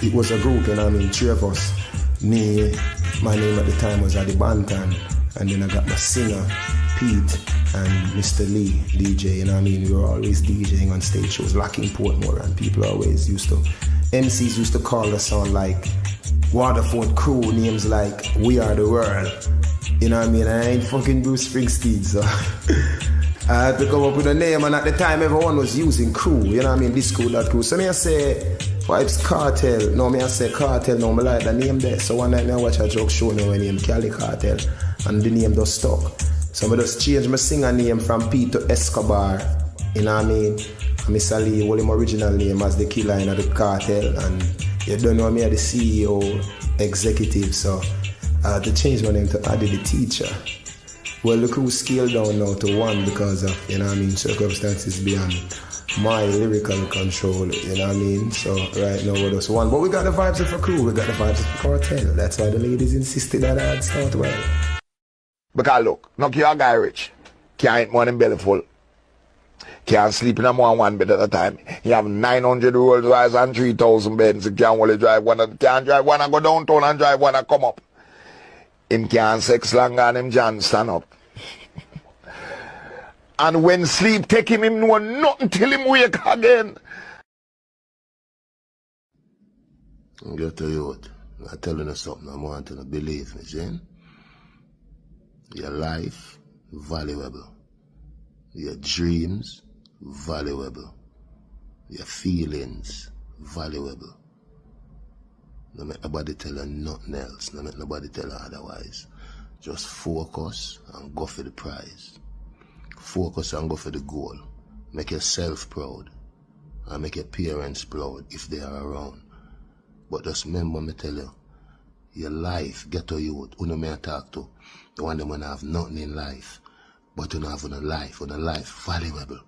it was a group, you know what I mean, three of us. Me, my name at the time was Adi Bantan, and then I got my singer, Pete, and Mr. Lee, DJ, you know what I mean? We were always DJing on stage shows, Locking Portmore, and people always MCs used to call us on like Waterford crew, names like We Are the World. You know what I mean? I ain't fucking Bruce Springsteen, so I had to come up with a name, and at the time everyone was using crew, you know what I mean? This crew, that crew. So me I say, Vibes Cartel. No, me I say Cartel, no, me like the name there. So one night me I watch a joke show now named Cali Cartel, and the name just stuck. So I just changed my singer name from Pete to Escobar, you know what I mean? And Mr. Lee, well, my original name as the killer in the cartel, and you don't know me as the CEO, executive, so I had to change my name to Adi the Teacher. Well, the crew scaled down now to one because of, you know what I mean, circumstances beyond my lyrical control, you know what I mean? So right now we're just one. But we got the vibes of a crew, we got the vibes of a cartel. That's why the ladies insisted that I'd start well. Because look, knock your guy rich. Can't eat money belly full. Can't sleep in a more one bed at a time. You have 900 Rolls Royce and 3,000 beds. You can't only drive one. Can't drive one and go downtown and drive one and come up. Him can't sex longer and him can't stand up. And when sleep take him know nothing till him wake again. I'm going to tell you what. I'm telling you something. I want you to believe me, Jane. Your life, valuable. Your dreams, valuable. Your feelings, valuable. Don't make nobody tell you nothing else. Don't make nobody tell you otherwise. Just focus and go for the prize. Focus and go for the goal. Make yourself proud. And make your parents proud if they are around. But just remember me tell you, your life, get to youth, who no may talk to. The one them when have nothing in life. But you don't have a life valuable.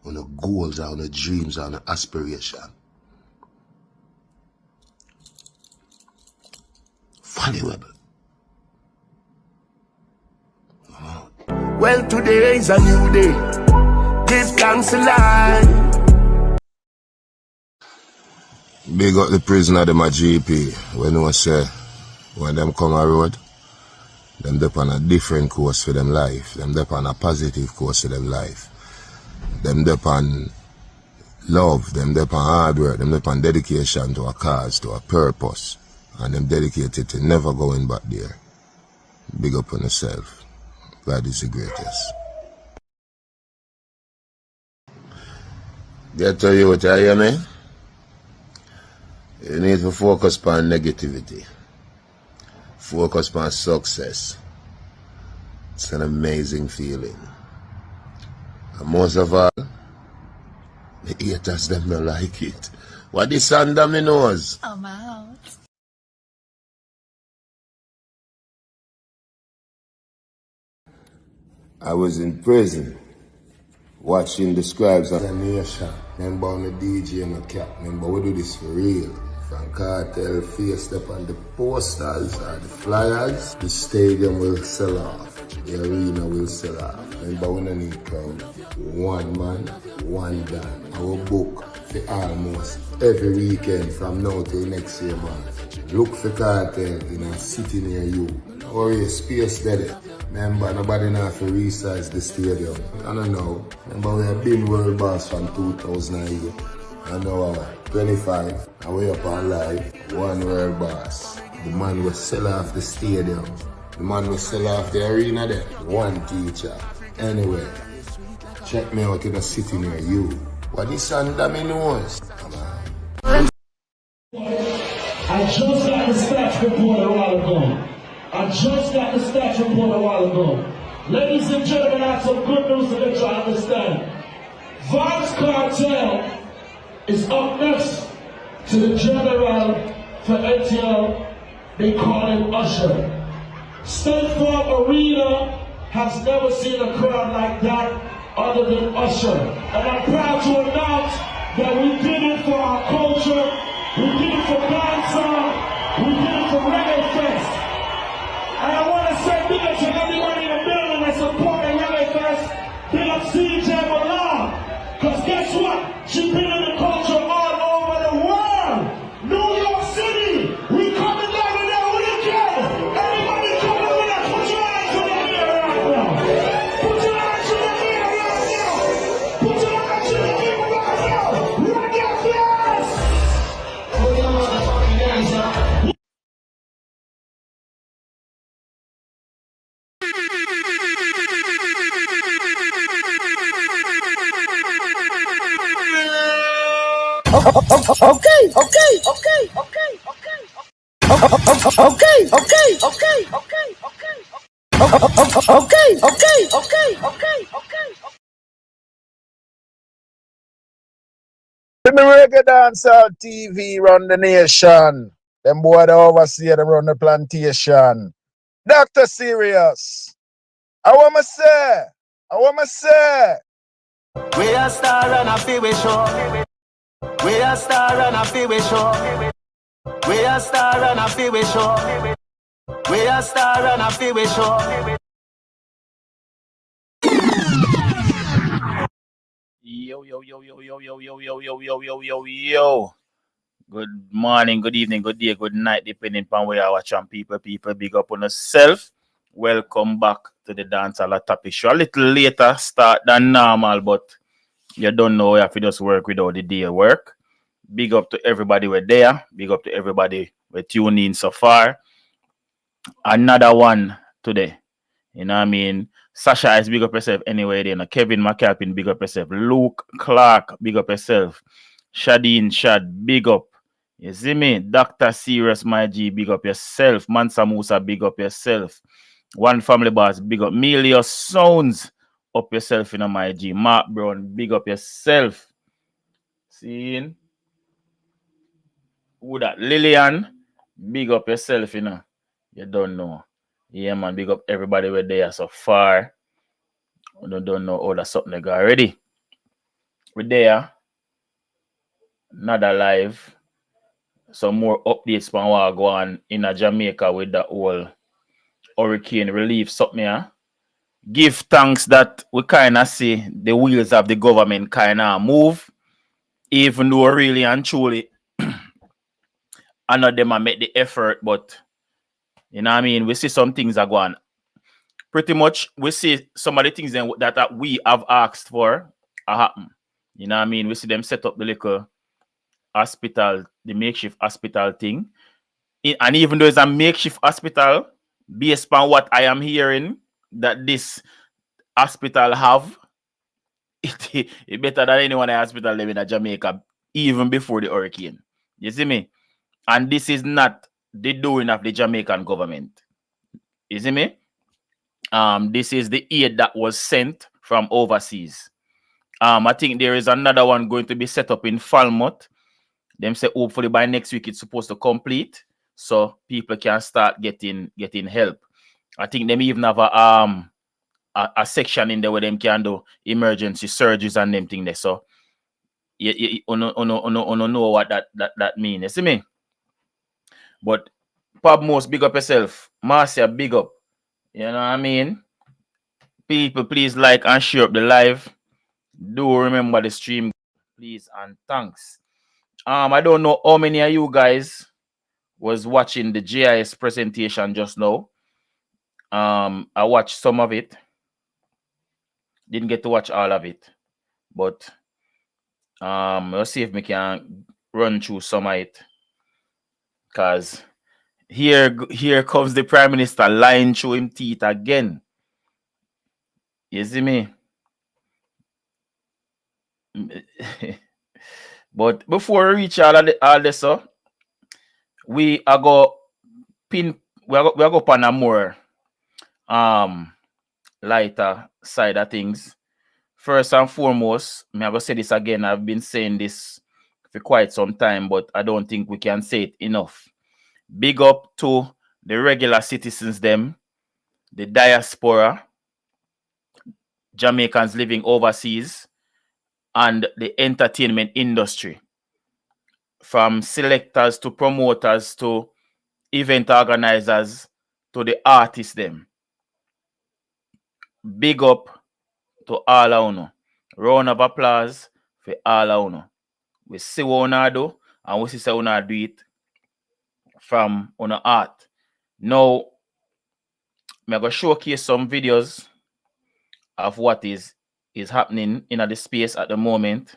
On the goals or on the dreams or on the aspiration. Valuable. Well, today is a new day. Give thanks to life. Big up the prisoner, them a GP. When we say, when them come a road, them dep on a different course for them life. Them dep on a positive course for them life. Them dep on love. Them dep on hard work. Them dep on dedication to a cause, to a purpose. And them dedicated to never going back there. Big up on yourself. God is the greatest. Get to you what I hear me? You need to focus on negativity. Focus on success. It's an amazing feeling. And most of all, the haters them don't like it. What this under me nose? I'm out. I was in prison watching the scribes of the nation. Remember on the DJ and the cap. Remember we do this for real. From cartel faced up on the posters or the flyers, the stadium will sell off. The arena will sell off. Remember we don't need crowd. One man, one gun. Our book for almost every weekend from now till next year, man. Look for cartel in a city near you. Or a space dead. Remember, nobody now have to resize the stadium. I don't know. Remember, we have been world boss from 2008. I know 25. And we up on live. One world boss. The man will sell off the stadium. The man will sell off the arena there. One teacher. Anyway, check me out in a city near you. What is under me nose? Come on. I just got the stats report a while ago. Ladies and gentlemen, I have some good news to let you understand. Vibes Cartel is up next to the general for ATL. They call him Usher. State Farm Arena has never seen a crowd like that other than Usher. And I'm proud to announce that we did it for our culture, we did it for dancehall, we did it for Reggae Fest. And I want to say big up to everybody in the building that's supporting Reggae Fest. Big up CJ Malone. Because guess what? She's been in the culture all over the world. New York City. In the reggae dancehall TV run the nation. Them boy the overseer them run the plantation. Dr. Serious. I want to say. I want to say. We a star and a feel we show. We a star and a feel we show. We a star and a feel we show. We a star and a feel we show. Yo, yo, yo, yo, yo, yo, yo, yo, yo, yo, yo, yo, yo. Good morning, good evening, good day, good night, depending upon where you watch and people, big up on yourself. Welcome back to the Dancehall Topic Show. A little later start than normal, but you don't know if you just work without the day work. Big up to everybody we're there. Big up to everybody we're tuning in so far. Another one today. You know what I mean? Sasha is big up yourself anyway. Then Kevin McAlpin, big up yourself. Luke Clark, big up yourself. Shadeen Shad, big up. You see me? Dr. Serious, my G, big up yourself. Mansa Musa, big up yourself. One Family Boss, big up. Melios Sounds, up yourself, you know, my G. Mark Brown, big up yourself. Seeing? Who that? Lillian, big up yourself, you know. You don't know. Yeah, man, big up everybody we're there so far. We don't know all that's something they got already. We're there. Another live. Some more updates from what go on in Jamaica with the whole hurricane relief something. Yeah? Give thanks that we kind of see the wheels of the government kind of move, even though really and truly, I know them a make the effort, but you know what I mean? We see some things are going. Pretty much, we see some of the things that we have asked for happen. You know what I mean? We see them set up the little hospital, the makeshift hospital thing. And even though it's a makeshift hospital, based on what I am hearing that this hospital have, it better than anyone in hospital living in Jamaica, even before the hurricane. You see me? And this is not the doing of the Jamaican government. You see me? This is the aid that was sent from overseas. I think there is another one going to be set up in Falmouth. Them say hopefully by next week it's supposed to complete, so people can start getting help. I think them even have a section in there where them can do emergency surgeries and them thing there. So you know what that means. You see me? But Pab Most, big up yourself. Marcia, big up. You know what I mean? People, please like and share up the live. Do remember the stream, please, and thanks. I don't know how many of you guys was watching the GIS presentation just now. I watched some of it. Didn't get to watch all of it. But let's see if we can run through some of it. Because here comes the Prime Minister lying through him teeth again. You see me? But before we reach all this, we are go on a more lighter side of things. First and foremost, I'm going to say this again. I've been saying this for quite some time, but I don't think we can say it enough. Big up to the regular citizens, them, the diaspora, Jamaicans living overseas, and the entertainment industry. From selectors to promoters to event organizers to the artists, them. Big up to all of you. Round of applause for all of you. We see what you do and we see how you do it from on art. Now, I'm going to showcase some videos of what is happening in the space at the moment.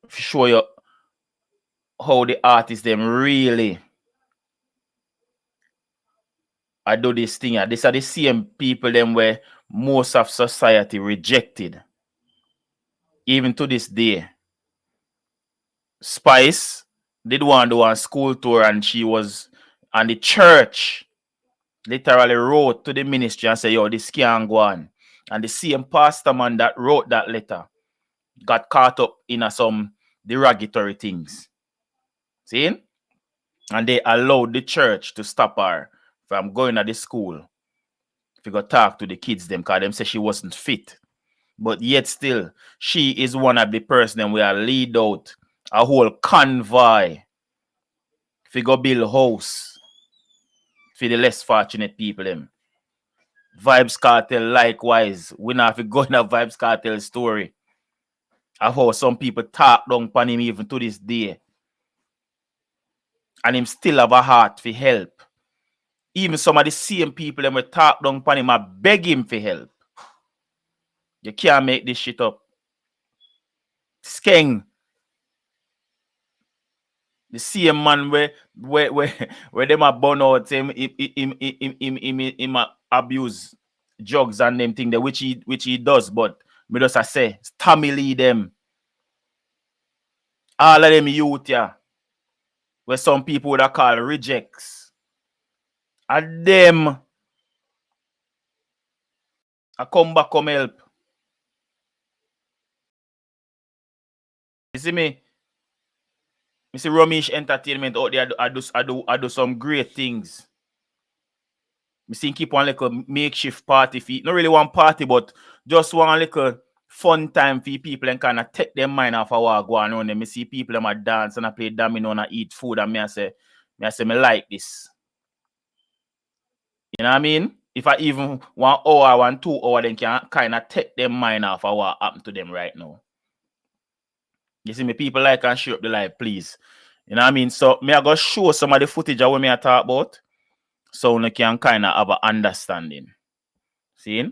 Show you how the artists them really I do this thing. These are the same people them where most of society rejected. Even to this day. Spice did want to do a school tour and she was And the church literally wrote to the ministry and said, yo, this can't go on. And the same pastor man that wrote that letter got caught up in some derogatory things. See? And they allowed the church to stop her from going to the school. If you go talk to the kids, them, because them say she wasn't fit. But yet still, she is one of the person we are lead out a whole convoy. If you go build house for the less fortunate people, them. Vibes Cartel likewise. We not have to go in a Vibes Cartel story of how some people talk down upon him even to this day. And him still have a heart for help. Even some of the same people that we talk down upon him, I beg him for help. You can't make this shit up. Skeng. The same man where them a burn out him abuse drugs and them thing there, which he does, but me just I say Tommy Lee them. All of them youth, yeah. Where some people would call rejects. And them I come back, come help. You see me? I see Ramesh Entertainment out there I do some great things. I see keep on like a makeshift party for not really one party, but just one like a fun time for people and kind of take their mind off of what going on. I see people them a dance and I play domino and I eat food and I say me like this. You know what I mean? If I even 1 hour, 1, 2 hours, then can kind of take their mind off of what happened to them right now. You see me, people like and share up the live, please. You know what I mean? So me I go show some of the footage of what me I talk about, so you can kind of have an understanding. See?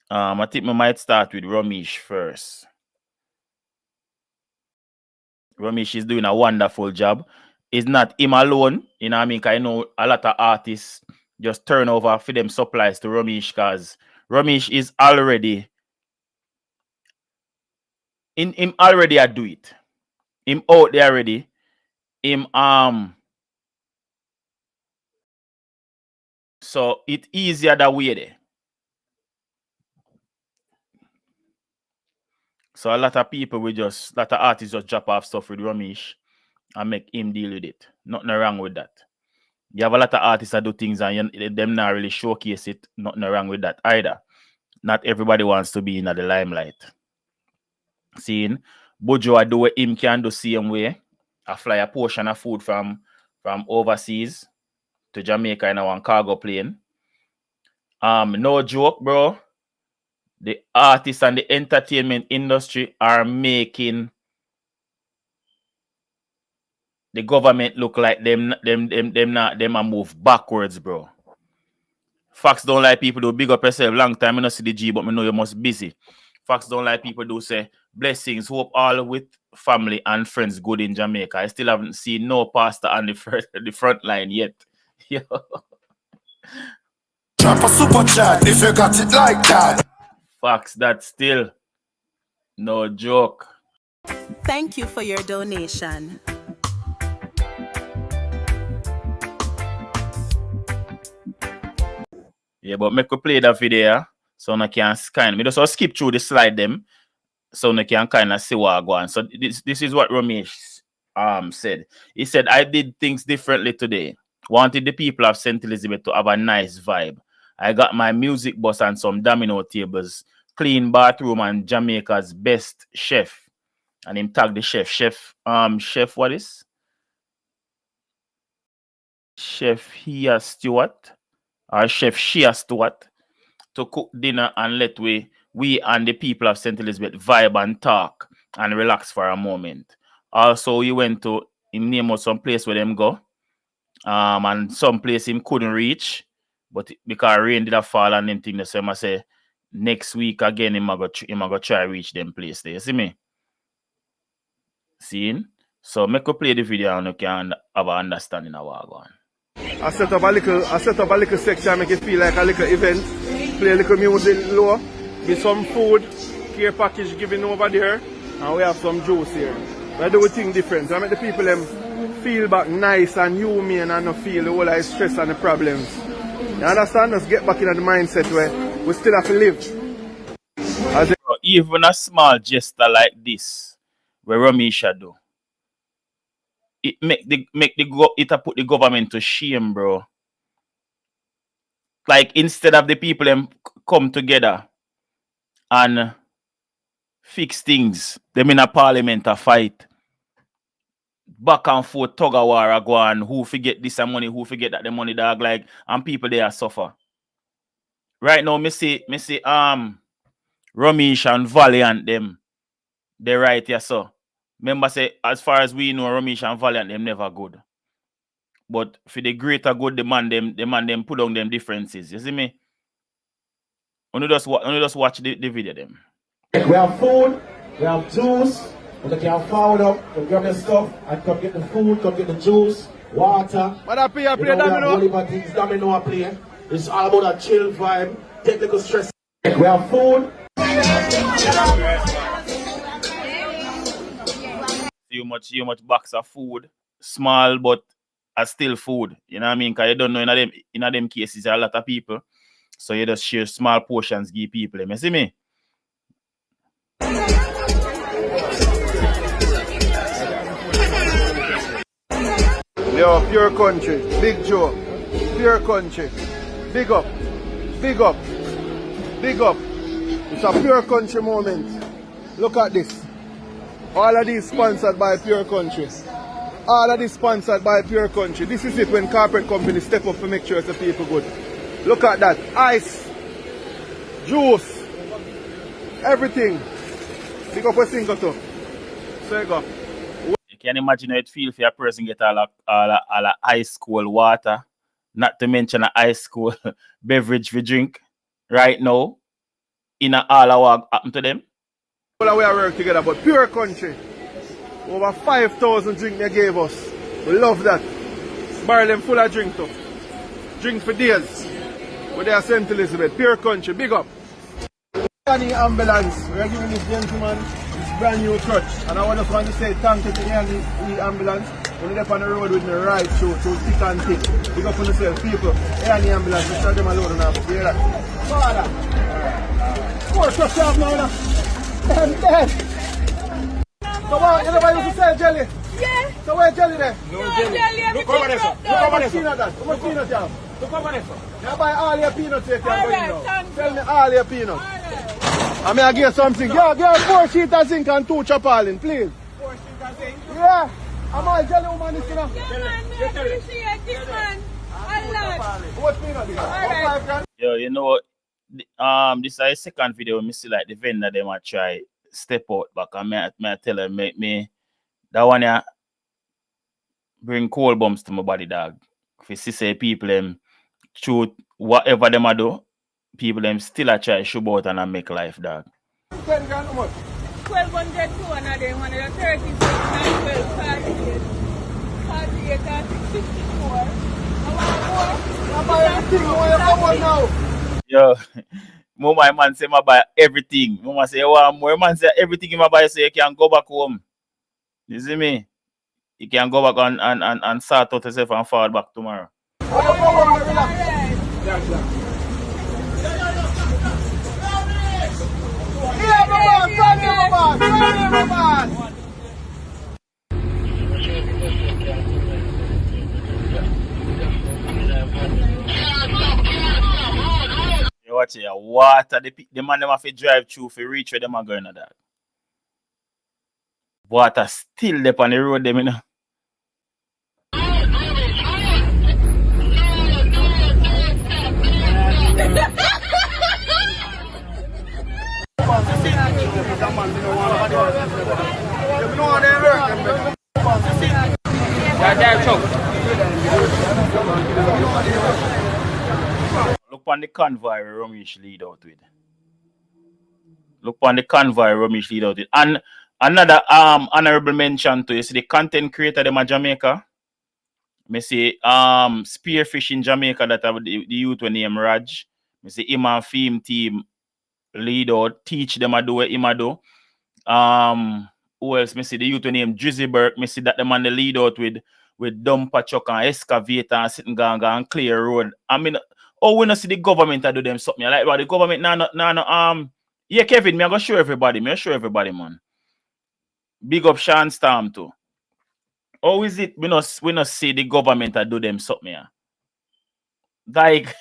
I think we might start with Ramesh first. Ramesh is doing a wonderful job. It's not him alone, you know what I mean? Because I know a lot of artists just turn over for them supplies to Ramesh because Ramesh is already him already I do it. Him out there already. Him so it's easier that way there. So a lot of artists just drop off stuff with Ramesh and make him deal with it. Nothing wrong with that. You have a lot of artists that do things and them not really showcase it. Nothing wrong with that either. Not everybody wants to be in the limelight. Seeing Bojo I do what him can do same way. I fly a portion of food from overseas to Jamaica in one cargo plane. No joke, bro. The artists and the entertainment industry are making the government look like them a move backwards, bro. Facts don't like people do big up yourself. Long time I don't see the G, but I know you must busy. Facts don't like people do say blessings, hope all with family and friends good in Jamaica. I still haven't seen no pastor on the front line yet. Drop a super chat if you got it like that. Facts, that's still no joke. Thank you for your donation. Yeah, but make we play that video so I can kind of just skip through the slide them so I can kind of see what I go on. So this is what Ramesh said. He said, I did things differently today. Wanted the people of St. Elizabeth to have a nice vibe. I got my music bus and some domino tables, clean bathroom, and Jamaica's best chef. And him tag the chef. Chef what is? Chef Here Stewart. Or Chef Shea Stewart. To cook dinner and let we and the people of St. Elizabeth vibe and talk and relax for a moment. Also, he went to him name out some place where them go. And some place him couldn't reach. But because rain did fall and them thing, the same I say next week again him go try reach them place there. You see me? Seeing? So make us play the video and you can have an understanding of what going on. I set up a little section, make it feel like a little event. Play a little music low, with some food, care package giving over there, and we have some juice here. We do a thing different. I make the people them feel back nice and humane and not feel the whole of the stress and the problems. You understand? Just get back in the mindset where we still have to live. Even a small gesture like this, where Ramisha do, it put the government to shame, bro. Like instead of the people them come together and fix things, them in a parliament a fight. Back and forth, tug of war go on. Who forget this and money, who forget that the money, dog, like, and people there suffer. Right now, me see Ramesh and Valiant them, they right here, so. Remember say, as far as we know, Ramesh and Valiant them never good. But for the greater good, the man them put on them differences. You see me? Only just watch the video them. We have food, we have juice, we can forward up, we grab the stuff, and come get the food, come get the juice, water. But I play domino. We have things domino play. It's all about a chill vibe, take little stress. We have food. You much box of food, small but still food. You know what I mean? Because you don't know in them cases there are a lot of people. So you just share small portions, give people. You see me? Yo, pure country, Big Joe, pure country, big up, big up, big up. It's a pure country moment. Look at this. All of these sponsored by Pure Country. All of this sponsored by Pure Country. This is it when corporate companies step up to make sure the people good. Look at that. Ice, juice, everything. Big up a single too. So you go. You can imagine how it feels if a person get all ice cold water, not to mention an ice cold beverage we drink right now. In all our happen to them. All we are work together, but Pure Country. Over 5,000 drink they gave us. We love that. Barrel them full of drink too. Drink for days. Where they are St. Elizabeth. Pure Country, big up. Any ambulance, we are giving this gentleman this brand new crutch. And I just want to say thank you to the ambulance. When they're on the road with me right through thick and thick. Big up on yourself, people. Any ambulance, we start them alone enough. You hear that? Father. More crutch you have now. I'm dead. Come on, anybody used to sell jelly? Yeah. So where's jelly there? No jelly. Look over there, sir. Look over there, sir. How much peanuts you have? Look over there, sir. You buy all your peanuts here, can go in now. Tell me all your peanuts. I mean, I give you something. Give 4 sheets of zinc and 2 chapalin, please. 4 sheets of zinc? Yeah. I'm all jelly woman this, you know. Yeah, man, I appreciate this, man. A lot. How much peanut you got? All right. Yo, you know, this is a second video. Me see like the vendor them a try step out back and me tell them make me that one ya bring cold bombs to my body, dog. If you see say people them shoot whatever them a do, people them still a try shoot out and make life, dog. 10 grand how much? 1,200 to one of them, 130, 12, 48, 54. I buy everything, come on now. Yo, my man say I buy everything. Mama say, oh, more man say everything in my buy so you can go back home. You see me? You can go back and sort out yourself and fall back tomorrow. You watch it, water. The man them have to drive through for reach where them are going at that. Water still there on the road, them, you know. Look on the convoy Ramesh lead out with. Look on the convoy Ramesh lead out with. And another honorable mention to you see the content creator them at Jamaica. Me see Spearfish in Jamaica that have the youth when name Raj. Me see him and film team lead out, teach them a do what him a do. Who else? Me see the youth when name Drizzy Burke. Me see that the man the lead out with with dumper truck and excavator and sitting and clear road. I mean, oh, we not see the government do them something. Like, but the government yeah, Kevin, me I go show everybody. Me I show everybody, man. Big up Sean Storm too. How is it we not see the government do them something? Yeah? Like,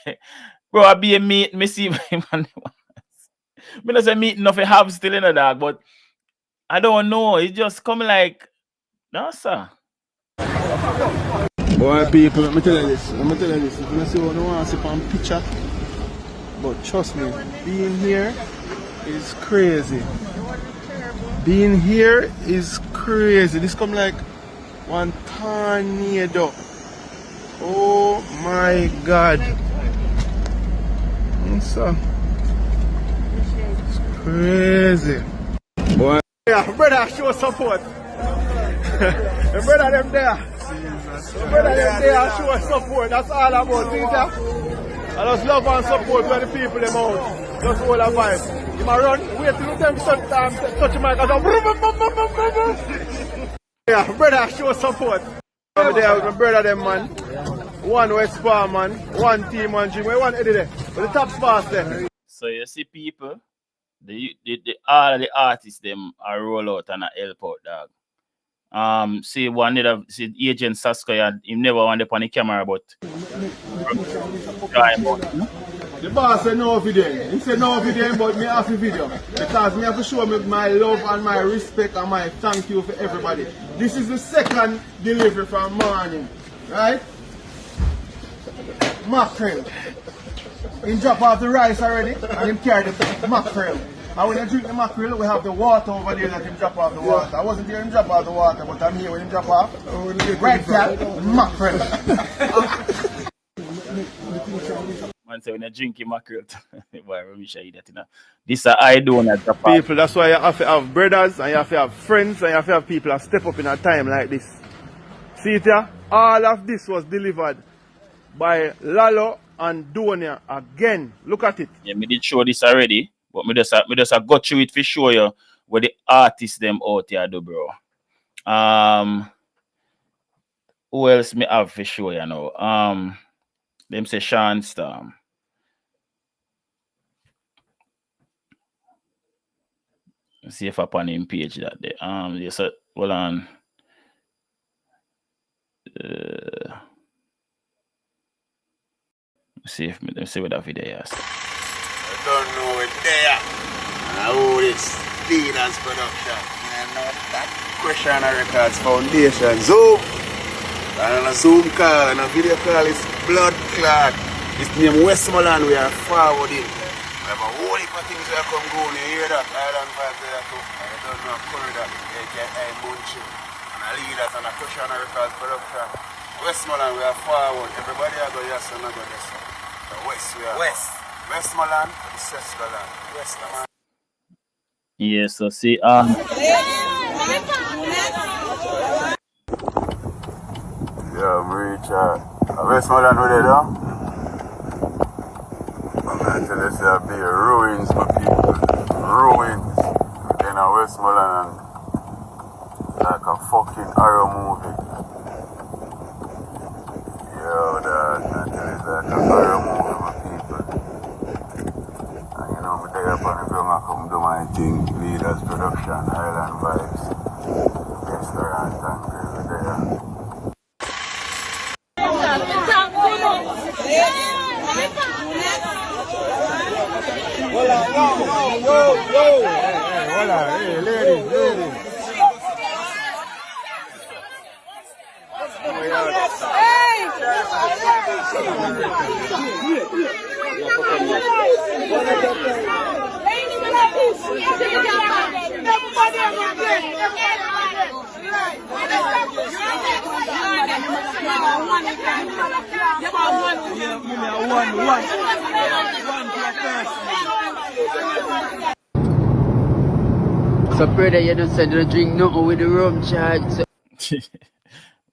bro, I be a meet, me see man. Me not say meet nothing have still in the dog, but I don't know. It just come like, no, sir. Boy, people, let me tell you this. If you see what I want to see on picture, but trust me, being here is crazy. Being here is crazy. This come like one tornado. Oh my God. So, it's crazy. Boy. Yeah, brother, show support. The brother them there. The brother them there, show support. That's all about. See that? I just love and support for the people them out. Just hold a vibe. You might run, wait till them touch the mic and go. Yeah, brother, show support. I'm there with my brother them, man. One West Bar, man. One team, one gym. One Eddie there. But the top spots there. So you see people, all of the artists them are roll out and a help out, dog. See one need of see Agent Saskoya, he never want to on the camera, but the boss said no video. He said no video, but me have a video. Because me have to show me my love and my respect and my thank you for everybody. This is the second delivery from morning. Right? Mackerel. He drop off the rice already and he carry the mackerel. And when you drink the mackerel, we have the water over there that him drop off the water. I wasn't here when him drop off the water, but I'm here when him drop off. Right there, mackerel. Man say when you drink your mackerel, boy, we show you that, you know. This I do when I drop off. People, that's why you have to have brothers and you have to have friends and you have to have people that step up in a time like this. See it here? All of this was delivered by Lalo and Donia again. Look at it. Yeah, me did show this already, but me just got through it for show you where the artists them out here do, bro. Who else me have for show you know? Them say Sean Storm. See if upon him page that day. Yes, hold on. See if me see what that video is. I don't know it there. And I owe this Venus production. And that Question Records Foundation. Zoom. And a Zoom call and a video call is Blood Clot. It's named Westmoreland. We are forwarding. We have a whole heap of things that come going. You hear that? Island vibe there too. I don't know Corridor, aka Munchi. And I lead that on a Question Records production. Westmoreland, we are forward. Everybody are going yes and I go this. West, we are Westmoreland, Sescoland. Westmoreland. Yes, so see, Yeah, I'm Richard. Westmoreland with it, huh? I'm going to tell you, there'll be ruins for people. Ruins in a Westmoreland. Like a fucking horror movie. Yo, dog, I tell you, like a horror movie for people. And you know, I'm there up on the ground, I come do my thing. Leaders Production, Highland Vibes, Restaurant, and grill there. Hey, ladies. So brother, you don't say don't drink nothing with the rum charge. So.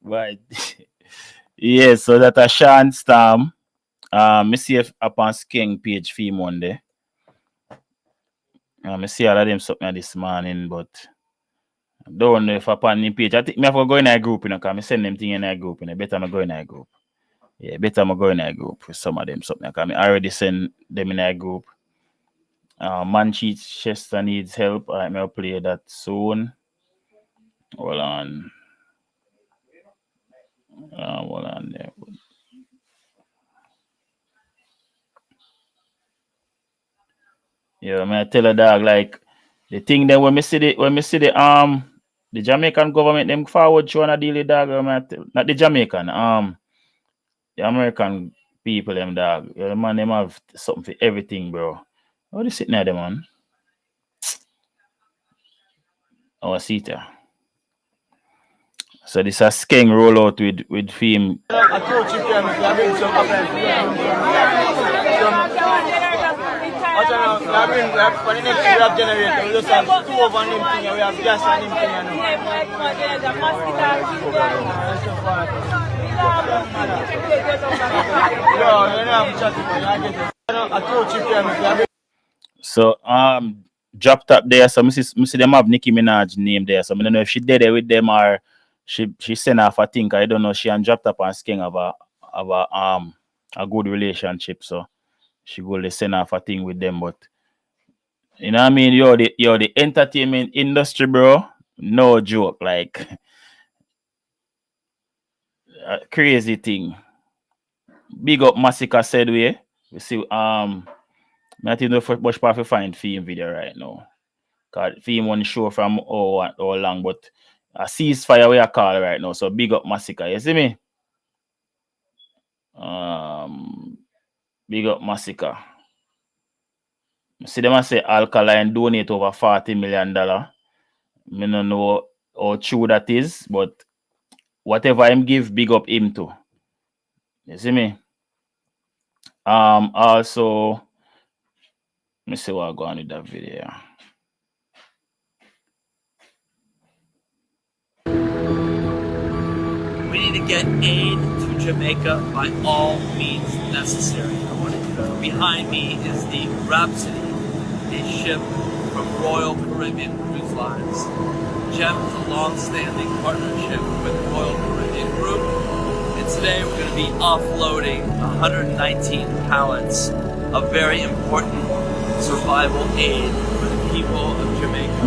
Right. Yeah, so that a Sean Storm. Me see if upon King page for Monday. Me see all of them something this morning, but Don't know if upon the page. I think me have to go in a group, you know, because I send them thing in a group, you know. Better I go in a group. Yeah, better I go in a group with some of them something. Because I already send them in a group. Manchester needs help. I may play that soon. Hold on. Hold on there. Yeah, I tell a dog like the thing that when me see the Jamaican government them forward showing a deal with dog, not the Jamaican, the American people them dog. Yeah, man, them have something for everything, bro. What is sitting there, man? Oh, I see it there. So this a skeng rollout with film. So dropped up there. So I see them have Nicki Minaj name there. So I don't know if she did it with them or she sent off. I think I don't know. She and dropped up and skeng of a good relationship. So she go to send off a thing with them, but you know what I mean? You're the entertainment industry, bro. No joke. Like a crazy thing. Big up Massacre said we see I think the first much part to find film video right now. Cause film one show from how long, but a ceasefire we are call right now. So big up Massacre. You see me? Big up Massacre. See them I say Alkaline donate over $40 million. I don't know how true that is, but whatever him give, big up him too. You see me? Also, let me see what I go on with that video. We need to get aid to Jamaica by all means necessary. Behind me is the Rhapsody, a ship from Royal Caribbean Cruise Lines. GEM's a long-standing partnership with Royal Caribbean Group, and today we're going to be offloading 119 pallets of very important survival aid for the people of Jamaica.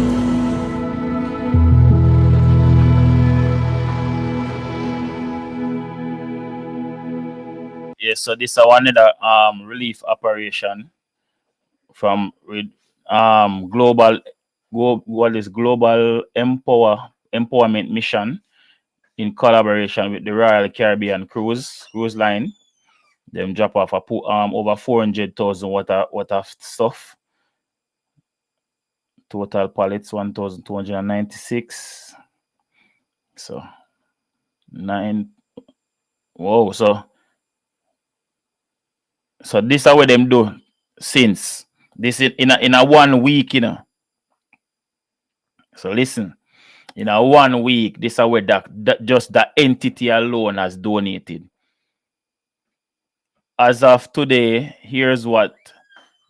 Yeah, so this is one of the relief operation from with global empowerment mission in collaboration with the Royal Caribbean Cruise Line. Them drop off over 400,000 worth of stuff. Total pallets 1,296. So 9. Whoa, so this is what them do since this is in a 1 week, you know. So listen, in a 1 week, this is where that just the entity alone has donated. As of today, here's what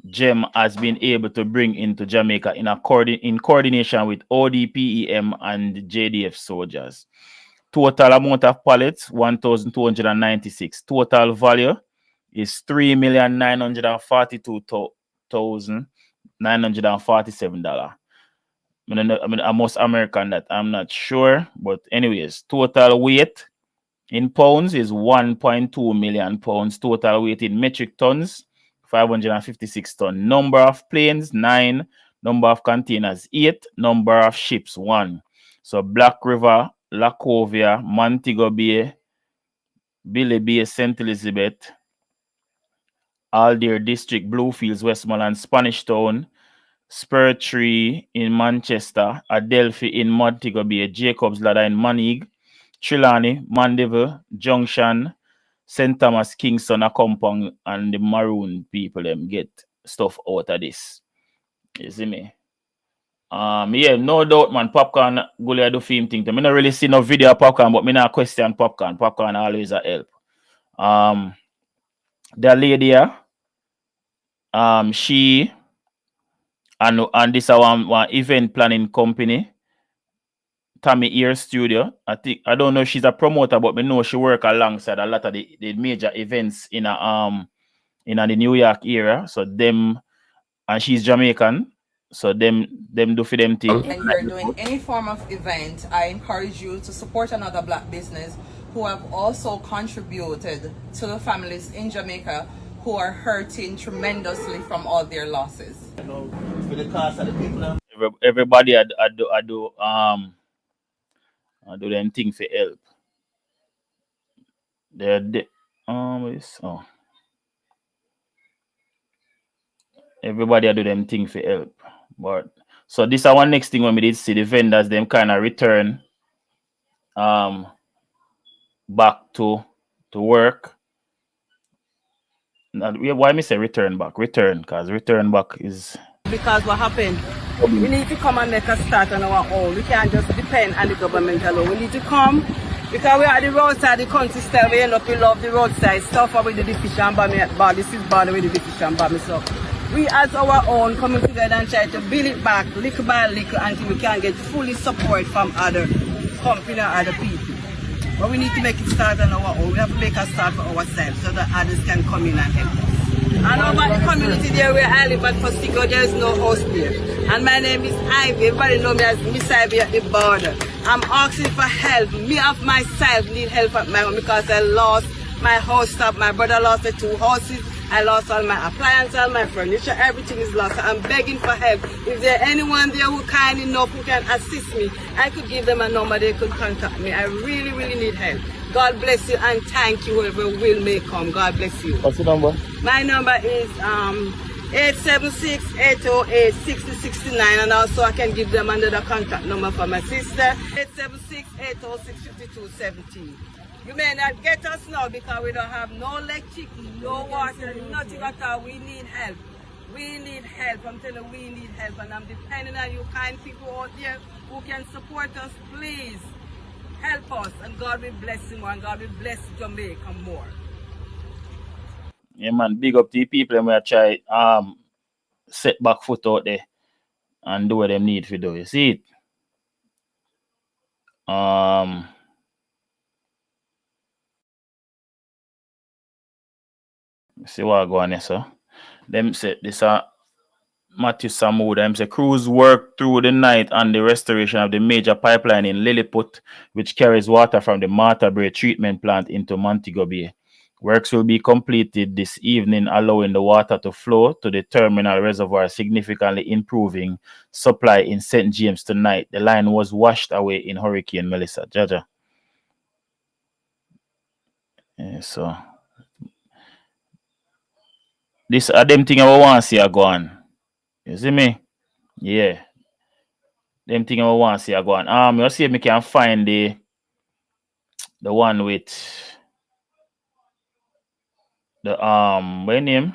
GEM has been able to bring into Jamaica in coordination with ODPEM and JDF soldiers. Total amount of pallets 1,296. Total value is $3,942,947. I mean, almost American that I'm not sure, but anyways, total weight in pounds is 1.2 million pounds. Total weight in metric tons 556 tons. Number of planes 9. Number of containers 8. Number of ships 1. So Black River, Lacovia, Montego Bay, Billy Bay, St. Elizabeth, Aldear District, Bluefields, Westmoreland, Spanish Town, Spur Tree in Manchester, Adelphi in Montego Bay, Jacob's Ladder in Manig, Trelawney, Mandeville, Junction, St. Thomas, Kingston, Accompong, and the Maroon people them get stuff out of this. You see me? Yeah, no doubt, man. Popcorn go do film thing. I don't really see no video of Popcorn, but me not question Popcorn. Popcorn always a help. The lady here, she. And this is one event planning company. Tammy Ear Studio. I don't know if she's a promoter, but I know she work alongside a lot of the major events in the New York area. So them, and she's Jamaican. So them do for them thing. And you're doing any form of event, I encourage you to support another black business who have also contributed to the families in Jamaica who are hurting tremendously from all their losses. For the cost of the people. Everybody I do them thing for help. Everybody I do them thing for help. But so this is our next thing when we did see the vendors them kind of return back to work. Why me say return back? Return, because return back is because what happened? We need to come and make a start on our own. We can't just depend on the government alone. We need to come because we are the roadside, the country style. We end up in love the roadside stuff with the fish and bomb. This is bad with the fish and bomb. So we as our own coming together and try to build it back little by little until we can get fully support from other company or other people. But we need to make it start on our own. We have to make a start for ourselves so that others can come in and help us. I know about the community there where I live at Fostico, there is no house there. And my name is Ivy. Everybody know me as Miss Ivy at the border. I'm asking for help. Me of myself need help at my home because I lost my house stop. My brother lost the 2 houses. I lost all my appliances, all my furniture, everything is lost. I'm begging for help. If there anyone there who kind enough who can assist me, I could give them a number, they could contact me. I really, really need help. God bless you and thank you, whoever will may come. God bless you. What's the number? My number is 876-808-6069, and also I can give them another contact number for my sister, 876-806-5217. You may not get us now because we don't have no electric, no water, nothing at all. We need help. We need help. I'm telling you, we need help. And I'm depending on you kind people out there who can support us. Please help us. And God will bless you more. And God will bless Jamaica more. Yeah, man. Big up to the people and we try set back foot out there and do what they need to do. You see it? See what go on there, sir. Them say this Matthew Samud, them say crews work through the night on the restoration of the major pipeline in Lilliput, which carries water from the Martha Bay treatment plant into Montego Bay. Works will be completed this evening, allowing the water to flow to the terminal reservoir, significantly improving supply in St. James tonight. The line was washed away in Hurricane Melissa. Jaja. Yeah, so this are them thing I want to see go on. You see me? Yeah. Them thing I want to see go on. You see if me can find the one with the what name?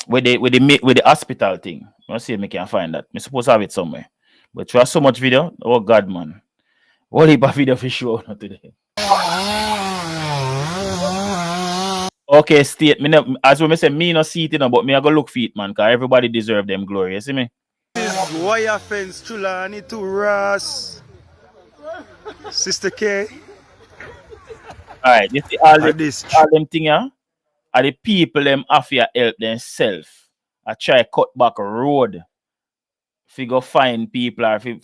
With the hospital thing. Let's see if me can find that. Me supposed to have it somewhere. But you have so much video. Oh God, man. What heap of video for sure today. Okay, state. As we say, me no see it, but me I go look for it, man. Because everybody deserve them glory. You see me? This is wire fence, Chulani to Ross. Sister K. Alright, you see all them thing here? Are the people them after help themselves. I try cut back a road. Go find people or for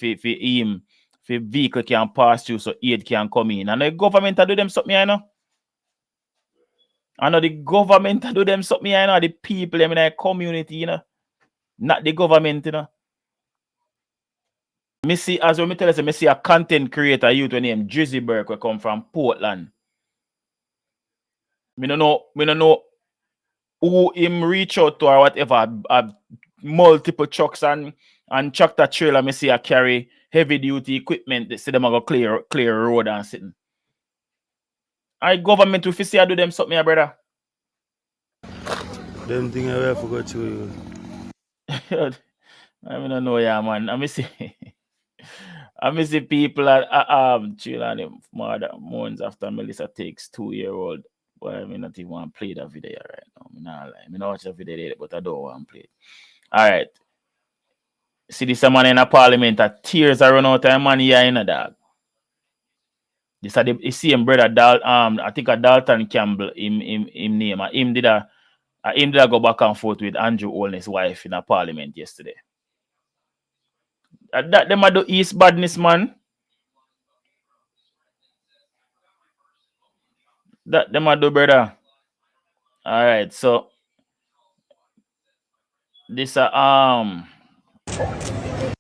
vehicle can pass through so aid can come in. And the government do them something, you know. I know the government do them something, you know. The people them in the community, you know. Not the government, you know. Me see, as we tell us, me see a content creator youth named Drizzy Burke who come from Portland. Me don't know who him reach out to or whatever. Multiple trucks and tractor trailer. Me see I carry heavy duty equipment. They see them go clear road and sitting. I government will see I do them something, brother. Them thing I forgot to you. I don't know, yeah, man. I see people at children months after Melissa takes 2-year-old. But I mean, not even want to play that video right now. I not watch the video, but I don't want to play it. All right. See this man in a parliament that tears are run out of money here in a dog. This are the same brother I think a Dalton Campbell him name. Him did a go back and forth with Andrew Holness' wife in a parliament yesterday. That them are the East badness, man. That them are the brother. Alright, so this ain't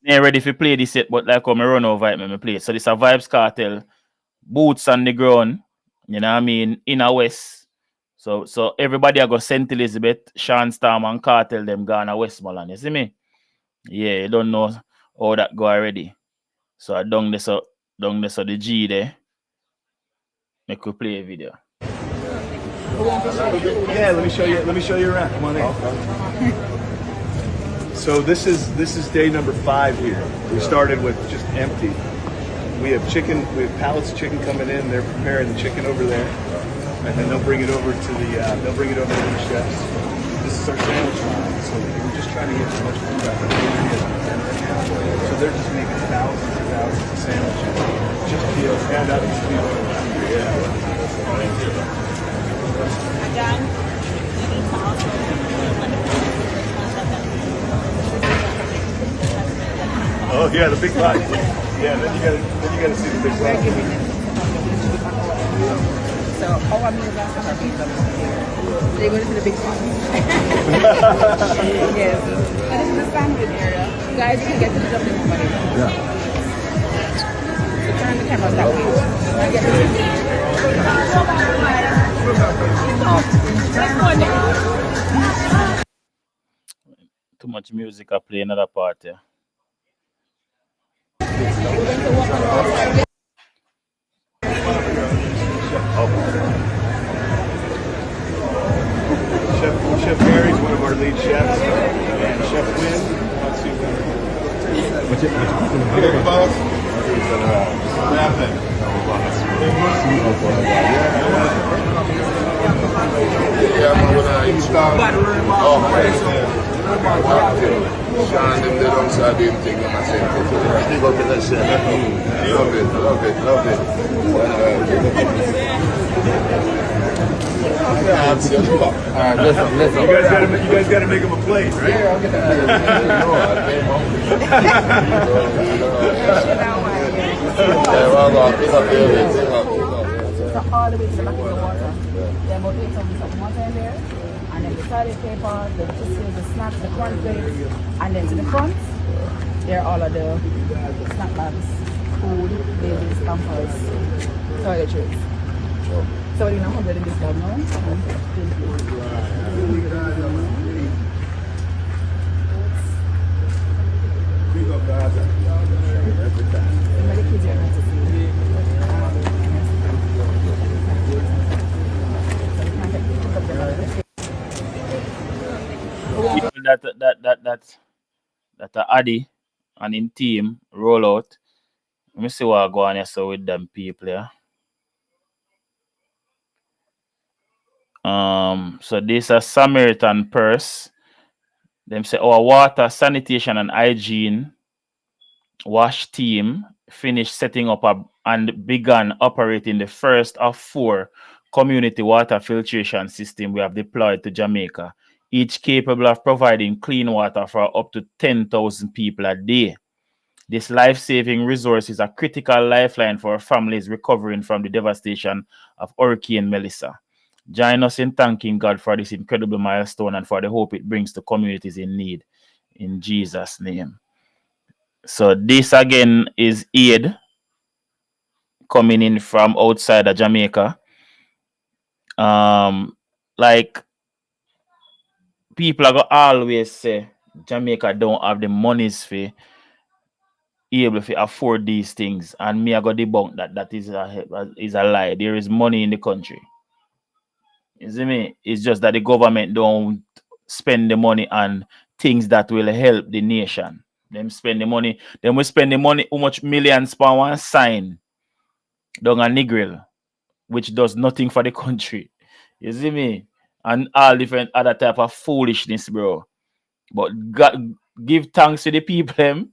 ready to play this yet, but like how me run over it, me play it. So this a Vibes Cartel, boots on the ground, you know what I mean, in a west. So everybody are go St. Elizabeth, Sean Storm and Cartel them gone to Westmoreland, you see me? Yeah, you don't know how that go already. So I down this so the G there. Make we play a video. Yeah, let me show you around. Come on in. So this is day number 5 here. We started with just empty. We have pallets of chicken coming in. They're preparing the chicken over there, and then they'll bring it over to the chefs. This is our sandwich line. So we're just trying to get as much food out of it. So they're just making thousands and thousands of sandwiches. Just to hand out these people. Again, you need to also Oh yeah, the big line. Yeah, then you gotta see the big line. So our meals are such a big one. They're going to see the big one. Yes. And this is the sandwich area. Guys, you can get to the jumping over here. Yeah. So turn the camera that way. And get Too much music I play another part here. Chef Mary's one of our lead chefs, and Chef Wynn. Let's see what's it? Hey, boss. What happened? Sean, them they don't say the thing on my center. Big up to that shit. Love it. Alright, listen. You guys gotta make him a plate, right? Yeah, I'll get that. So all the way to the back of the water. There are about 8 of water in there. And then the toilet paper, the tissues, the snacks, the cornflakes. And then to the front, there are all of the snack bags, food, babies, pampers, toiletries. So we're in 100 in this bag now. That Addy and in team roll out. Let me see what I go on here so with them people here. So this a Samaritan Purse. Them say our water, sanitation and hygiene wash team finished setting up and began operating the first of 4 community water filtration systems we have deployed to Jamaica, each capable of providing clean water for up to 10,000 people a day. This life-saving resource is a critical lifeline for families recovering from the devastation of Hurricane Melissa. Join us in thanking God for this incredible milestone and for the hope it brings to communities in need. In Jesus' name. So this again is aid coming in from outside of Jamaica. Like people are gonna always say Jamaica don't have the monies for able to afford these things, and me I got debunk that is a lie. There is money in the country. You see me? It's just that the government don't spend the money on things that will help the nation. Them spend the money. Then we spend the money. How much millions per one sign down a Negril, which does nothing for the country. You see me? And all different other type of foolishness, bro. But give thanks to the people them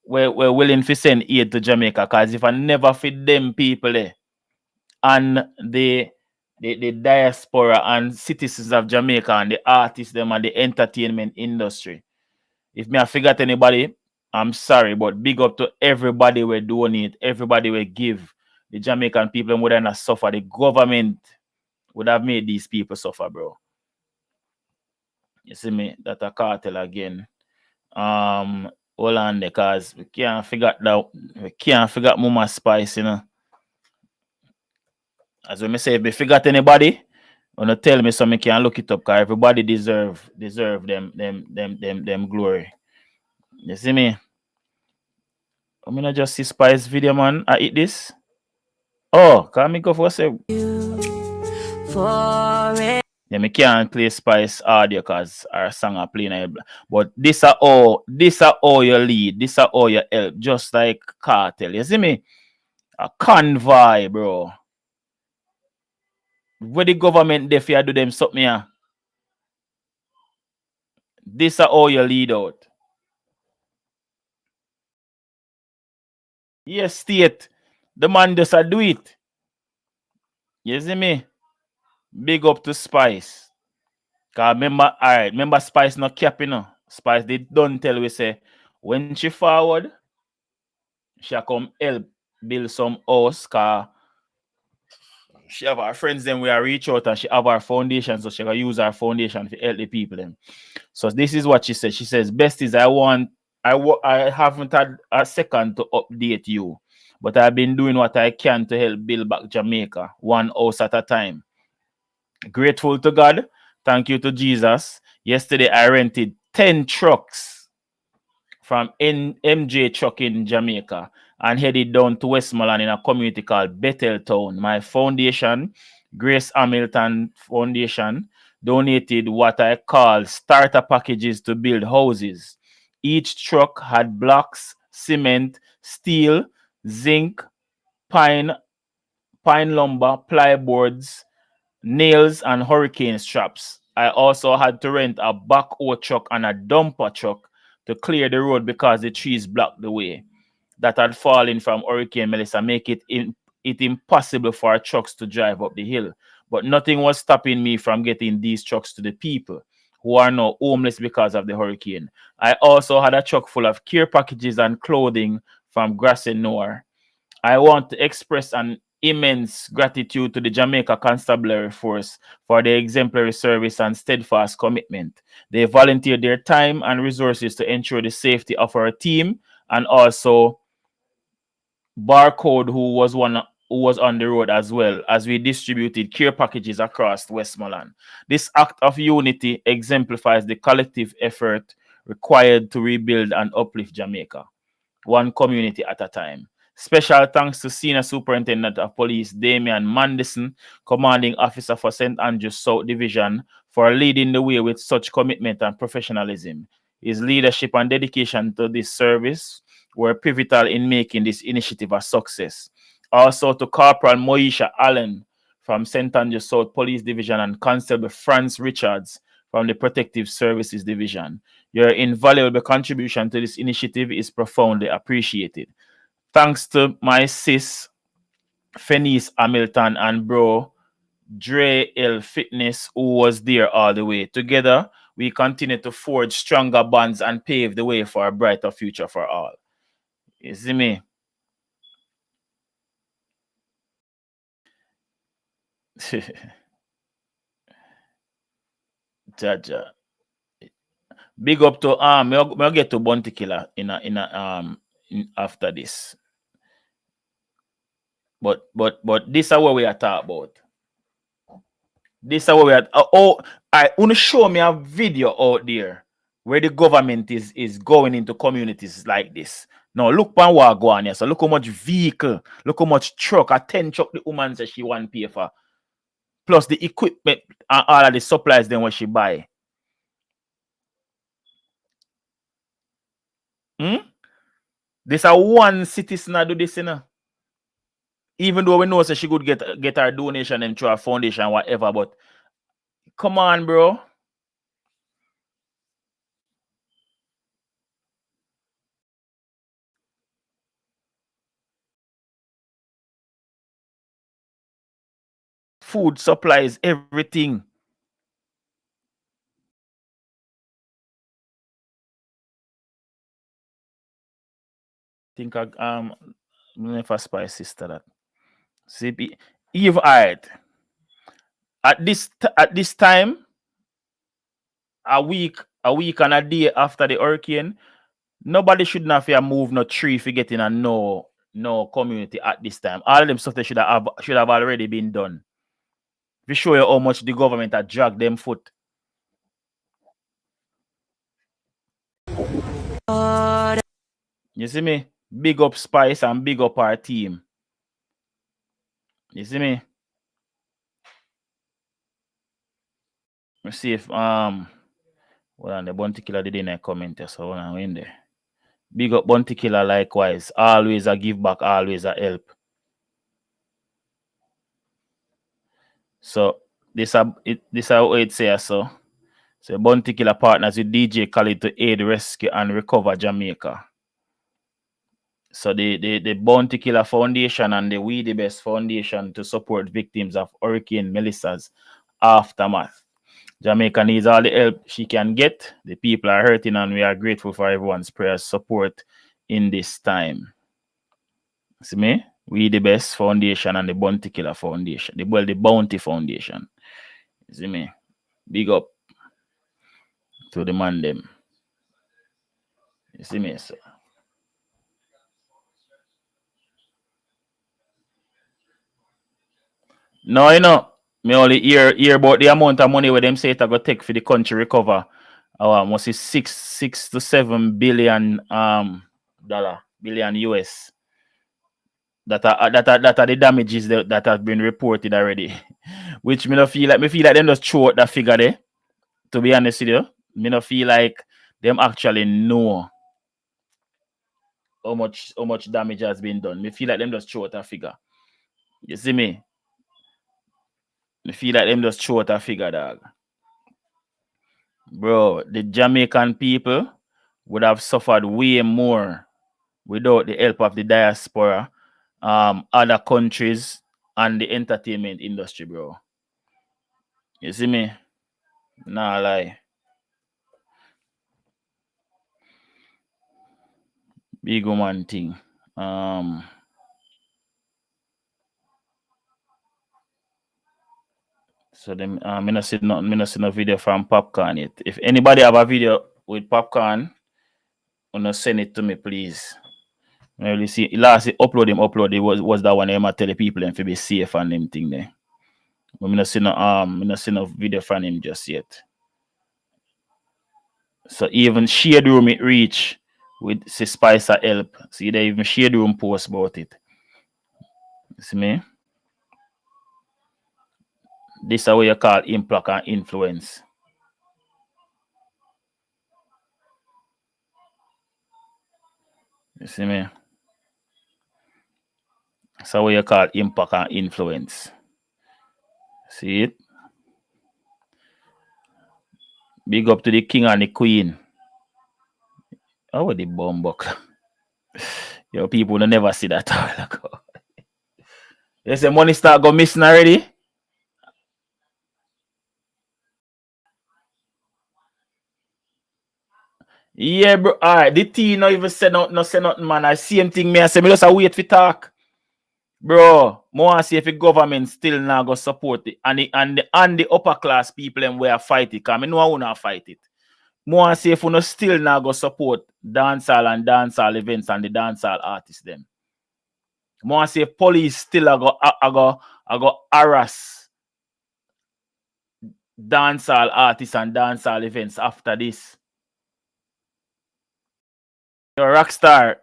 we're willing to send aid to Jamaica, because if I never feed them people there and the diaspora and citizens of Jamaica and the artists them and the entertainment industry, if me I forgot anybody, I'm sorry, but big up to everybody we donate, everybody we give. The Jamaican people would not suffer. The government would have made these people suffer, bro. You see me? That a cartel again. Hold on, because we can't figure Mama Spice, you know. As when me say, if we forgot anybody, wanna tell me so me can look it up, because everybody deserve them glory. You see me? I'm gonna just see Spice video, man. I eat this. Oh, can me go for a say? Yeah, me can't play Spice audio because our song are playing. But this are all you lead. This are all you help. Just like cartel. You see me? A convoy, bro. Where the government they fear do them something here. This are all you lead out. Yes, state. The man just a do it. You see me? Big up to Spice. Cause remember Spice not cap, you know. Spice they don't tell we say when she forward, she come help build some house, cause she have her friends then we are reach out and she have our foundation, so she gonna use our foundation to help the people them. So this is what she said. She says, "Best is I haven't had a second to update you, but I've been doing what I can to help build back Jamaica, one house at a time. Grateful to God. Thank you to Jesus. Yesterday I rented 10 trucks from MJ Truck in Jamaica and headed down to Westmoreland in a community called Betheltown. My foundation, Grace Hamilton Foundation, donated what I call starter packages to build houses. Each truck had blocks, cement, steel, zinc, pine lumber, plyboards, nails, and hurricane straps. I also had to rent a backhoe truck and a dumper truck to clear the road because the trees blocked the way that had fallen from Hurricane Melissa, make it impossible for our trucks to drive up the hill. But nothing was stopping me from getting these trucks to the people who are now homeless because of the hurricane. I also had a truck full of care packages and clothing from Grassy Noor. I want to express an immense gratitude to the Jamaica Constabulary Force for their exemplary service and steadfast commitment. They volunteered their time and resources to ensure the safety of our team, and also Barcode, who was on the road as well, as we distributed care packages across Westmoreland. This act of unity exemplifies the collective effort required to rebuild and uplift Jamaica, one community at a time. Special thanks to Senior Superintendent of Police Damian Mandison, Commanding Officer for St. Andrews South Division, for leading the way with such commitment and professionalism. His leadership and dedication to this service were pivotal in making this initiative a success. Also to Corporal Moisha Allen from St. Andrews South Police Division and Constable Franz Richards from the Protective Services Division. Your invaluable contribution to this initiative is profoundly appreciated. Thanks to my sis, Fenice Hamilton, and bro, Dre L Fitness, who was there all the way. Together, we continue to forge stronger bonds and pave the way for a brighter future for all. You see me? Jaja. Big up to I'll get to Bounty Killer in after this. But this is what we are talking about. This is what we are. I want to show me a video out there where the government is going into communities like this. Now look pan what go on here. So look how much vehicle, look how much truck, a 10 truck the woman says she want pay for. Plus the equipment and all of the supplies then what she buy. This a one citizen do this, you know. Even though we know that she could get her donation and through her foundation, whatever, but come on, bro. food supplies, everything. Think if I spice sister that. See, Eve, alright. At this time, a week and a day after the hurricane, nobody should not fear move no tree for getting a no community at this time. All of them stuff they should have already been done. We show you how much the government had dragged them foot. You see me? Big up Spice and big up our team. You see me? Let's see if well, the Bounty Killer did in a comment, so hold on in there. Big up Bounty Killer likewise. Always a give back, always a help. So this how it says so. So Bounty Killer partners with DJ Khaled to aid, rescue, and recover Jamaica. So the Bounty Killer Foundation and the We the Best Foundation to support victims of Hurricane Melissa's aftermath. Jamaica needs all the help she can get. The people are hurting and we are grateful for everyone's prayers support in this time. See me? We the Best Foundation and the Bounty Killer Foundation. The Bounty Foundation. See me? Big up to the man them. You see me, sir? No, you know, me only hear about the amount of money where them say it go take for the country recover. Must be 6 to 7 billion billion US. That are the damages that have been reported already. Which me feel like them just throw out that figure there. To be honest with you, me no feel like them actually know how much damage has been done. Me feel like them just throw out a figure. You see me? Me feel like them just throw out a figure, dog. Bro, the Jamaican people would have suffered way more without the help of the diaspora, other countries, and the entertainment industry, bro. You see me? Nah lie. Big woman thing. So them me not see no video from Popcorn yet. If anybody have a video with Popcorn, wanna send it to me, please. I really see last upload it was that one I tell the people them to be safe and them thing there. But me not see no video from him just yet. So even shade room it reach with see Spicer help. See they even shade room post about it. See me? This is what you call impact and influence. You see me? That's what you call impact and influence. See it? Big up to the king and the queen. Oh, the bumbuck. Yo, people will never see that all ago. You say money start go missing already? Yeah, bro. Alright, the T not even say nothing, man. I same thing me. I say me just a wait for talk. Bro, more see if the government still now go support it. And the upper class people them where fight it. Cause me know I wanna fight it. More see if we still now go support dancehall and dancehall events and the dancehall artists them. More say police still I go harass dancehall artists and dancehall events after this. Yo, Rockstar,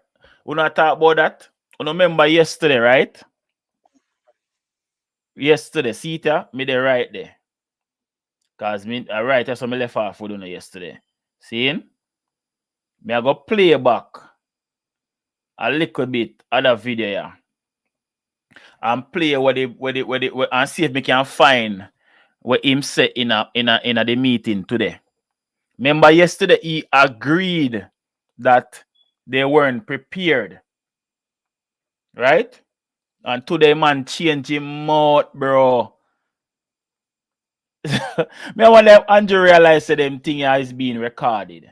we not talk about that. You remember yesterday, right? Yesterday, see it, me there right there. Cause me right that's what me left off for doing yesterday. See? Me I go play back a little bit other video yeah. And play and see if me can find what him said in the meeting today. Remember yesterday he agreed that they weren't prepared. Right? And today man change him out, bro. Me I wonder if Andrew realized that them thing is being recorded.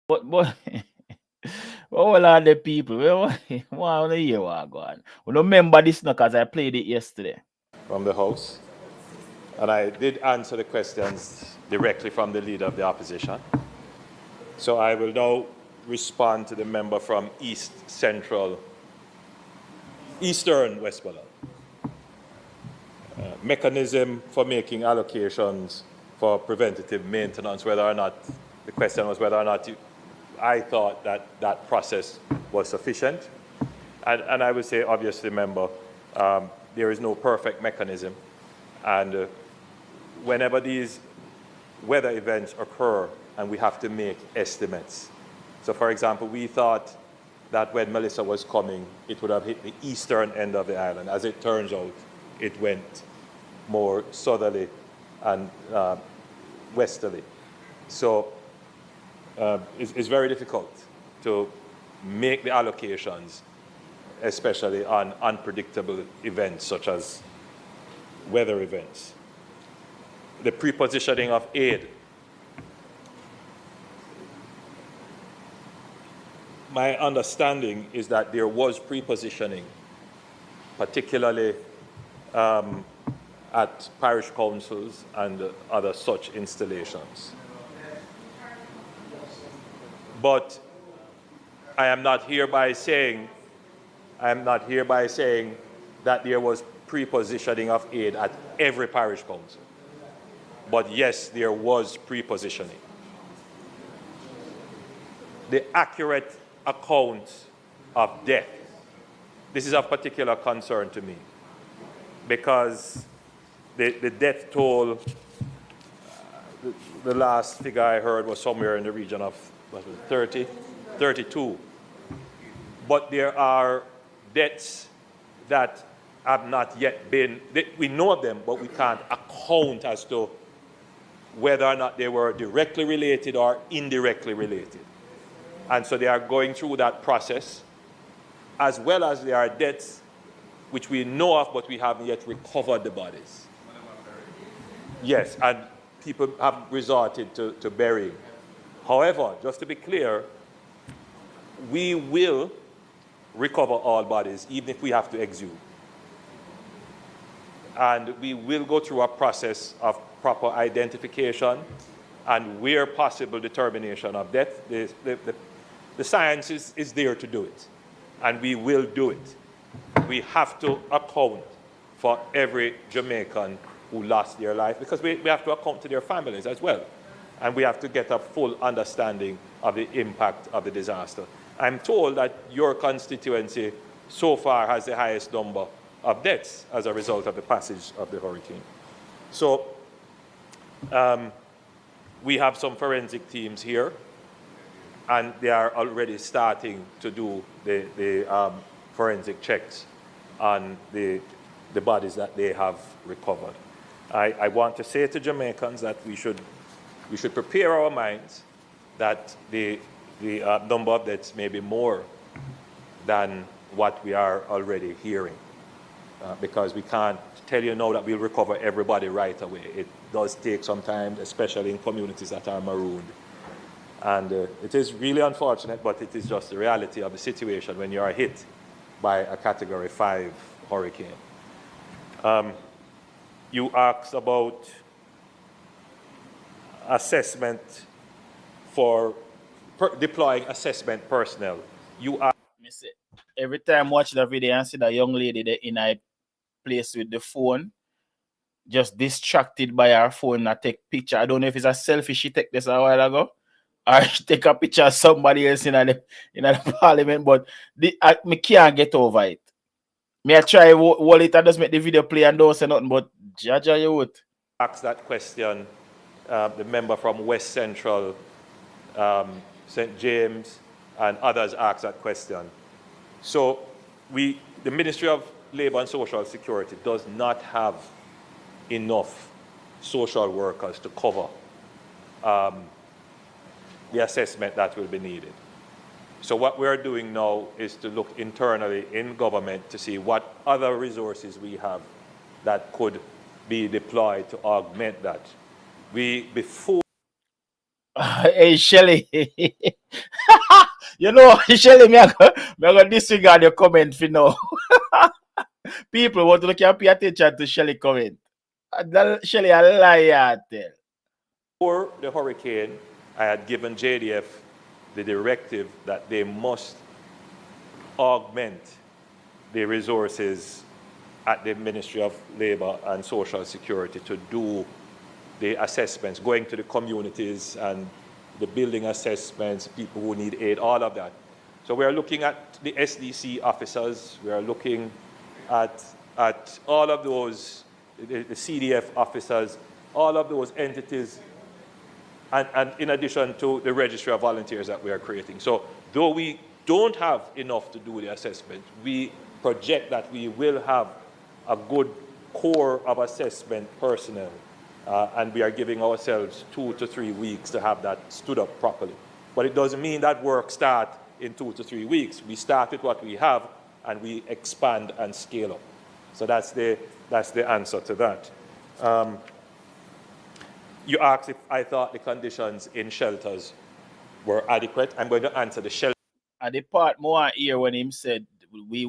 But all are the people? We want to hear what go on. We don't remember this now because I played it yesterday. From the House. And I did answer the questions directly from the leader of the opposition. So I will now respond to the member from Eastern Westmoreland. Mechanism for making allocations for preventative maintenance, whether or not, the question was whether or not I thought that that process was sufficient. And I would say, obviously, member, there is no perfect mechanism. And whenever these weather events occur and we have to make estimates. So, for example, we thought that when Melissa was coming, it would have hit the eastern end of the island. As it turns out, it went more southerly and westerly. So it's very difficult to make the allocations, especially on unpredictable events such as weather events. The prepositioning of aid. My understanding is that there was prepositioning, particularly at parish councils and other such installations. But I am not hereby saying that there was prepositioning of aid at every parish council. But yes, there was prepositioning. The accurate account of death. This is of particular concern to me because the death toll, the last figure I heard was somewhere in the region of 30, 32. But there are deaths that have not yet been, we know of them, but we can't account as to whether or not they were directly related or indirectly related. And so they are going through that process, as well as there are deaths which we know of, but we haven't yet recovered the bodies. Yes, and people have resorted to burying. However, just to be clear, we will recover all bodies, even if we have to exhume. And we will go through a process of proper identification and, where possible, determination of death. The science is there to do it, and we will do it. We have to account for every Jamaican who lost their life, because we have to account to their families as well. And we have to get a full understanding of the impact of the disaster. I'm told that your constituency so far has the highest number of deaths as a result of the passage of the hurricane. So we have some forensic teams here, and they are already starting to do the forensic checks on the bodies that they have recovered. I want to say to Jamaicans that we should prepare our minds that the number of deaths may be more than what we are already hearing, because we can't tell you now that we'll recover everybody right away. It does take some time, especially in communities that are marooned. And it is really unfortunate, but it is just the reality of the situation when you are hit by a Category 5 hurricane. You asked about assessment for deploying assessment personnel. Every time I watch the video and see that young lady there in a place with the phone, just distracted by her phone and take picture. I don't know if it's a selfie she took this a while ago, or she take a picture of somebody else in the parliament, but me can't get over it. Me I try hold it and just make the video play and don't say nothing, but Jaja you would. Ask that question, the member from West Central, St. James, and others asked that question. So the Ministry of Labour and Social Security does not have enough social workers to cover the assessment that will be needed. So what we're doing now is to look internally in government to see what other resources we have that could be deployed to augment that. Before Hey, Shelly. You know, Shelly, me I go disregard your comment for now. People want to look and pay attention to Shelly comment. Shelly, a liar. Before the hurricane, I had given JDF the directive that they must augment the resources at the Ministry of Labour and Social Security to do the assessments, going to the communities and the building assessments, people who need aid, all of that. So we are looking at the SDC officers, we are looking at all of those, the CDF officers, all of those entities, and in addition to the registry of volunteers that we are creating. So though we don't have enough to do the assessment, we project that we will have a good core of assessment personnel, and we are giving ourselves 2 to 3 weeks to have that stood up properly. But it doesn't mean that work starts in 2 to 3 weeks. We start with what we have, and we expand and scale up. So that's the answer to that. You asked if I thought the conditions in shelters were adequate. I'm going to answer the shelter. At the part more here when him said we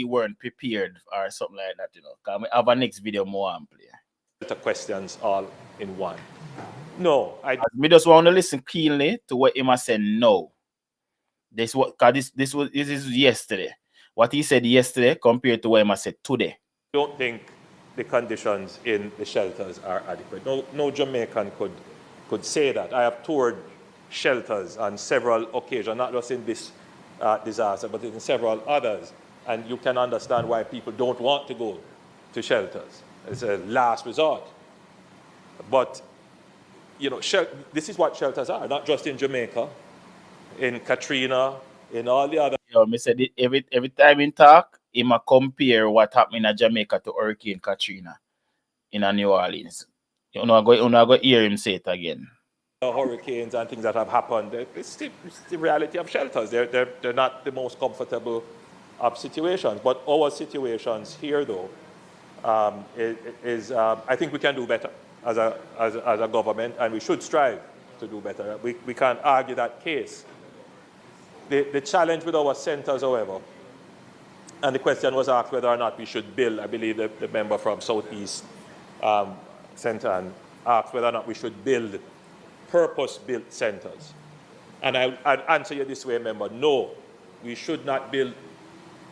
weren't prepared or something like that, you know. Because I have a next video more and play. The questions all in one. No, we just want to listen keenly to what him has said. No, this is yesterday. What he said yesterday compared to what him has said today. Don't think the conditions in the shelters are adequate. No Jamaican could say that. I have toured shelters on several occasions, not just in this disaster, but in several others. And you can understand why people don't want to go to shelters. It's a last resort. But, you know, this is what shelters are, not just in Jamaica, in Katrina, in all the other. You know, me said every time in talk, he might compare what happened in Jamaica to Hurricane Katrina in New Orleans. You know, I'm going to hear him say it again. Hurricanes and things that have happened, it's the reality of shelters. They're not the most comfortable of situations. But our situations here, though, I think we can do better as a government, and we should strive to do better. We can't argue that case. The challenge with our centers, however, and the question was asked whether or not we should build, I believe the member from Southeast Center asked whether or not we should build purpose-built centers. And I'd answer you this way, member, no, we should not build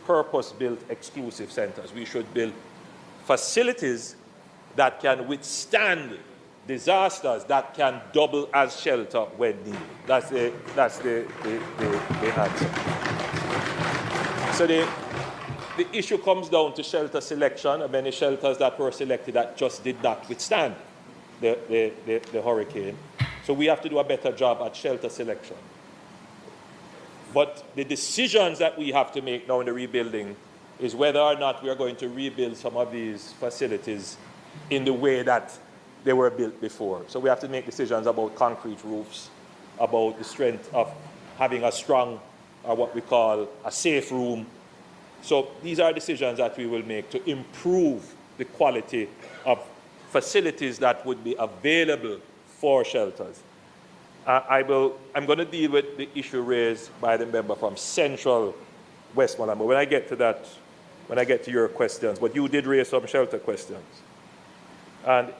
purpose-built exclusive centers. We should build facilities that can withstand disasters, that can double as shelter when needed. That's the answer. So the issue comes down to shelter selection, and many shelters that were selected that just did not withstand the hurricane. So we have to do a better job at shelter selection. But the decisions that we have to make now in the rebuilding is whether or not we are going to rebuild some of these facilities in the way that they were built before. So we have to make decisions about concrete roofs, about the strength of having a strong, or what we call a safe room. So these are decisions that we will make to improve the quality of facilities that would be available for shelters. I'm going to deal with the issue raised by the member from Central Westmoreland. But when I get to that, when I get to your questions, but you did raise some shelter questions. And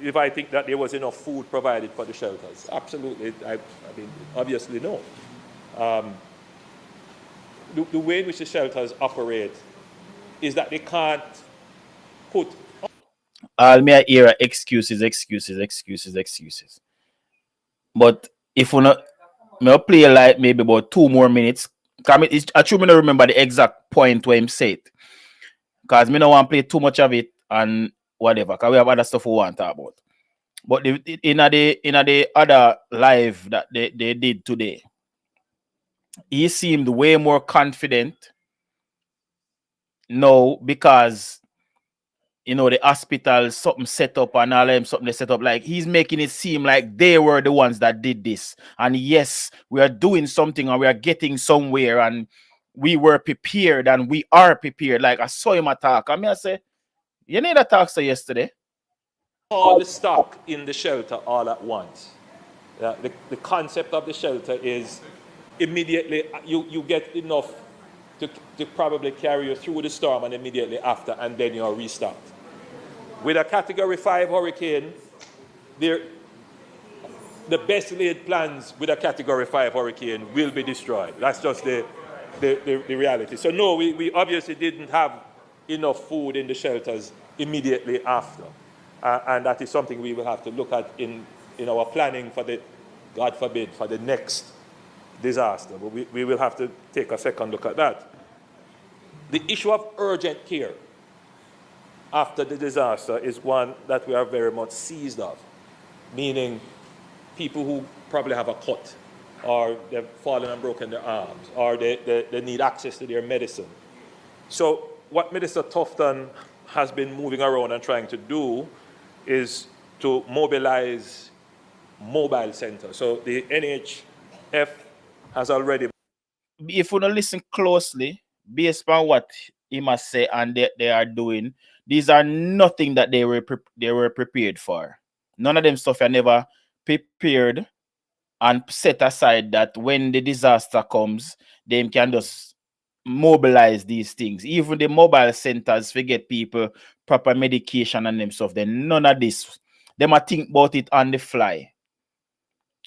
if I think that there was enough food provided for the shelters, absolutely. I mean, obviously no. The way in which the shelters operate is that they can't put. All me hear excuses. But if we not, me play like maybe about 2 more minutes. Cause I truly don't remember the exact point where him said it. Cause me don't want to play too much of it and whatever. Cause we have other stuff we want to talk about. But in the other live that they did today, he seemed way more confident. No, because you know, the hospital, something set up and all them, something they set up. Like, he's making it seem like they were the ones that did this. And yes, we are doing something and we are getting somewhere and we were prepared and we are prepared. Like, I saw him attack. I mean, I say, you need a talk so yesterday. All the stock in the shelter all at once. The concept of the shelter is immediately you get enough to probably carry you through the storm and immediately after, and then you're restocked. With a Category 5 hurricane, the best laid plans with a Category 5 hurricane will be destroyed. That's just the reality. So no, we obviously didn't have enough food in the shelters immediately after. And that is something we will have to look at in our planning for the, God forbid, for the next disaster. But we will have to take a second look at that. The issue of urgent care after the disaster is one that we are very much seized of, meaning people who probably have a cut, or they've fallen and broken their arms, or they need access to their medicine. So what Minister Tufton has been moving around and trying to do is to mobilize mobile centers. So the NHF has already... If you don't listen closely, based on what he must say and they are doing, these are nothing that they were prepared for. None of them stuff are never prepared and set aside that when the disaster comes, they can just mobilize these things. Even the mobile centers forget people proper medication and them stuff. Then none of this. They might think about it on the fly.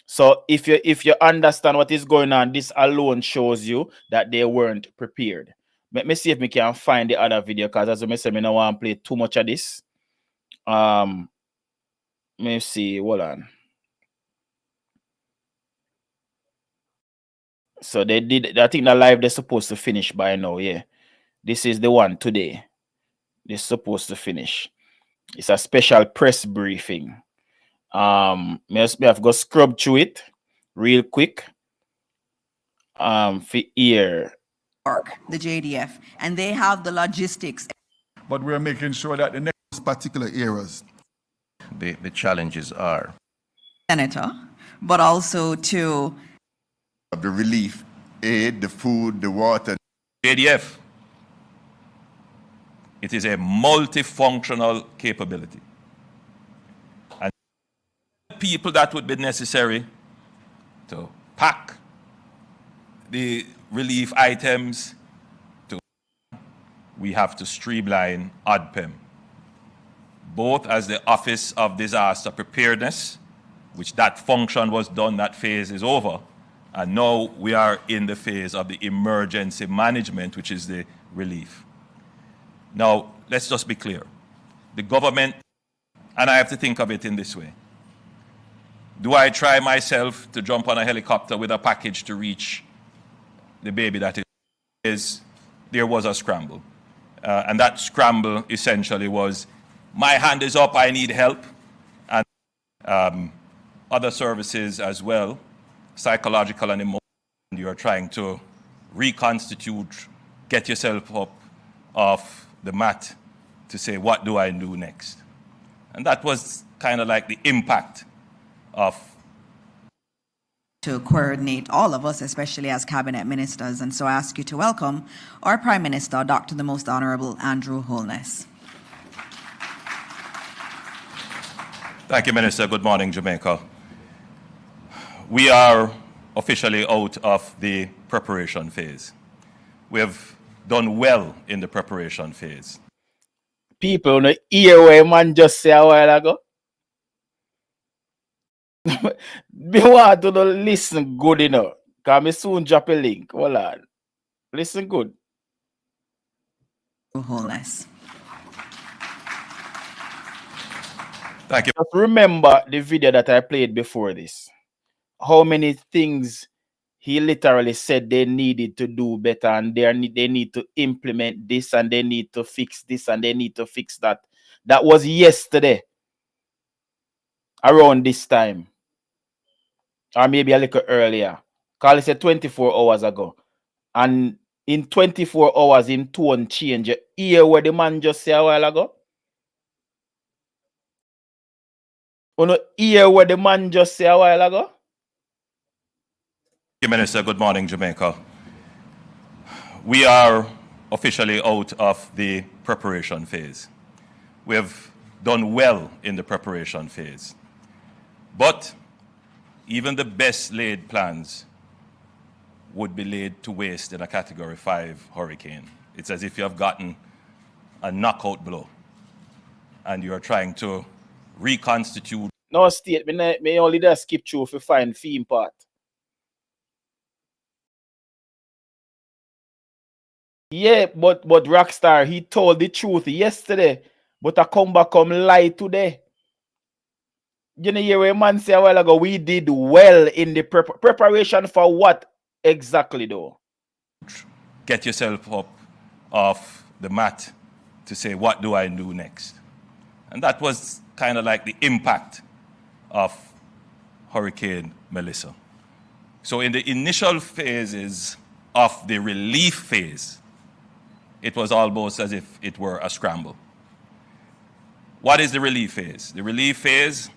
So if you understand what is going on, this alone shows you that they weren't prepared. Let me see if we can find the other video, because as I said, I don't want to play too much of this. Let me see. Hold on. So they did. I think the live they're supposed to finish by now. Yeah, this is the one today. They're supposed to finish. It's a special press briefing. Me have go scrub through it real quick. For here. The JDF, and they have the logistics. But we're making sure that the next particular areas, the challenges are Senator, but also to the relief aid, the food, the water. JDF, it is a multifunctional capability. And people that would be necessary to pack the relief items, we have to streamline ODPEM, both as the Office of Disaster Preparedness, which that function was done, that phase is over, and now we are in the phase of the emergency management, which is the relief. Now, let's just be clear. The government, and I have to think of it in this way. Do I try myself to jump on a helicopter with a package to reach the baby that is? There was a scramble. And that scramble essentially was, my hand is up, I need help. And other services as well, psychological and emotional. You're trying to reconstitute, get yourself up off the mat to say, what do I do next? And that was kind of like the impact of to coordinate all of us, especially as cabinet ministers. And so I ask you to welcome our Prime Minister, Dr. the Most Honorable Andrew Holness. Thank you, Minister. Good morning, Jamaica. We are officially out of the preparation phase. We have done well in the preparation phase. People in the ear where man just say a while ago. Me want to listen good enough. Because me soon drop a link. Hold on. Listen good. Wholeness. Thank you. Just remember the video that I played before this. How many things he literally said they needed to do better, and they need to implement this, and they need to fix this, and they need to fix that. That was yesterday. Around this time. Or maybe a little earlier. Because he said 24 hours ago. And in 24 hours, in tone change. You hear what the man just said a while ago? You hear what the man just say a while ago? Minister, good morning, Jamaica. We are officially out of the preparation phase. We have done well in the preparation phase. But even the best laid plans would be laid to waste in a Category 5 hurricane. It's as if you have gotten a knockout blow and you are trying to reconstitute. No state, me only just skip through to find theme part. Yeah, but Rockstar, he told the truth yesterday, but I come lie today. You know, hear a man say a while ago, we did well in the preparation for what exactly though? Get yourself up off the mat to say, what do I do next? And that was kind of like the impact of Hurricane Melissa. So in the initial phases of the relief phase, it was almost as if it were a scramble. What is the relief phase? The relief phase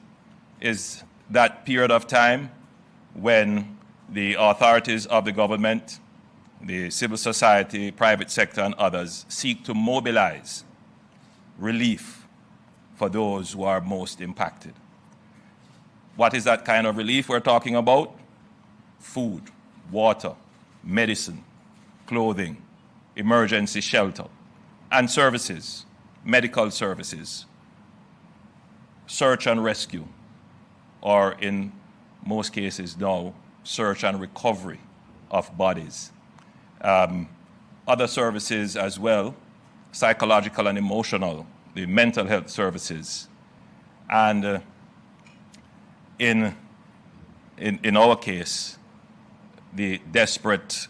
is that period of time when the authorities of the government, the civil society, private sector, and others seek to mobilize relief for those who are most impacted. What is that kind of relief we're talking about? Food, water, medicine, clothing, emergency shelter, and services, medical services, search and rescue, or in most cases now, search and recovery of bodies. Other services as well, psychological and emotional, the mental health services. And in our case, the desperate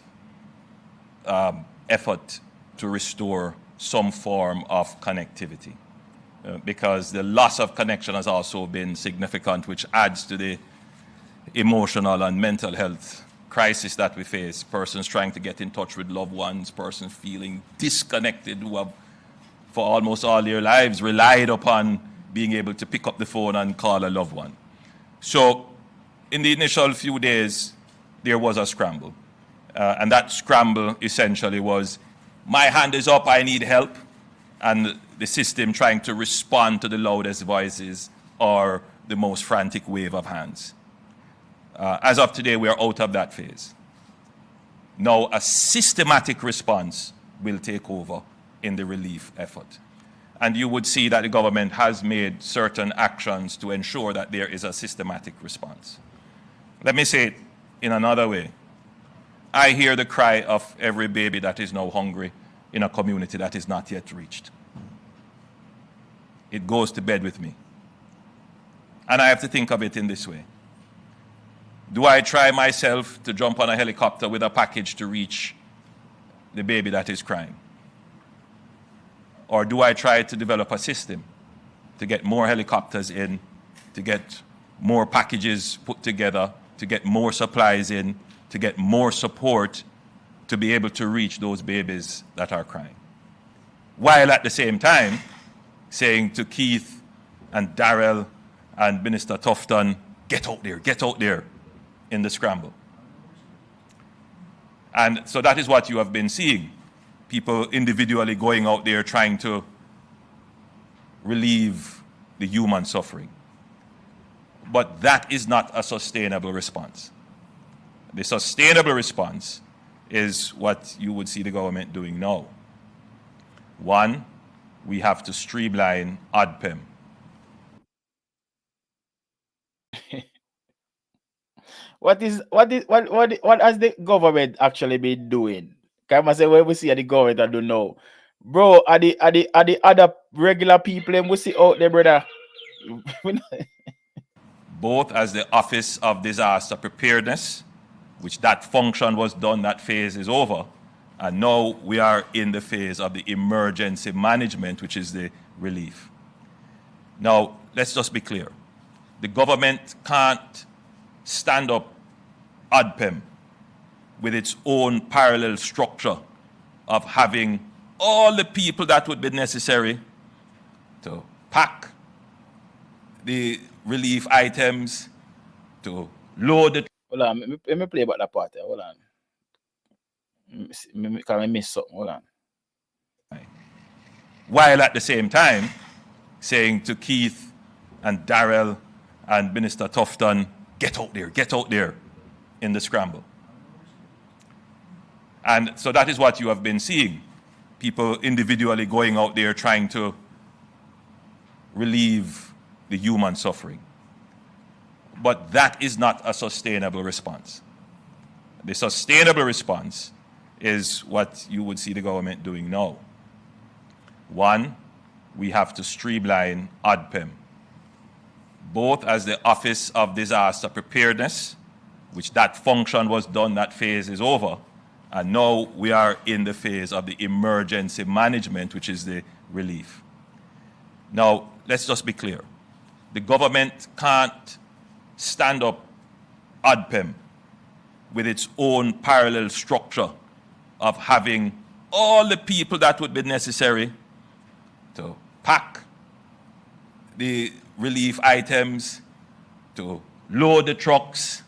effort to restore some form of connectivity. Because the loss of connection has also been significant, which adds to the emotional and mental health crisis that we face. Persons trying to get in touch with loved ones, persons feeling disconnected who have, for almost all their lives, relied upon being able to pick up the phone and call a loved one. So in the initial few days, there was a scramble. And that scramble essentially was, my hand is up, I need help. And the system trying to respond to the loudest voices or the most frantic wave of hands. As of today, we are out of that phase. Now, a systematic response will take over in the relief effort. And you would see that the government has made certain actions to ensure that there is a systematic response. Let me say it in another way. I hear the cry of every baby that is now hungry in a community that is not yet reached. It goes to bed with me. And I have to think of it in this way. Do I try myself to jump on a helicopter with a package to reach the baby that is crying? Or do I try to develop a system to get more helicopters in, to get more packages put together, to get more supplies in, to get more support to be able to reach those babies that are crying? While at the same time saying to Keith and Darrell and Minister Tufton, get out there in the scramble. And so that is what you have been seeing. People individually going out there trying to relieve the human suffering. But that is not a sustainable response. The sustainable response is what you would see the government doing now. One, we have to streamline ODPEM. What has the government actually been doing? Can I say what we see at the government I don't know. Bro, are the other regular people and we see out there, brother? Both as the Office of Disaster Preparedness, which that function was done, that phase is over. And now we are in the phase of the emergency management, which is the relief. Now, let's just be clear. The government can't stand up ODPEM with its own parallel structure of having all the people that would be necessary to pack the relief items, to load the... Hold on, let me play about that part. Hold on. Can I miss something? Hold on. While at the same time saying to Keith and Darrell and Minister Tufton, get out there in the scramble. And so that is what you have been seeing. People individually going out there trying to relieve the human suffering. But that is not a sustainable response. The sustainable response is what you would see the government doing now. One, we have to streamline ODPEM, both as the Office of Disaster Preparedness, which that function was done, that phase is over, and now we are in the phase of the emergency management, which is the relief. Now, let's just be clear. The government can't stand up ODPEM with its own parallel structure of having all the people that would be necessary to pack the relief items, to load the trucks,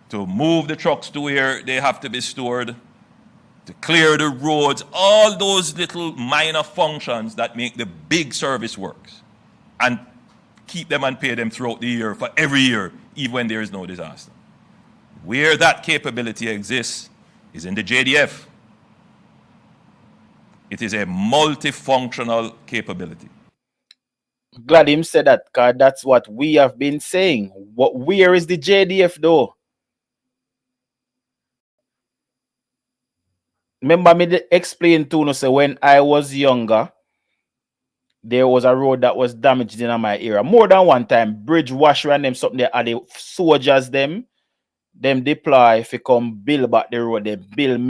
to move the trucks to where they have to be stored, to clear the roads, all those little minor functions that make the big service works, and keep them and pay them throughout the year for every year, even when there is no disaster. Where that capability exists is in the JDF. It is a multifunctional capability. Glad him said that, because that's what we have been saying. Where is the JDF though? Remember me explain to you, say when I was younger, there was a road that was damaged in my area. More than one time, bridge washer and them something there, and the soldiers them deploy if you come build back the road. They build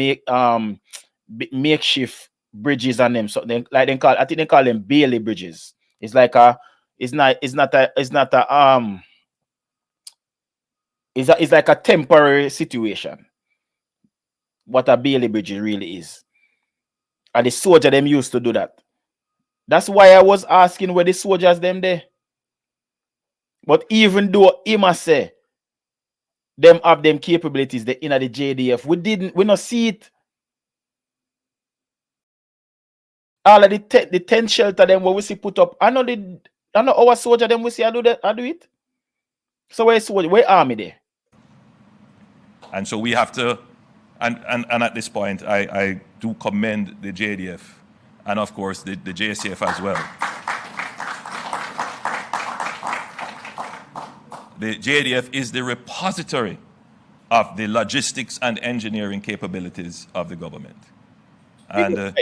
makeshift bridges and them something like they call, I think they call them Bailey bridges. It's like it's like a temporary situation. What a Bailey bridge really is. And the soldier them used to do that. That's why I was asking where the soldiers them there. But even though he must say them have them capabilities they in the JDF, we not see it. All of the tent shelter them where we see put up. I know our soldier them we see I do it. So where army there? And so we have to, and at this point, I do commend the JDF and of course the JCF as well. The JDF is the repository of the logistics and engineering capabilities of the government. And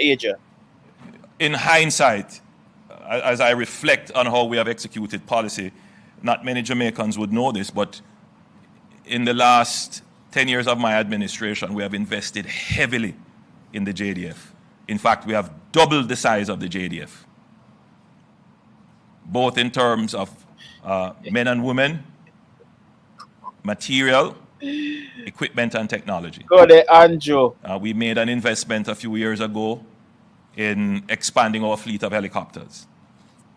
in hindsight, as I reflect on how we have executed policy, not many Jamaicans would know this, but in the last 10 years of my administration, we have invested heavily in the JDF. In fact, we have doubled the size of the JDF, both in terms of men and women, material, equipment, and technology. Go there, Andrew. We made an investment a few years ago in expanding our fleet of helicopters,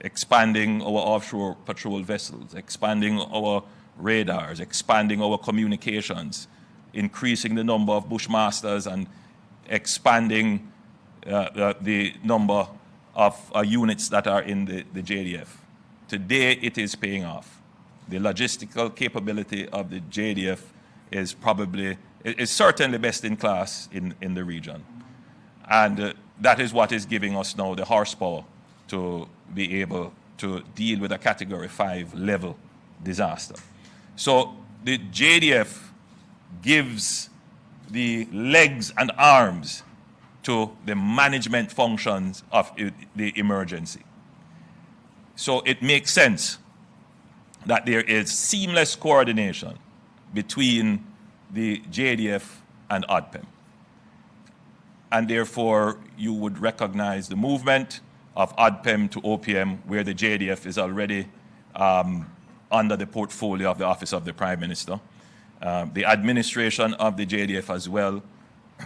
expanding our offshore patrol vessels, expanding our radars, expanding our communications, increasing the number of Bushmasters, and expanding the number of units that are in the JDF. Today, it is paying off. The logistical capability of the JDF is certainly best in class in the region. And that is what is giving us now the horsepower to be able to deal with a Category 5 level disaster. So the JDF gives the legs and arms to the management functions of the emergency. So it makes sense that there is seamless coordination between the JDF and ODPEM. And therefore, you would recognize the movement of ODPEM to OPM, where the JDF is already under the portfolio of the Office of the Prime Minister. The administration of the JDF as well,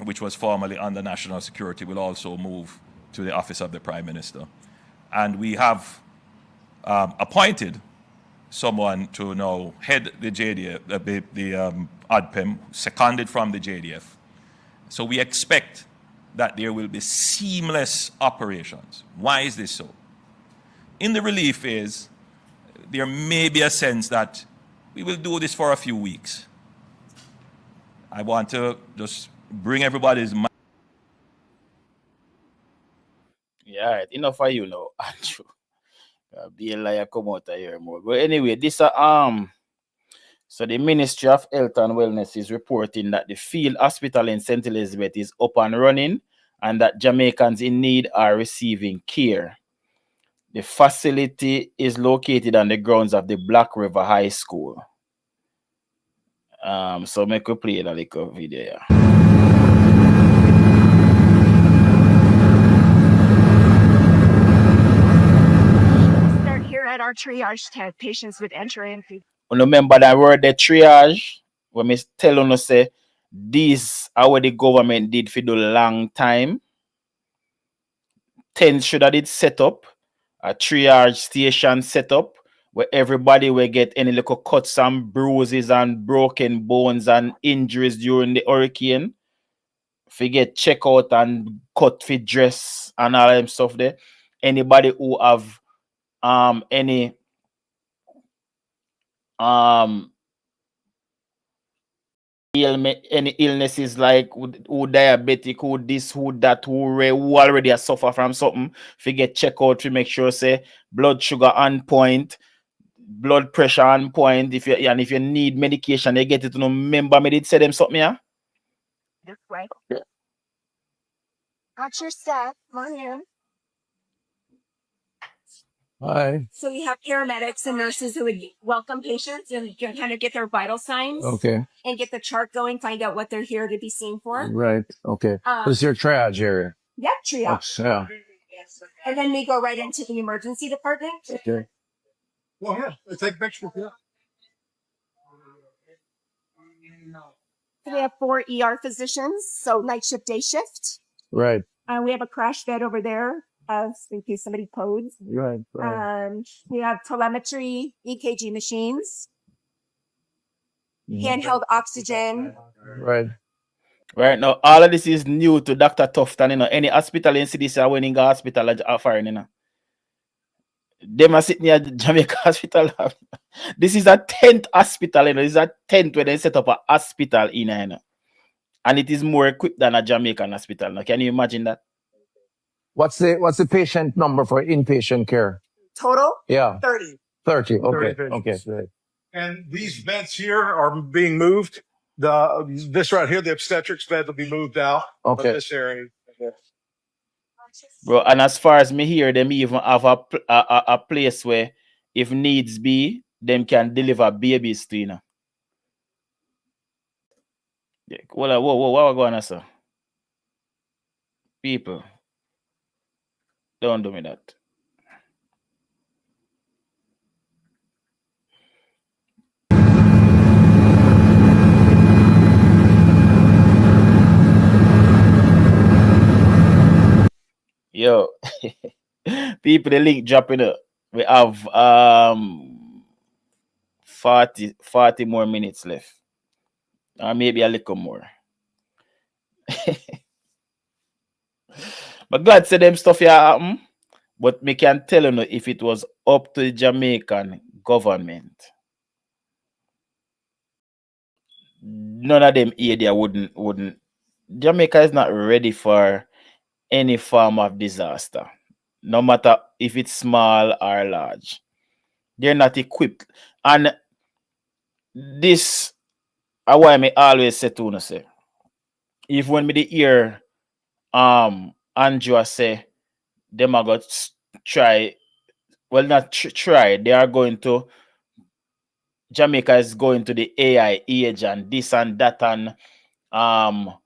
which was formerly under National Security, will also move to the Office of the Prime Minister. And we have appointed someone to now head the JDF, the ADPEM, seconded from the JDF. So we expect that there will be seamless operations. Why is this so? In the relief phase, there may be a sense that we will do this for a few weeks. I want to just bring everybody's mind. Yeah, all right. Enough for you now, Andrew. Be a liar, come out of here more. But anyway, this so the Ministry of Health and Wellness is reporting that the field hospital in St. Elizabeth is up and running and that Jamaicans in need are receiving care. The facility is located on the grounds of the Black River High School. So make we play a little video. Start here at our triage tent. Patients would enter in. Remember that word, the triage, when me tell you say this are what the government did for the long time. 10 should have did set up a triage station set up where everybody will get any little cuts and bruises and broken bones and injuries during the hurricane. If you get check out and cut fit dress and all them stuff there. Anybody who have any any illnesses like who diabetic, who this, who that, who already suffer from something, if you get check out to make sure say blood sugar on point, blood pressure on point. If you need medication, you get it. Remember me did say them something, yeah? This way. Got your staff. Come on in. Hi. So we have paramedics and nurses who would welcome patients and kind of get their vital signs. Okay. And get the chart going, find out what they're here to be seen for. Right. Okay. This is your triage area. Yep, triage. Yeah. And then we go right into the emergency department. Okay. Well, yeah, let's take pictures. Yeah. We have 4 ER physicians, so night shift, day shift. Right. We have a crash bed over there, in case somebody codes. Right. We have telemetry, EKG machines, handheld oxygen. Right. Right now, all of this is new to Dr. Tufton. You know, any hospital in CDC when in the hospital are foreign, you know. Them are sitting near Jamaica Hospital. This is a 10th hospital, you know. This is a 10th where they set up a hospital in here, you know. And it is more equipped than a Jamaican hospital. Now, can you imagine that? What's the patient number for inpatient care? Total? Yeah. 30. 30. Okay. 30 Okay. Great. And these beds here are being moved. This right here, the obstetrics bed, will be moved out of this area. Bro, and as far as me here, them even have a place where if needs be, them can deliver babies to, you know. Yeah. Whoa, what are going on, sir? People, don't do me that. Yo, people, the link dropping up. We have 40 more minutes left. Or maybe a little more. But God said them stuff here happen. But me can tell you if it was up to the Jamaican government, none of them area wouldn't. Jamaica is not ready for any form of disaster, no matter if it's small or large. They're not equipped. And this is why I always say to you, say, if when me the hear Andrew say them are going to try, well, not try, they are going to, Jamaica is going to the AI age and this and that and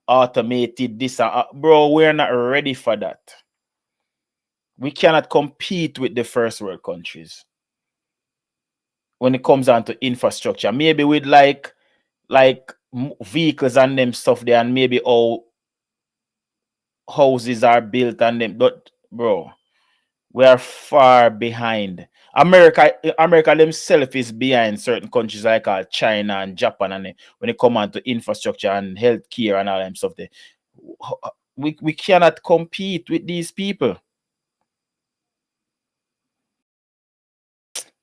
automated this and bro, we're not ready for that. We cannot compete with the first world countries when it comes down to infrastructure. Maybe with like vehicles and them stuff there, and maybe all houses are built and them, but bro, we are far behind. America themselves is behind certain countries like China and Japan, and when it come on to infrastructure and healthcare and all them stuff, we cannot compete with these people.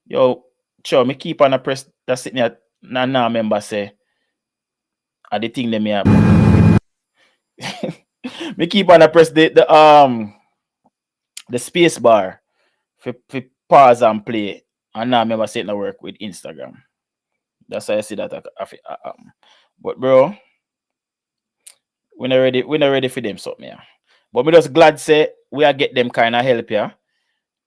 Yo, sure, me keep on a press that sitting at now member say I the thing them here. Me keep on a press the space bar for pause and play, and now member say it no work with Instagram. That's why I see that. But bro, we're not ready for them something, yeah. But we just glad say we are get them kind of help, yeah.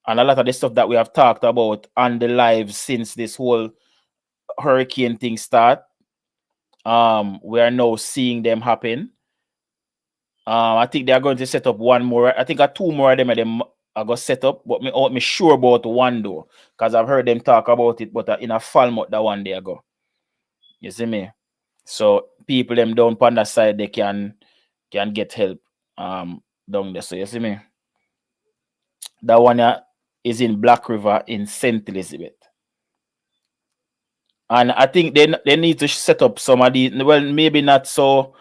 And a lot of the stuff that we have talked about on the live since this whole hurricane thing start, we are now seeing them happen. I think they are going to set up one more. I think two more of them are going to set up, but me sure about one though, because I've heard them talk about it, but in a Falmouth that one day ago. You see me? So people them down on that side, they can get help down there. So you see me? That one is in Black River in St. Elizabeth. And I think they need to set up some of these, well, maybe not so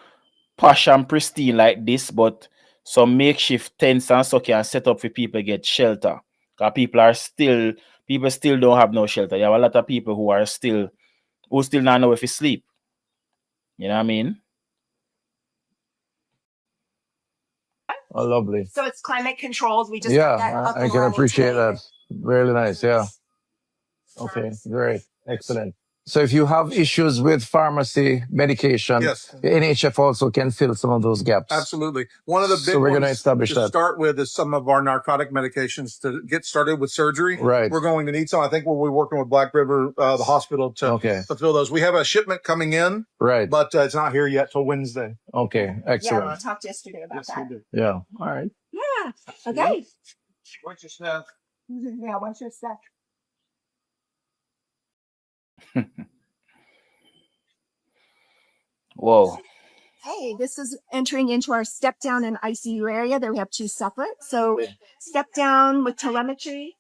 posh and pristine like this, but some makeshift tents and so can set up for people get shelter. Because people still don't have no shelter. You have a lot of people who still not know if they sleep. You know what I mean? Oh, lovely. So it's climate controlled. We just Yeah, that up I and can running appreciate today. that. Really nice. Yeah. Okay, great. Excellent. So if you have issues with pharmacy medication, Yes. the NHF also can fill some of those gaps. Absolutely. One of the big So we're going to ones establish to that. start with is some of our narcotic medications to get started with surgery. Right. We're going to need some. I think we'll be working with Black River, the hospital, to fulfill those. We have a shipment coming in, right? But it's not here yet till Wednesday. Okay, Yeah, excellent. I talked yesterday about that. Yeah. All right. Yeah. Okay. What's your stuff? Yeah. What's your stuff? Whoa. Hey, this is entering into our step down and ICU area. There we have two separate. So step down with telemetry.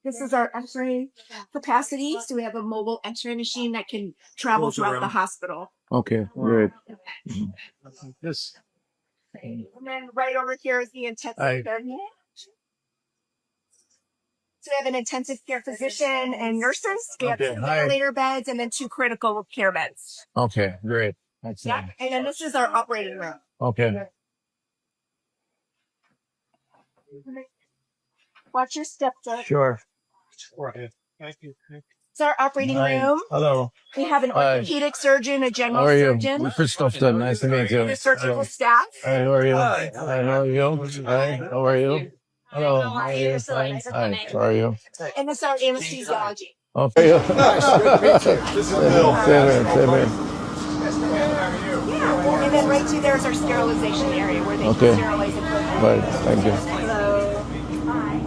This is our X-ray capacity. So we have a mobile X-ray machine that can travel throughout the hospital. Okay, great. This. And then right over here is the intensive care unit. So we have an intensive care physician and nurses. We have 2 ventilator beds and then 2 critical care beds. Okay, great. Excellent. Yeah. And then this is our operating room. Okay. Watch your step, Doug. Sure. Right. Thank you. It's our operating room. Hello. We have an orthopedic surgeon, a general How are you? surgeon. Christoph, nice to meet you. The surgical staff. Hi, how are you? Hi, how are you? Hi, how are you? Hello, how are you? Fine. Hi, how are you? And this is our anesthesiology. Okay. This is Bill. Same here. Yeah. And then right through there is our sterilization area where they can sterilize equipment. Right, thank you. Hello. Hi.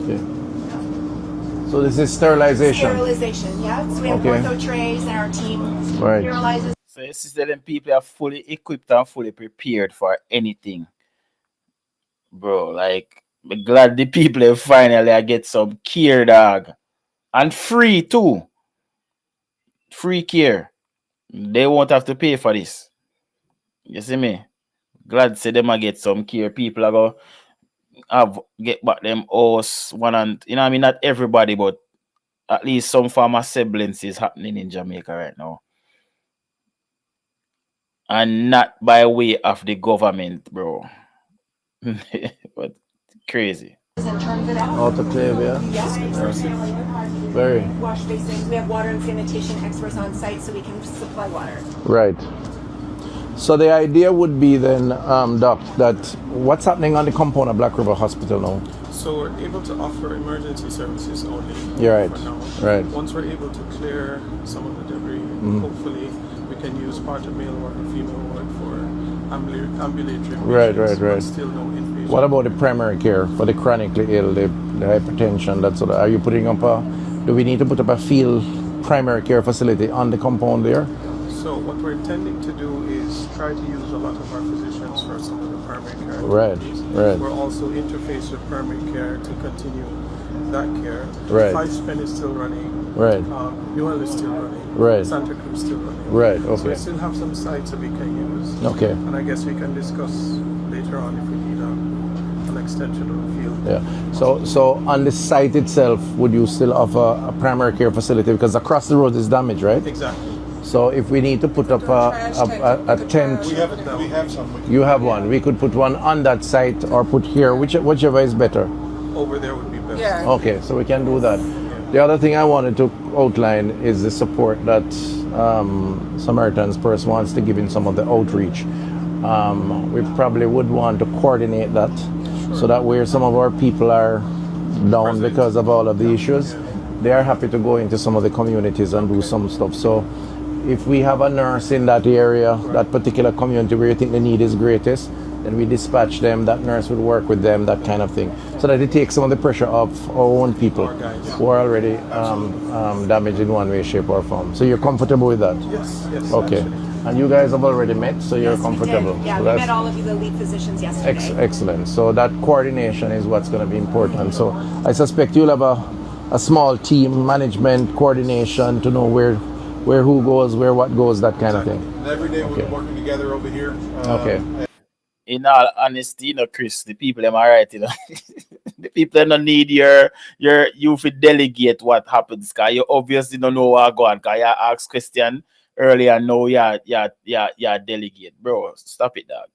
Okay. So this is sterilization. Sterilization, yeah. So we have ortho trays and our team sterilizes. So you see that them people are fully equipped and fully prepared for anything. Bro, like, I'm glad the people have finally get some care, dog. And free too. Free care. They won't have to pay for this. You see me? Glad to say them get some care. People are going to get back them house. You know what I mean? Not everybody, but at least some form of semblance is happening in Jamaica right now. And not by way of the government, bro. But crazy. And turns it out. Autoclave, yeah. Yes. Very. Wash basins. We have water and sanitation experts on site so we can supply water. Right. So the idea would be then, Doc, that what's happening on the compound of Black River Hospital now? So we're able to offer emergency services only. You're right. For now. Right. Once we're able to clear some of the debris, hopefully we can use part of male ward and female ward for ambulatory patients. Right. But still no inpatient. What about the primary care for the chronically ill, the hypertension, that sort of? Are you putting up do we need to put up a field primary care facility on the compound there? So what we're intending to do is try to use a lot of our physicians for some of the primary care Right, activities. right. We're also interface with primary care to continue that care. Right. Five Spen is still running. Right. Newell is still running. Right. Santa Cruz still running. Right, So we okay. still have some sites that we can use. Okay. And I guess we can discuss later on if we need an extension of the field. Yeah. So on the site itself, would you still offer a primary care facility? Because across the road is damaged, right? Exactly. So if we need to put up a tent, We have some. you have one. We could put one on that site or put here, whichever is better. Over there would be best. Yeah. Okay, so we can do that. The other thing I wanted to outline is the support that Samaritans Purse wants to give in some of the outreach. We probably would want to coordinate that so that where some of our people are down because of all of the issues, they are happy to go into some of the communities and do some stuff. So if we have a nurse in that area, that particular community where you think the need is greatest, then we dispatch them, that nurse would work with them, that kind of thing. So that it takes some of the pressure off our own people who are already damaged in one way, shape or form. So you're comfortable with that? Yes. Okay. Absolutely. And you guys have already met, so you're comfortable? Yeah, So we met all of you, the lead physicians, yesterday. Excellent. So that coordination is what's going to be important. So I suspect you'll have a small team, management, coordination to know where who goes, where what goes, that kind of thing. And every day we're working together over here. Okay. In all honesty, you know, Chris, the people them alright, you know. The people don't need you to delegate what happens, cause you obviously don't know what go on. Cause you asked question earlier, no, yeah, delegate, bro. Stop it, dog.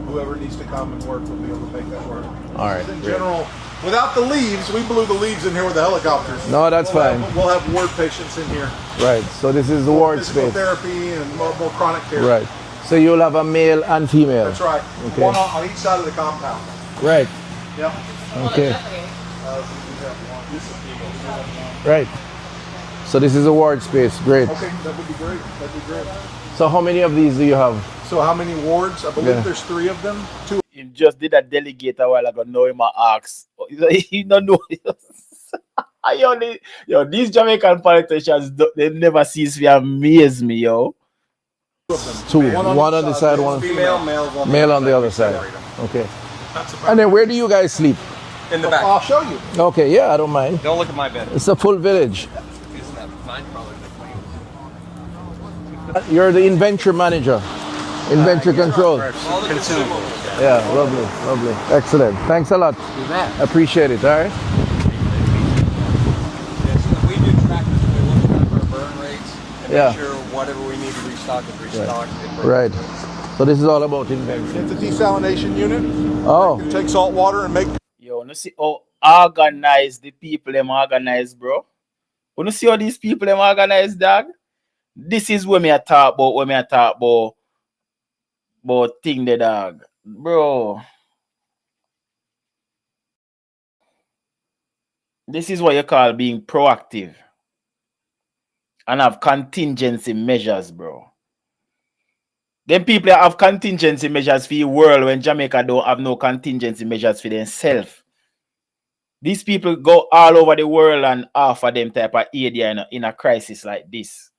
Whoever needs to come and work will be able to make that work. All right. In general, without the leaves, we blew the leaves in here with the helicopters. No, that's fine. We'll have ward patients in here. Right. So this is the ward Physical space. therapy and more chronic care. Right. So you'll have a male and female. That's right. Okay. One on each side of the compound. Right. Yep. Okay. Right. So this is a ward space. Great. Okay, that would be great. That'd be great. So how many of these do you have? So how many wards? I believe there's 3 of them. 2. He just did a delegate a while ago. Know him ask. He don't know. These Jamaican politicians, they never cease to amaze me, yo. 2. One on the side, one male on the other side. Okay. And then where do you guys sleep? In the back. I'll show you. Okay, yeah, I don't mind. Don't look at my bed. It's a full village. Isn't that fine? Probably. You're the inventory manager. Inventory control. Consumables. Yeah, lovely. Excellent. Thanks a lot. You bet. Appreciate it, all right? We do track this. We look at our burn rates and Yeah. make sure whatever we need to restock is restocked. Right. So this is all about inventory. It's a desalination unit. Oh. You take salt water and make. Yo, you see how organized the people them organized, bro. You see how these people them organized, dog? This is what me I talk about when me I talk about thing the dog. Bro. This is what you call being proactive. And have contingency measures, bro. Then people have contingency measures for the world when Jamaica don't have no contingency measures for themselves. These people go all over the world and offer them type of aid in a crisis like this.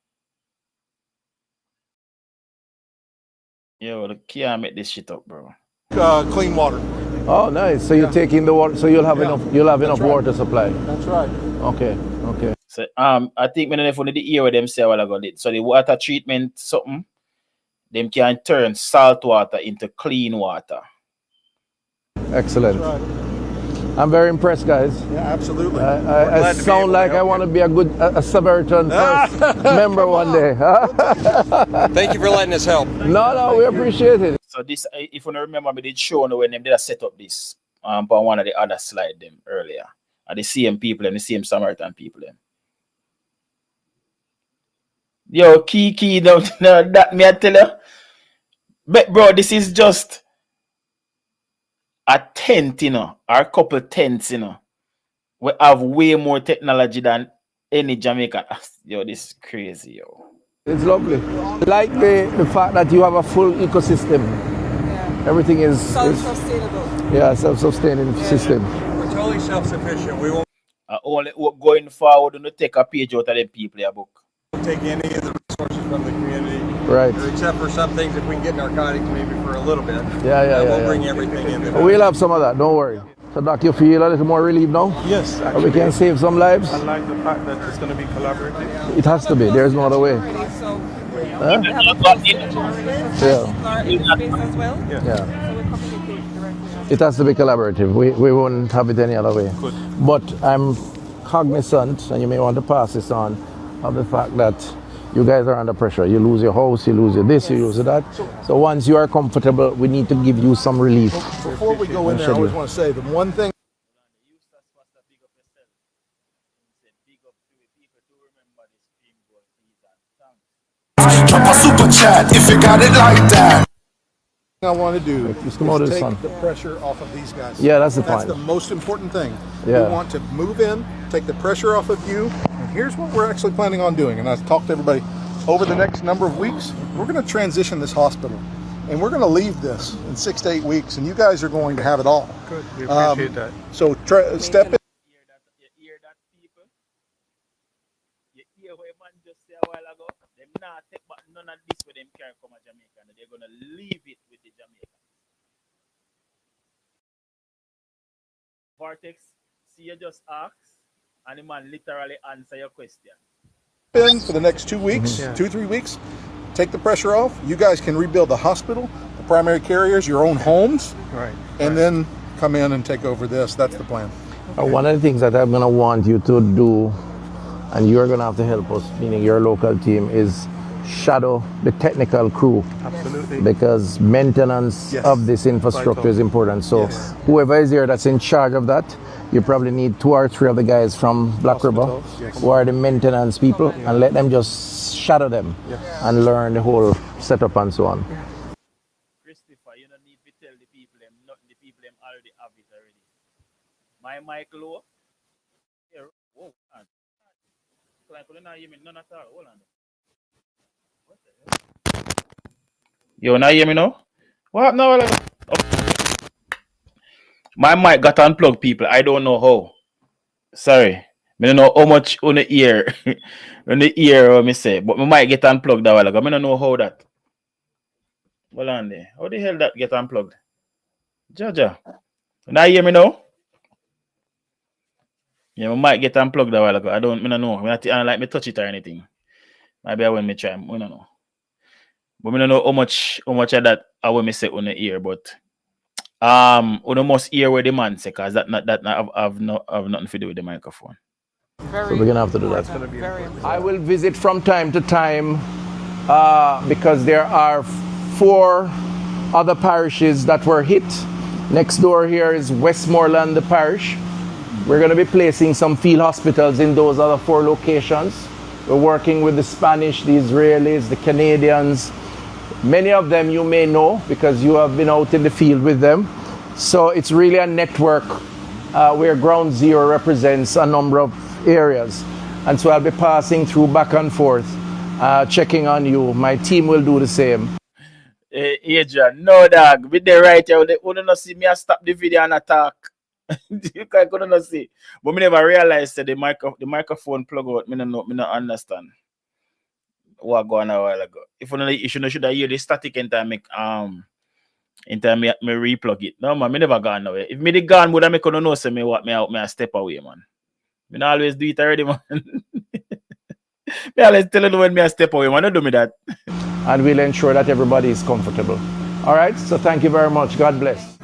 Yo, can't make this shit up, bro. Clean water. Oh, nice. So you're taking the water, so you'll have enough right. water supply. That's right. Okay. So I think when they the ear with them say a while ago. So the water treatment something, them can turn salt water into clean water. Excellent. That's right. I'm very impressed, guys. Yeah, absolutely. I sound like I want to be a Samaritan member one day. Thank you for letting us help. No, we appreciate it. So this, if you remember, me did show when them did set up this on one of the other slide them earlier. And the same people and the same Samaritan people them. Yo, key, no, that me I tell you. But bro, this is just a tent, or a couple tents, We have way more technology than any Jamaican. Yo, this is crazy, yo. It's lovely. Like the fact that you have a full ecosystem. Yeah. Everything is Self-sustainable. Yeah, self-sustaining system. We're totally self-sufficient. We won't Only going forward, don't take a page out of the people, your book. take any of the resources Right. Except for some things, if we can get narcotics maybe for a little bit. We'll bring everything in. We'll have some of that, don't worry. So, Doc, you feel a little more relieved now? Yes, Or actually. we can save some lives? I like the fact that it's going to be collaborative. It has to be. There's no other way. Huh? It has to be collaborative. We won't have it any other way. Good. But I'm cognizant, and you may want to pass this on, of the fact that you guys are under pressure. You lose your house, you lose your this, you lose that. So once you are comfortable, we need to give you some relief. Before we go in there, I always want to say the one thing. Drop a super chat if you got it like that. I want to do is take the pressure off of these guys. Yeah, that's the point. That's the most important thing. Yeah. We want to move in, take the pressure off of you, and here's what we're actually planning on doing. And I've talked to everybody over the next number of weeks. We're going to transition this hospital, and we're going to leave this in 6 to 8 weeks, and you guys are going to have it all. Good, we appreciate that. So step in. None of this with them can come to Jamaica, and they're gonna leave it with the Jamaica. Vortex, see you just ask, and the man literally answer your question. In for the next 2 weeks, 2-3 weeks, take the pressure off. You guys can rebuild the hospital, the primary carriers, your own homes, and then come in and take over this. That's the plan. One of the things that I'm going to want you to do, and you're going to have to help us, meaning your local team, is shadow the technical crew. Absolutely. Because maintenance of this infrastructure is important. So whoever is here that's in charge of that, you probably need 2 or 3 of the guys from Black River who are the maintenance people, and let them just shadow them and learn the whole setup and so on. Christopher, you don't need to tell the people them, nothing, the people them already have it already. My mic low. Here, whoa, man. I couldn't hear me none at all. Hold on. Yo, now hear me now? What now? My mic got unplugged, people. I don't know how. Sorry. I don't know how much on the ear. On the ear, what me say. But my mic get unplugged a while ago. I don't know how that. Hold on there. How the hell that get unplugged? Jaja. Now hear me now? Yeah, my mic get unplugged a while ago. I don't know. I don't like me touch it or anything. Maybe I when me try. I don't know. But I don't know how much of that I will me say on the ear, but on the must hear where the man say, cause that have nothing to do with the microphone. So we're gonna have to do that. I will visit from time to time because there are 4 other parishes that were hit. Next door here is Westmoreland Parish. We're going to be placing some field hospitals in those other 4 locations. We're working with the Spanish, the Israelis, the Canadians. Many of them you may know because you have been out in the field with them. So it's really a network where Ground Zero represents a number of areas. And so I'll be passing through back and forth, checking on you. My team will do the same. Adrian, no dog, with the right here, they wouldn't see me. I stop the video and attack. You couldn't see, but me never realized that the microphone plug out. Me no understand what going on a while ago. If you should have hear the static in time me replug it. No man, me never gone away. If me the gone, would I make no say me what me I step away, man. Me not always do it already, man. Me always tell you when me I step away, man. Don't do me that. And we'll ensure that everybody is comfortable. All right. So thank you very much. God bless.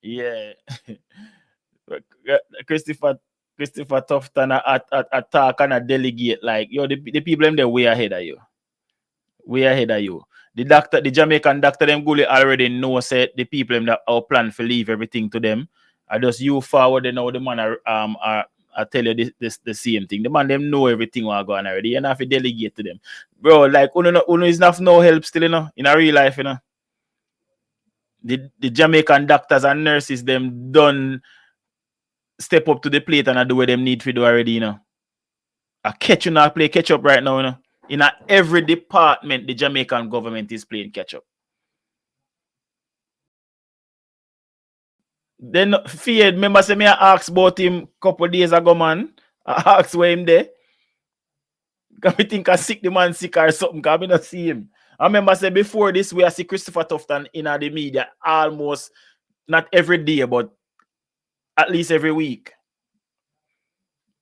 Yeah. Christopher Tufton attack and a delegate like yo the people them they way ahead of you. Way ahead of you. The Jamaican doctor them Gully already know said the people them that our plan for leave everything to them. I just you forward and now the man I tell you this the same thing. The man them know everything what going already. You have to delegate to them. Bro, like uno is not no help still, in a real life, The Jamaican doctors and nurses them done step up to the plate and I do what them need to do already, I catch you now play catch up right now, In every department, the Jamaican government is playing catch up. Then fear, remember say me I asked about him couple days ago, man. I asked where him there. Because me think I sick the man sick or something, because I not see him. I remember say before this, we see Christopher Tufton in the media almost not every day, but at least every week.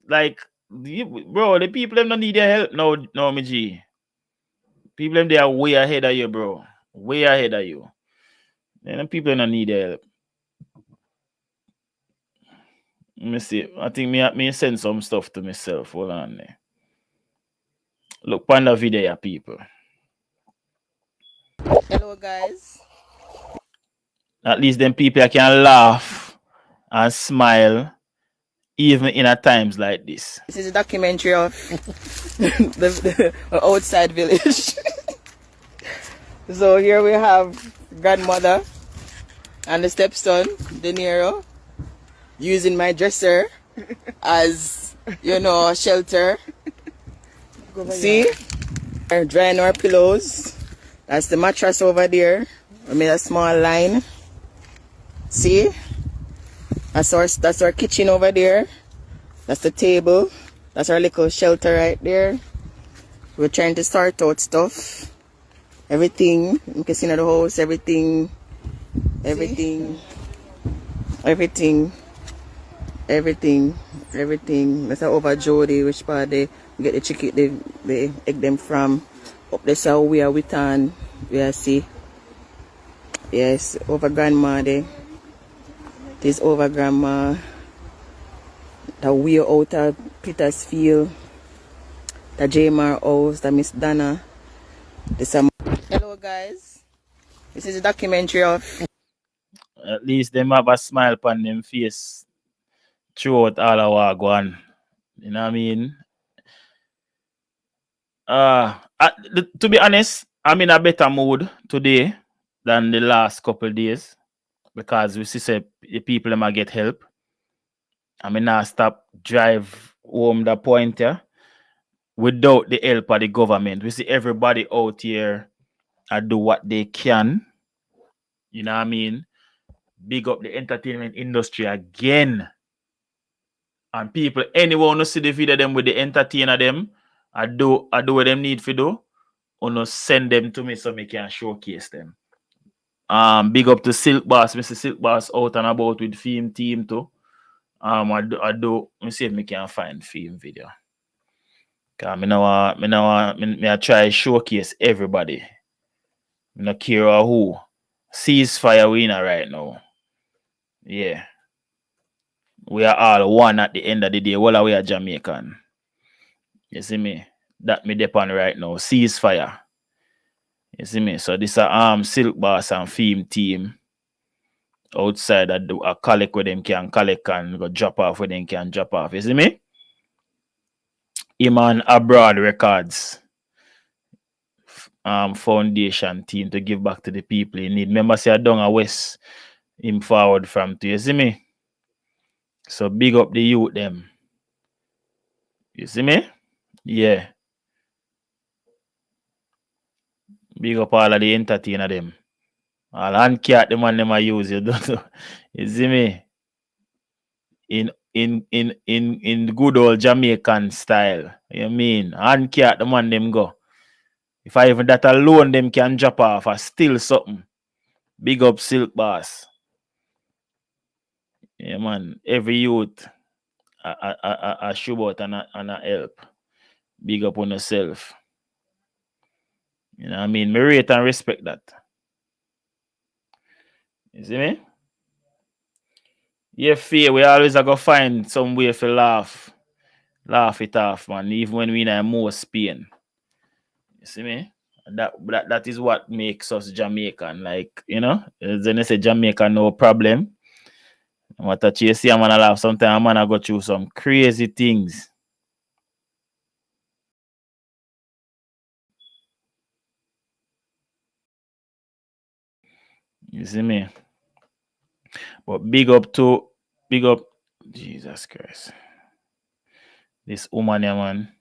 Like, bro, the people them don't need your help. No, me G. People them they are way ahead of you, bro. Way ahead of you. And them people don't need your help. Let me see. I think me send some stuff to myself. Hold on there. Look, on the video, people. Hello, guys. At least them people can laugh and smile even in a times like this. This is a documentary of the outside village. So here we have grandmother and the stepson, De Niro, using my dresser as, you know, a shelter. See? We're drying our pillows. That's the mattress over there. I made a small line. See? That's our kitchen over there. That's the table. That's our little shelter right there. We're trying to sort out stuff. Everything. You can see in the house, everything. Everything. That's over Jody, which part they get the chicken, they egg them from. Up there, so we are with on. We are see. Yes, over grandma there. This over grandma. The way out of Petersfield. The Jamar house, the Miss Donna. Hello guys. This is a documentary of. At least them have a smile upon them face throughout all our go on. You know what I mean? To be honest, I'm in a better mood today than the last couple of days because we see say the people them get help. I mean, now stop drive home the pointer without the help of the government. We see everybody out here and do what they can. You know what I mean? Big up the entertainment industry again. And people, anyone who see the video them with the entertainer them, I do what them need to do, or send them to me so me can showcase them. Big up to Silk Boss, Mr. Silk Boss out and about with film team too. I do. Let me see if me can find film video. Cause I try showcase everybody. Me no care who. Ceasefire winner right now. Yeah. We are all one at the end of the day. Well, we are Jamaican. You see me? That me depend right now. Ceasefire. You see me? So this a Silk Boss and film team outside that do a collect where them can collect and go drop off where them can drop off. You see me? Iman Abroad Records foundation team to give back to the people in need. Remember say down a west him forward from to, you see me? So big up the youth them. You see me? Yeah. Big up all of the entertainer them. All hand cat the man them I use, you don't know. You see me? In good old Jamaican style. You mean? Hand cat the man them go. If I even that alone them can drop off or steal something. Big up Silk Boss. Yeah man. Every youth a show out and a help. Big up on yourself. You know what I mean? Me rate and respect that. You see me? Yeah, fear. We always are gonna find some way to laugh. Laugh it off, man. Even when we in most pain. You see me? That is what makes us Jamaican. Like, you know, then they say Jamaica no problem. What you see a man a laugh, sometimes a man a go through some crazy things. You see me? But big up Jesus Christ. This woman, yeah, man.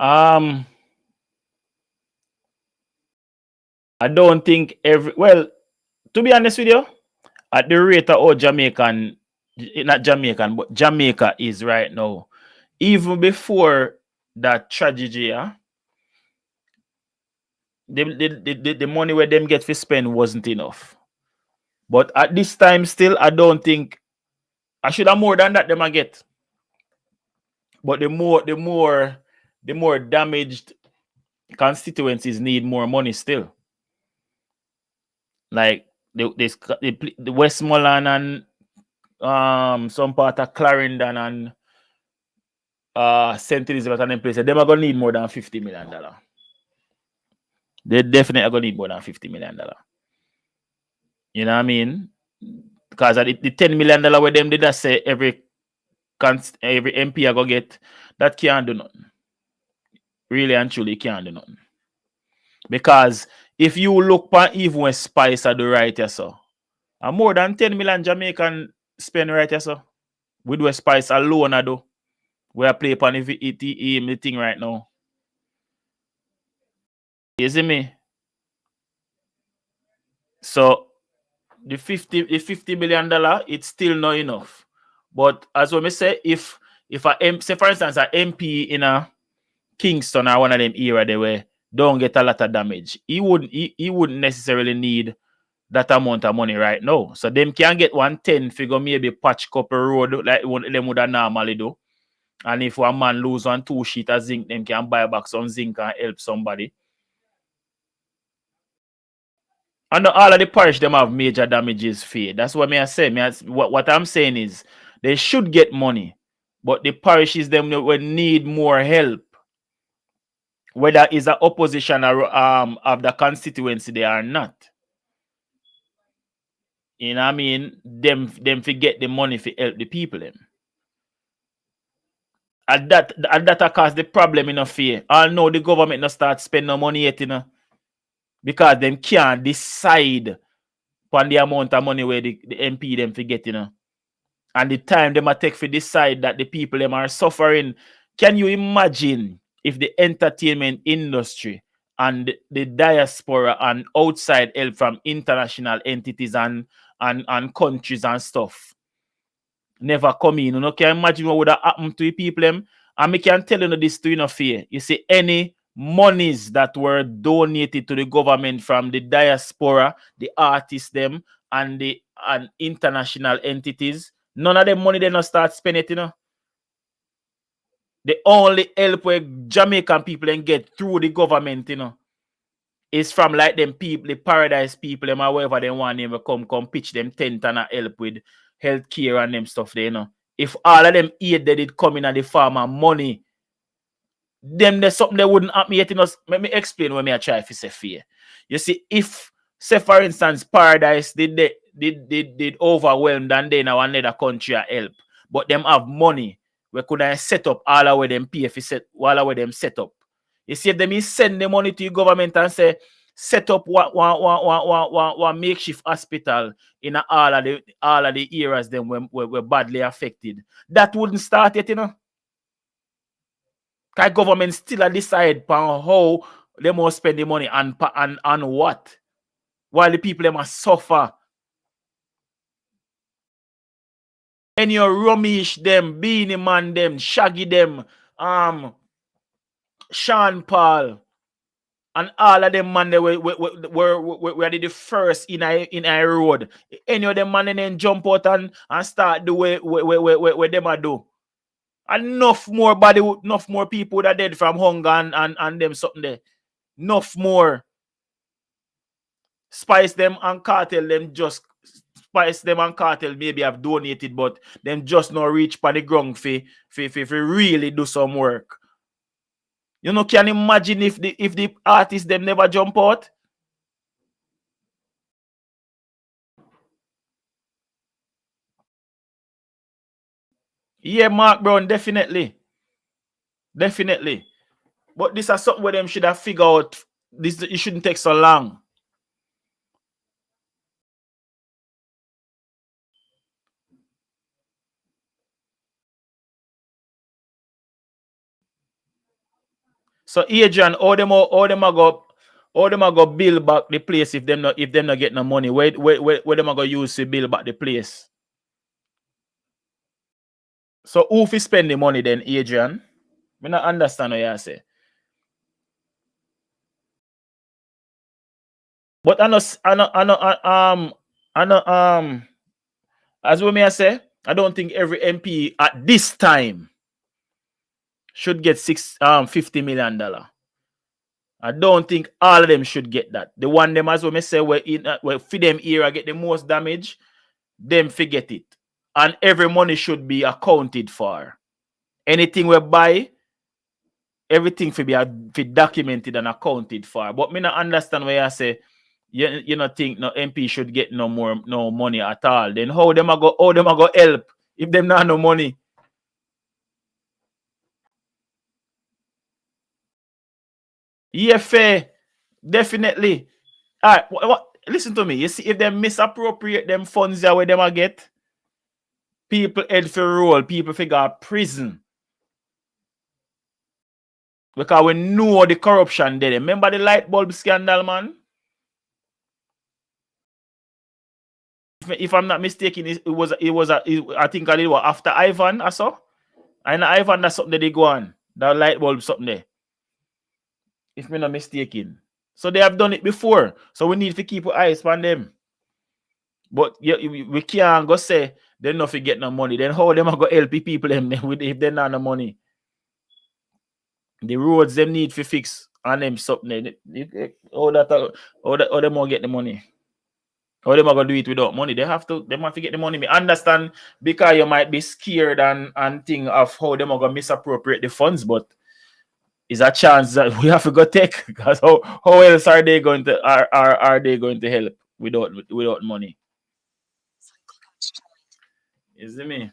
I don't think well, to be honest with you, at the rate of how not Jamaican, but Jamaica is right now, even before that tragedy, the money where them get to spend wasn't enough. But at this time, still, I don't think I should have more than that them I get. But the more damaged constituencies need more money still. Like the Westmoreland and some part of Clarendon and St. Elizabeth and them places, them are gonna need more than $50 million. They definitely are gonna need more than $50 million. You know what I mean? Because the $10 million where them did that say every MP are gonna get, that can't do nothing. Really and truly can't do nothing. Because if you look at even when Spice are the right here, so and more than 10 million Jamaican spend right here, so with West Spice alone, I do. We are playing on the thing right now. You see me? So the $50 million, it's still not enough. But as what me say, if say for instance an MP in a Kingston or one of them era they were don't get a lot of damage, he wouldn't necessarily need that amount of money right now. So them can get 110 figure maybe patch couple road like them would normally do. And if one man lose 2 sheet of zinc, them can buy back some zinc and help somebody. And all of the parish them have major damages for. That's what I say. What I'm saying is they should get money, but the parishes them will need more help. Whether it's an opposition or of the constituency they are not. You know what I mean? Them forget the money to help the people them. And that cause the problem in a fear. I know the government not start spending no money yet, because them can't decide on the amount of money where the MP them forget, and the time them a take for decide that the people them are suffering. Can you imagine if the entertainment industry and the diaspora and outside help from international entities and countries and stuff never come in? You can imagine what would have happened to the people them. And me can tell you this to you no fear. You see, any monies that were donated to the government from the diaspora, the artists them, and the international entities, none of them money they not start spending it, The only help where Jamaican people can get through the government, is from like them people, the paradise people, them or whatever they want them come pitch them tent and help with healthcare and them stuff there, If all of them aid they did come in at the farm and money, them there's something that wouldn't happen yet. Let me explain what I try to say fear. You see, if say for instance paradise did overwhelmed and then now another country help, but them have money, we could I set up all our them pay if set all our them set up. You see, if them is send the money to the government and say set up one makeshift hospital in all of the areas them were badly affected. That wouldn't start yet, Because government still decide on how they must spend the money and what. While the people they must suffer. And you Rumish them, Beanie Man them, Shaggy them, Sean Paul, and all of them man they were the first in a road. Any of them man then jump out and start the way where them a do. Enough more people that dead from hunger and them something there. Enough more. Spice them and Cartel maybe have donated, but them just not reach for the ground for really do some work. Can imagine if the artists them never jump out? Yeah, Mark Brown, definitely. Definitely. But this is something where them should have figured out. It shouldn't take so long. So Adrian, all them a go build back the place if them not get no money. Where them a go use to build back the place? So who fi spend the money then, Adrian? Me not understand what you say. But I know, as we may say, I don't think every MP at this time should get $50 million. I don't think all of them should get that. The one them, as we may say, where for them era get the most damage, them forget it. And every money should be accounted for. Anything we buy, everything should be documented and accounted for. But me not understand why I say you not think no MP should get no money at all. Then how them a go help if them not no money? Yeah, fair. Definitely. All right, listen to me. You see, if they misappropriate them funds there where them a get, people head for roll, people figure prison. Because we know the corruption there. Remember the light bulb scandal, man? If I'm not mistaken, I think it was after Ivan I saw. And Ivan, that's something that they go on. That light bulb something there. If I'm not mistaken. So they have done it before. So we need to keep our eyes on them. But we can't go say they not get no money. Then how them are go help people them if they not no money? The roads them need to fix and them something. How them will get the money? How them are gonna do it without money? They have to get the money. Me understand because you might be scared and think of how them are gonna misappropriate the funds, but it's a chance that we have to go take because how else are they going to help without money? Is it me?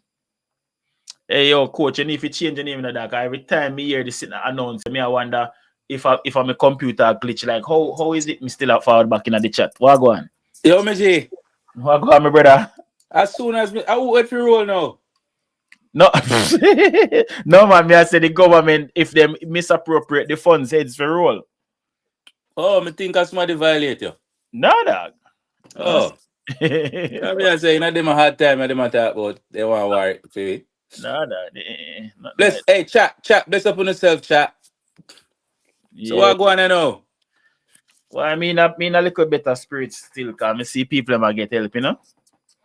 Hey yo, coach, you need to change the name of that. Every time me hear this announce, I wonder if I'm a computer glitch. Like how is it me still out forward back in the chat? What go on? Yo, Meji. What go on, my brother? As soon as I will wait for roll now. No, no man, me I say the government, if they misappropriate the funds, heads for roll. Oh, me think somebody violate you. No, dog. Oh. I mean, I say, them a hard time, them a talk about they want to work for me. No. Bless, hey, chat, bless up on yourself, chat. Yeah. So what go on now? Well, I mean a little better spirit still, because I see people might get help, you know?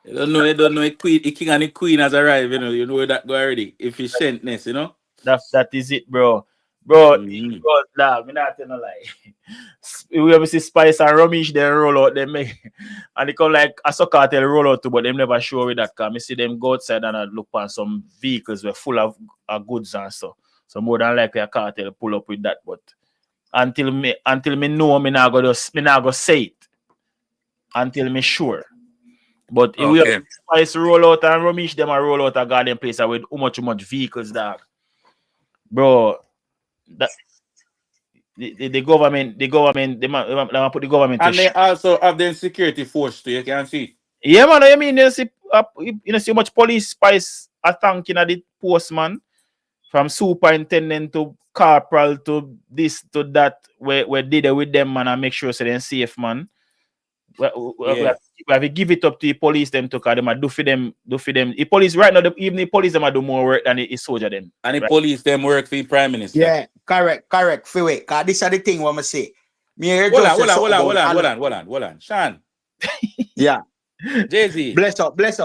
You don't know the king and the queen has arrived, you know where that go already. Efficientness, you know? That is it, bro. Because dog, me not tell no lie. We ever see Spice and Ramesh, they roll out, they make and they come like a soccer tell roll out too, but them never show with that car. Me see them go outside and I look on some vehicles were full of goods and stuff. So more than likely a cartel pull up with that, but until me know, me not go say it until me sure. But if we have Spice roll out and Ramesh, them a roll out a garden place with how much vehicles, dog. Bro, that the government, they might put the government. And they also have the security force too, you can see. Yeah, man, I mean, you see how much police Spice a tank in the post, man. From superintendent to corporal to this to that, we did it with them, man, and make sure so they're safe, man. We have to give it up to the police them to cause them do for them. The police right now, even the police them do more work than the soldier them. And the police them work for the prime minister. Yeah, correct. Freeway. Cause this is the thing what I say. Hold on. Sean. Yeah. Jay-Z. Bless up. Jay-Z,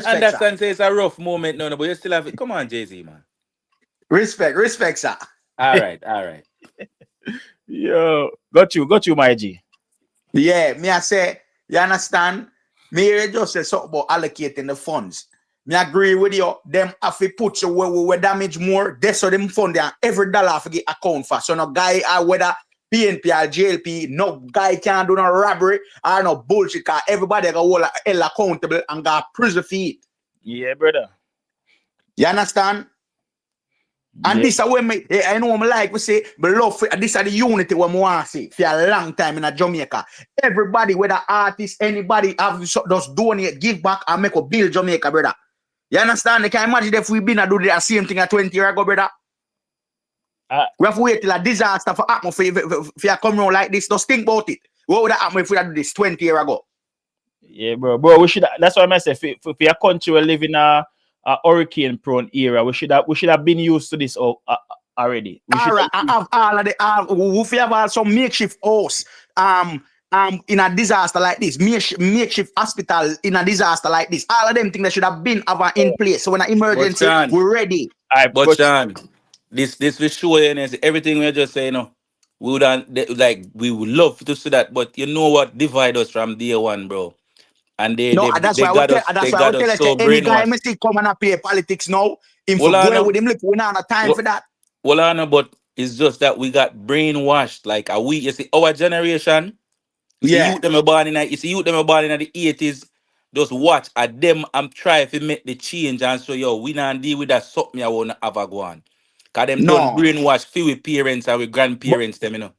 understand say it's a rough moment now, but you still have it. Come on, Jay-Z, man. Respect, sir. All right. Yo, got you, my G. Yeah, me I say, you understand? Me just say something about allocating the funds. Me agree with you. Them have to put you where we damage more. That's so them fund there. Every dollar have to get account for. So no guy whether PNP or JLP, no guy can do no robbery or no bullshit. Cause everybody go hold hell accountable and got prison for it. Yeah, brother. You understand? And this is what I know I'm like we say, but love for this is the unity we want to see for a long time in Jamaica. Everybody, whether artist, anybody, have just donate, give back, and make a build Jamaica, brother. You understand? You can imagine if we been to do the same thing 20 years ago, brother. We have to wait till a disaster for happen for you come around like this. Just think about it. What would have happened if we had done this 20 years ago? Yeah, bro. We should. That's why I say, if a country we live in a hurricane-prone era, we should have been used to this already. We should All right, I have all of the if you have some makeshift house in a disaster like this, makeshift hospital in a disaster like this, all of them things that should have been in place. So when an emergency, we're ready. But Sean, this will show you everything we're just saying. We would we would love to see that, but you know what divide us from day one, bro. And they That's why I would tell you, any guy me see come and play politics now, him for go with him, look, we don't have time for that. Well, I know, but it's just that we got brainwashed. Like you see, our generation, youth them born in the 80s. Just watch at them. I'm trying to make the change and so we not deal with that something I wanna have a go on. Cause them done brainwash few with parents and with grandparents, them,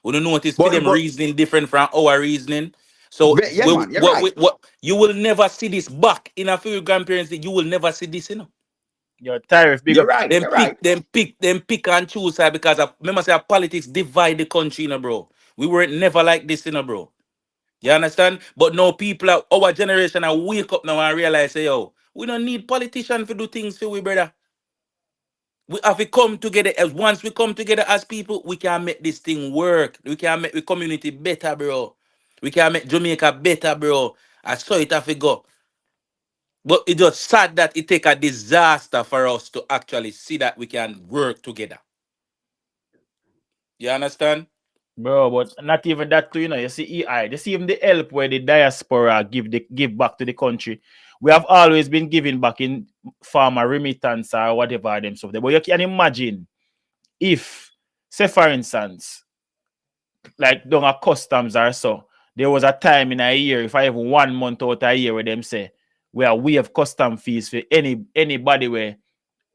We don't notice for them reasoning different from our reasoning. So what you will never see this back in a few grandparents, you will never see this, Your tariff big you're right. Them pick and choose because remember say politics divide the country, bro. We weren't never like this, bro. You understand? But now our generation are wake up now and realize, say, we don't need politicians to do things for we, brother. We have to come together. Once we come together as people, we can make this thing work. We can make the community better, bro. We can make Jamaica better, bro. I saw it have to go. But it's just sad that it take a disaster for us to actually see that we can work together. You understand? Bro, but not even that too, you see even the help where the diaspora give back to the country. We have always been giving back in farmer remittance or whatever them stuff there. But you can imagine if, say for instance, like down a customs or so, there was a time in a year, if I have 1 month out a year where them say we have custom fees for anybody where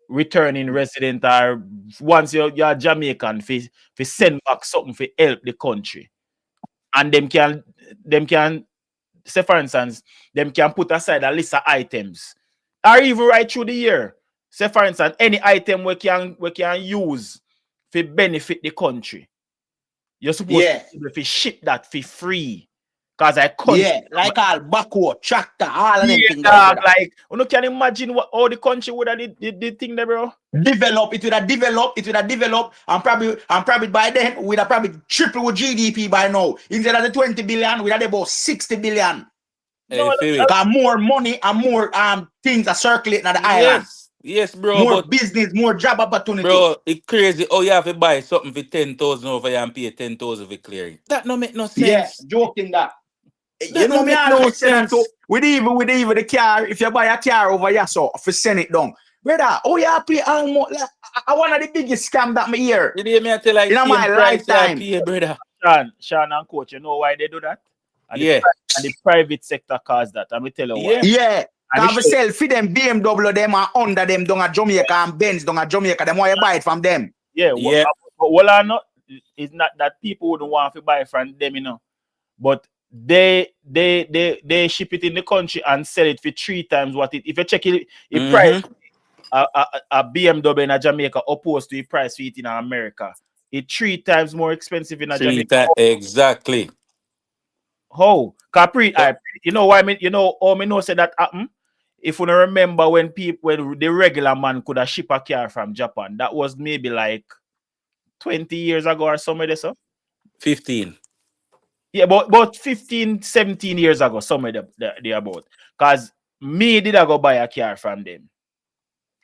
returning resident or once you're Jamaican for send back something for help the country. And them can say for instance, them can put aside a list of items. Or even right through the year. Say for instance, any item we can use to benefit the country. You're supposed to ship that for free. Because I country. Like all backward, tractor, all of them things. Like, you can imagine all the country would have did thing there, bro. It would have developed, and probably by then we'd have probably triple with GDP by now. Instead of the 20 billion, we'd have about 60 billion. Got more money and more things are circulating at the island. Yes, bro. More business, more job opportunity. Bro, it's crazy. Oh, you have to buy something for 10,000 over here and pay 10,000 for clearing. That don't make no sense. Yeah, joking that. You know me, I always say that too. With even the car, if you buy a car over here, so for send it down. Brother, pay almost like one of the biggest scam that me hear. You hear me tell like in my lifetime. Pay, brother. Sean and Coach, you know why they do that? And and the private sector cause that. I'm tell you why. Yeah. Can we sell for them BMW them and under them down at Jamaica and Benz down at Jamaica, them want you buy it from them. Yeah. But not it's not that people wouldn't want to buy from them, But they ship it in the country and sell it for 3 times what it. If you check it, price a BMW in Jamaica opposed to the price for it in America, it's 3 times more expensive in Jamaica. Exactly. How? Capri, you know why? Me know say that happen. If you remember when the regular man could have ship a car from Japan, that was maybe like 20 years ago or somewhere so. 15. Yeah, but 15, 17 years ago, somewhere they about. Because me did I go buy a car from them.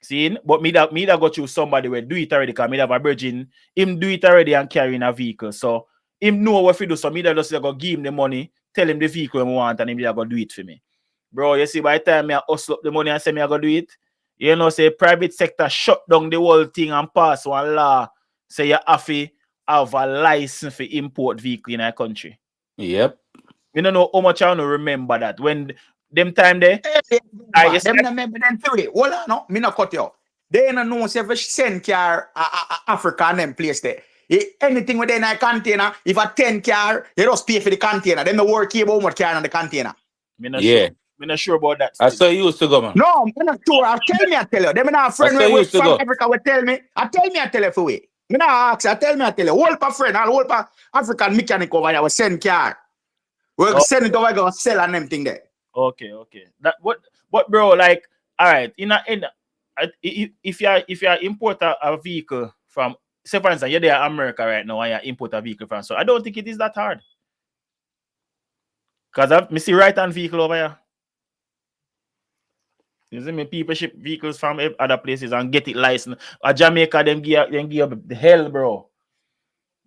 See? But me that go to somebody where do it already, because me have a virgin, him do it already and carrying a vehicle. So him know what to do. So me that just go give him the money, tell him the vehicle I want, and him that go do it for me. Bro, you see, by the time I hustle up the money and say me I go do it, say private sector shut down the whole thing and pass one law. Say you have to have a license for import vehicle in our country. Yep. You don't know how much I want to remember that. When them time there, them remember them too. Hold on, no, me not cut you. They don't know if you send car Africa and them place there. Anything within a container, if a 10 car, you just pay for the container. Then the work about how much car in the container. I'm not sure about that. I saw you used to go, man. No, I'm not sure. I tell you. Them not a friend who from Africa will tell me. I tell you for it. Me nah ask, I tell you, whole pa friend, all whole pa African mechanic over here, we send car. We'll send it over, go sell and them thing there. Okay. That what bro, like, all right, if you import a vehicle from, say for instance, you're there in America right now and you import a vehicle from, so I don't think it is that hard. Because I see right hand vehicle over here. You see me, people ship vehicles from other places and get it licensed. At Jamaica, them give the hell, bro.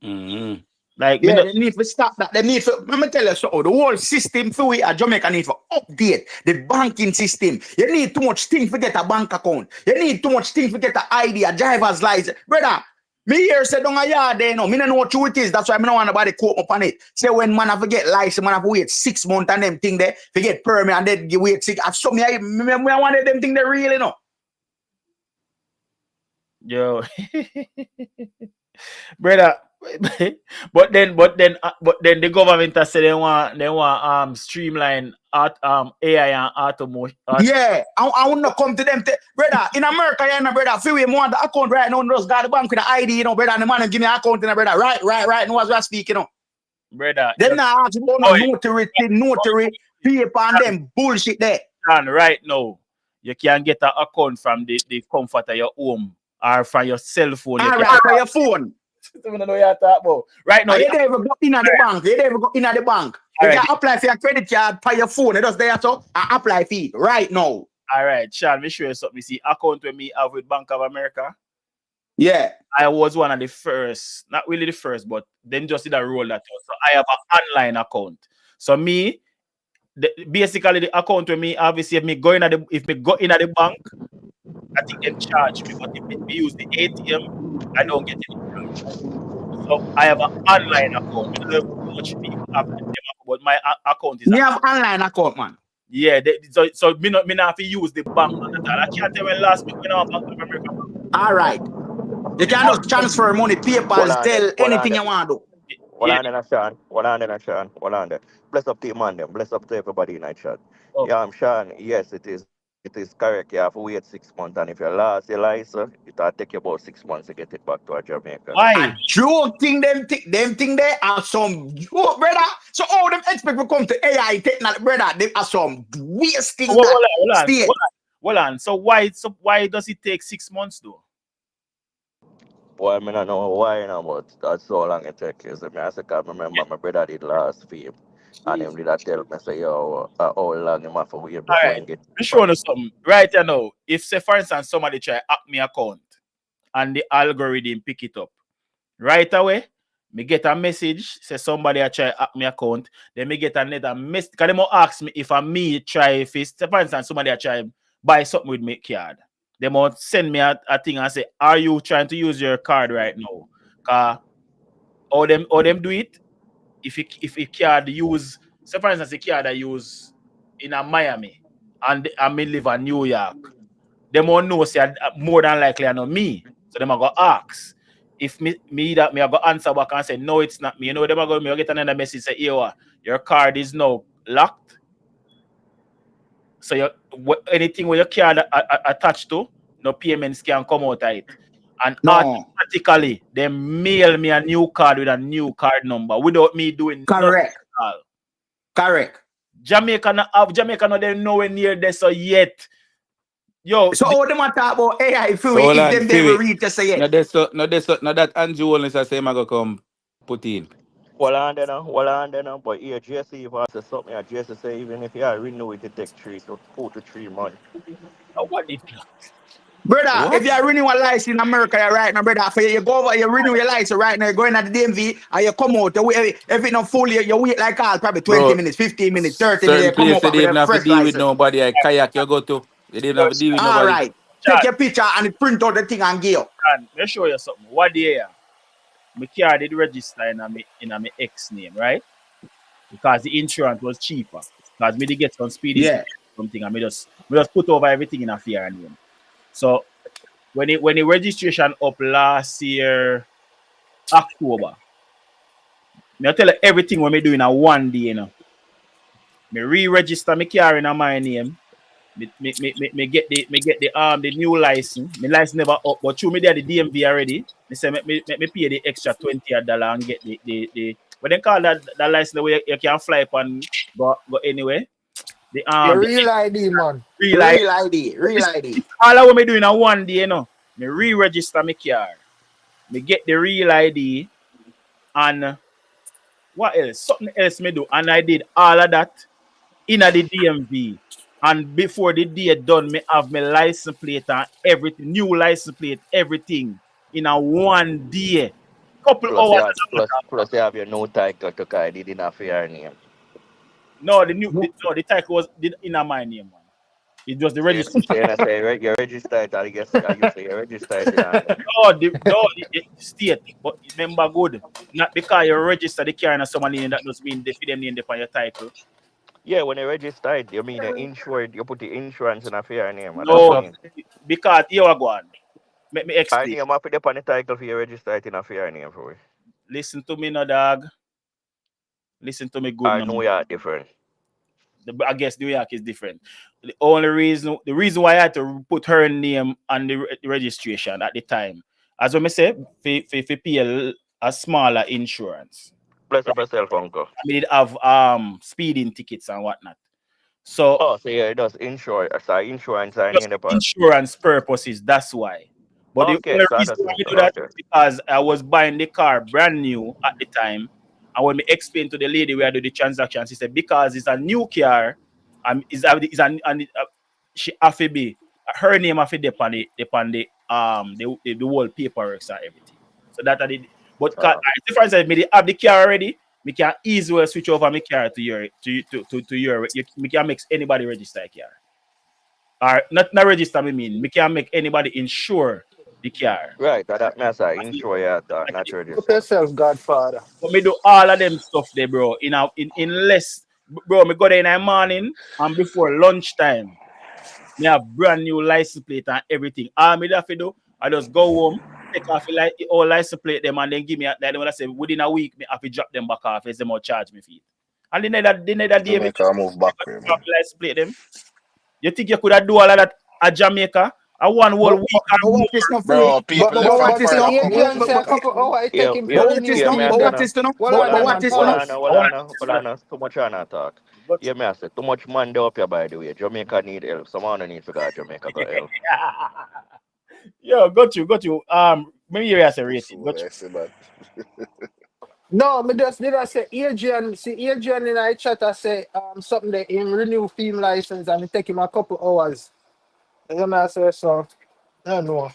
Like, yeah, they need to stop that. They need to, let me tell you something. The whole system for we at Jamaica need to update the banking system. You need too much thing to get a bank account. You need too much thing to get an ID, a driver's license. Brother, me here say don't a yard there, no. Me don't know what it is. That's why I don't want nobody quote up on it. Say when man have to get license, man have to wait 6 months and them thing there, to get permit and then you wait 6. So me, I wanted them thing there really, no. Yo. Brother, but then the government has said they want streamline AI and automation. Yeah, I want to come to them. Brother, in America, you know, brother, if we want the account right now, just got the bank with the ID, you know, brother, and the man give me an account, you know, brother, right, now as we speak, you know. Brother, Them now ask about no notary, paper and them bullshit there. And right now, you can get an account from the comfort of your home or from your cell phone. All right, from your phone. I don't know what you're talking about. Right now, you never go in at the bank. You never go in at the bank. You can apply for your credit card by your phone. It does there so and apply for it right now. All right, Sean, me show you something. See, account with me have with Bank of America. Yeah. I was one of the first, not really the first, but then just did a roll that out. So I have an online account. So me, basically the account with me, obviously if me go in at the bank, I think they charge me. But if me use the ATM, I don't get any charge. So I have an online account. I don't know how much people have but my account is. You have online account, man. Yeah, so me not have to use the bank. I can't tell when last week when I Bank of America. All right. You can just transfer money, PayPal, tell anything you want to do. Hold on there, Sean. Hold on there. Bless up to you, man. Them. Bless up to everybody in that chat. Okay. Yeah, I'm Sean. Yes, it is correct. You have to wait 6 months, and if you lost your license, it'll take you about 6 months to get it back to Jamaica. Why? Joking them thing there are some joke, brother. So all them expect to come to AI technology, brother. They are some wasting that. Hold on. So why does it take 6 months though? Boy, I don't know why, but that's so long it takes. I remember my brother did last film. And him did tell me, say, yo, how long him have to wait before he get. Me show you something. Right now, if say for instance somebody try hack me account and the algorithm pick it up, right away, me get a message, say somebody try hack me account, then me get another message. Because they might ask me if I'm me try if it's, say for instance somebody try buy something with me card. They might send me a thing and say, are you trying to use your card right now? Or them do it if a card use, say for instance, a card I use in a Miami and I may live in New York, they won't know say more than likely I know me. So them are go ask. If me I go answer back and say no, it's not me. You know, them are going to get another message say, your card is now locked. So anything with your card attached to, no payments can come out of it. And automatically, they mail me a new card with a new card number without me doing Correct. nothing. Correct. Jamaica not there nowhere near this so yet. Yo. So all them talk about AI if them never read to say it. No, that Andrew only say I go come put in. Hold on there now. But here, JC, if I say something, JC say even if you renew it, it take 2 to 3 months. What did Brother, if you renew a license in America right now, brother, for you go over, you renew your license right now, you go in at the DMV, and you come out, if it's not full, you wait like all, probably 20 minutes, 15 minutes, 30 minutes, you come up Certain places, they with even a have to fresh deal with license. nobody. Like kayak, you go to, they didn't have to deal with All nobody. right. Take your picture and print out the thing and give you. Let me show you something. What day? My car did register in my ex name, right? Because the insurance was cheaper. Because me did get some speedy something, and me just put over everything in a fair name. So when the registration up last year October, me tell you everything when me do in a one day, you know. Me re-register my car in my name. Me get the new license. My license never up, but through me there the DMV already. Me say me pay the extra $20 and get the what they call that license where you can fly up and go anywhere. Your The real ID, man. real life. Real ID, real ID. All of what me doing in one day, you know. Me re-register my car. Me get the real ID and what else? Something else me do. And I did all of that in the DMV. And before the day done, me have my license plate and everything, new license plate, everything in a one day. Couple Plus, hours. plus you have your no title to carry. They didn't have your name. No, the title was in my name, man. It was the registration. So you say you registered, I guess you say you registered in our name. No, the state, but remember good. Not because you register the car and someone name that doesn't mean they fit them name on your title. Yeah, when you registered, you mean you insured, you put the insurance in a fair name, and that's what I No, mean. because here we go on. Let me I explain. name up the upon the title for you registered in a fair name for we. Listen to me, no dog. Listen to me good, I no. know you are different. I guess New York is different. The reason why I had to put her name on the registration at the time, as I say, for pay a smaller insurance. Bless up yourself, uncle. I mean, it have speeding tickets and whatnot. So Oh, so yeah, it does insure. Sorry, insurance I just need the part. insurance purposes, that's why. But the Okay, only so reason that's why it. I do that Okay. is because I was buying the car brand new at the time. And when me explained to the lady where I do the transaction, she said, because it's a new car, she have to be, her name have to depend the whole paperwork and everything. So that I did. But the difference is, me they have the car already. Me can easily switch over my car to your. Me can make anybody register a car or not register. Me can make anybody insure the car. Right, that means I insure you that not Help register. yourself, Godfather. But me do all of them stuff there, bro. In less, bro. Me go there in the morning and before lunchtime. Me have brand new license plate and everything. All me have to do, I just go home, take off the all license plate them and then give me like when I say within a week, me have to drop them back off as them will charge me fee. And they need that day me Jamaica move back here, drop man. the license plate them. You think you could have do all of that at Jamaica? A one whole But, week but and more. what is not free? Bro, people But live from what is But no? further come out, Adrian But, say man. a couple hours it Yeah, take him yeah, for the what new is yeah, no? me I But team say what them. no. is no? Well Hold But on, on, man, what is hold no? on, pause. hold I want on, hold on. Too much on that talk. but Yeah, me I say too much man there up here by the way. Jamaica need help. Someone need to go to Jamaica got help. yo, got you. Maybe you as a rating. Got you. I say, man. No, me just did I say Adrian, see Adrian in I chat I say something that him renew film license and it take him a couple hours. And then I say so I don't know.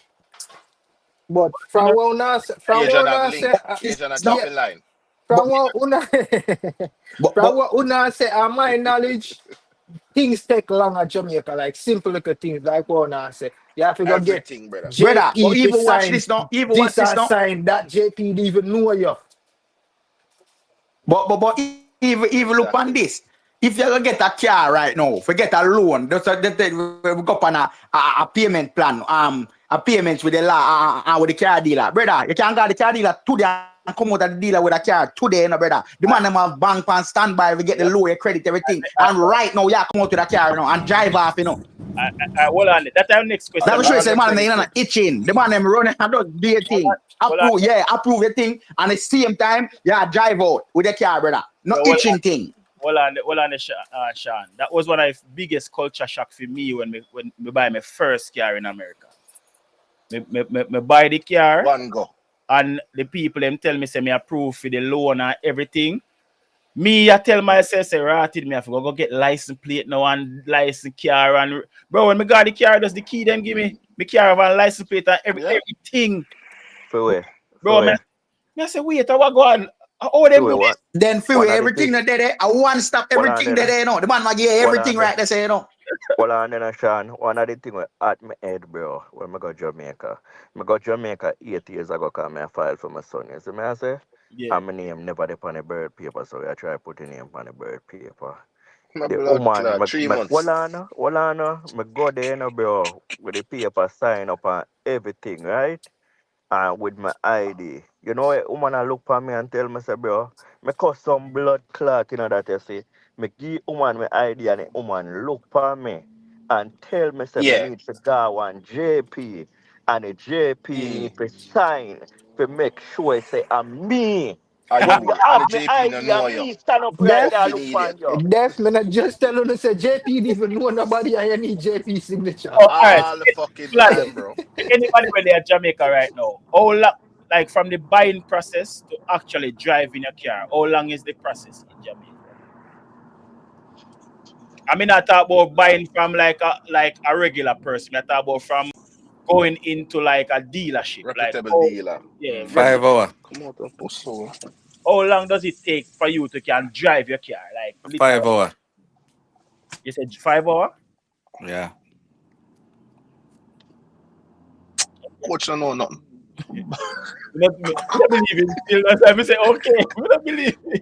But You from know, what una say from Asian what have una say link. Asian a No. yeah, chopping line. But from what una from but what una say my knowledge things take long at Jamaica, like simple little things like what una say. You have to go get Everything, brother. brother, but JP to even watch sign this now. Even watch this this or now. sign that JP didn't even know you. But even look on Exactly. this. If you're gonna get a car right now, forget a loan. We go on a payment plan, a payments with the law with the car dealer, brother. You can't go to the car dealer today and come out of the dealer with a car today, you know, brother. The man them have bank on standby, we get the lower credit, everything. And right now, you come out to the car, you know, and drive off, you know. hold on. That time next That question. was What sure are say the man, they credit? not itching. The man them running and just do a thing. Hold on. Approve, yeah, approve the thing. And at the same time, yeah, drive out with the car, brother. No Yo, itching thing. hold on, Sean. That was one of the biggest culture shock for me when me buy my first car in America. Me buy the car One go. and the people them tell me say me approve for the loan and everything. Me, I tell myself, say, ratted me, I forgot go get license plate now and license car and bro, when me got the car, just the key them give me. Me car have a license plate and Yeah. everything. For where? For Bro, where? me I say, wait, I go on. How For them where do what? this? Then One freeway, of the everything thing. that there, a one stop, One on everything that there. there, you know. The man might get One on everything there. right, they say, you know. Well, and then Sean, one of the things at my head, bro, when I go Jamaica. I go Jamaica 8 years ago because I filed for my son. You see me, I say? Yeah. And my name never dey on the birth paper, so I try put the name on the birth paper. My The blood woman, clot. 3 months. hold on, me go there, you know, bro, with the paper sign up and everything, right? And with my ID. You know, a woman a look for me and tell me, say, bro, me cause some blood clot, you know, that you see. Me give woman my ID and the woman look for me. and tell me say me Yeah. need to go on JP and the JP need to sign to make sure say I'm me. When you And the have me JP no ID know and you. me stand up right Def, there Fucking look idiot. on you. Def, me not just tell you to say JP even know nobody and you need JP signature. Oh, all right. All the fucking Glad time, bro. anybody when they're Jamaica right now, like from the buying process to actually driving a car, how long is the process in Jamaica? I mean, I talk about buying from like a regular person. I talk about from going into like a dealership. Like, Reputable oh, dealer. yeah, Mm. 5 hours. Come out of pussy. how long does it take for you to can drive your car? Like, 5 literally, hours. you said 5 hours. Yeah. Coach don't know nothing. I don't believe him. Still, that's why I say okay. I don't believe him.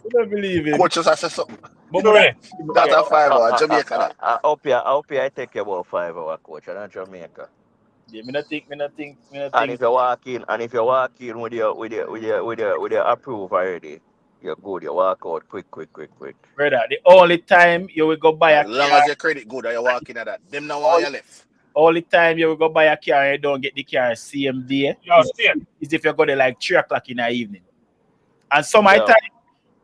I don't believe him. Coach just has to say something. But that, That's a 5 hour. Jamaica that. I hope you take about 5 hour coach and not Jamaica. yeah, me not think, me not And think. if you walk in, with your approve already, you're good. You walk out quick. Brother, the only time you will go buy a As long car, as your credit good and you walk in at that. Them now want you left. only time you will go buy a car and you don't get the car same day is if you go there like 3 o'clock in the evening. And some of the Yeah. time,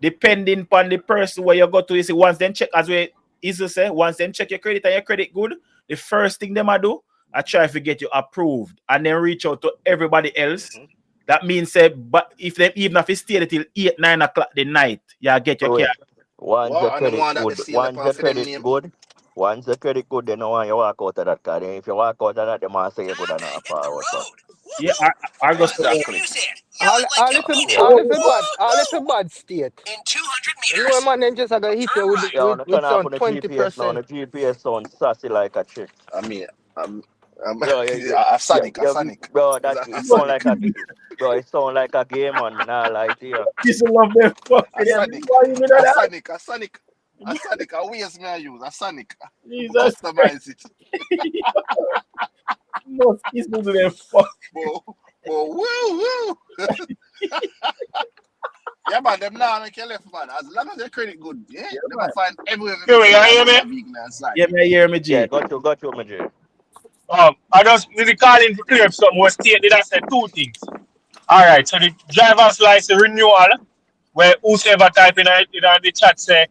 depending upon the person where you go to, you see, once them check, as we easy say, once them check your credit and your credit good, the first thing them I do, I try to get you approved and then reach out to everybody else. That means say, but if them even if it's stay till 8, 9 o'clock the night, you get your car. Wait. Once your Wow, and them credit want that they good, seal up and for them name. they don't want you walk out of that car. Then if you walk out of that, they might say you good enough forward. So. Yeah, I go Exactly. All if a bad state. You know, man, then just gonna hit you Yeah, on the with turn off some on the GPS now. On 20%. the GPS sound sassy like a chick. I mean, Yo, a Sonic, a Sonic. bro, It's that a it sound Sonic. like a bro. It sound like a game, man. Me not lie to you. People love them A fucking Sonic. why you know A that? Sonic. A Sonic. A Sonic. A ways me I use. A Sonic. Jesus Customize it. Most people do them fuck. Woo. Yeah, man, them now make you left, man. As long as your credit good, yeah, them man. find everywhere. You hear me? Yeah, me hear me, G. Yeah, got you, my G. I just need to call in to clear up something. What state did I say two things? All right, so the driver's license renewal, where whosoever type in the chat say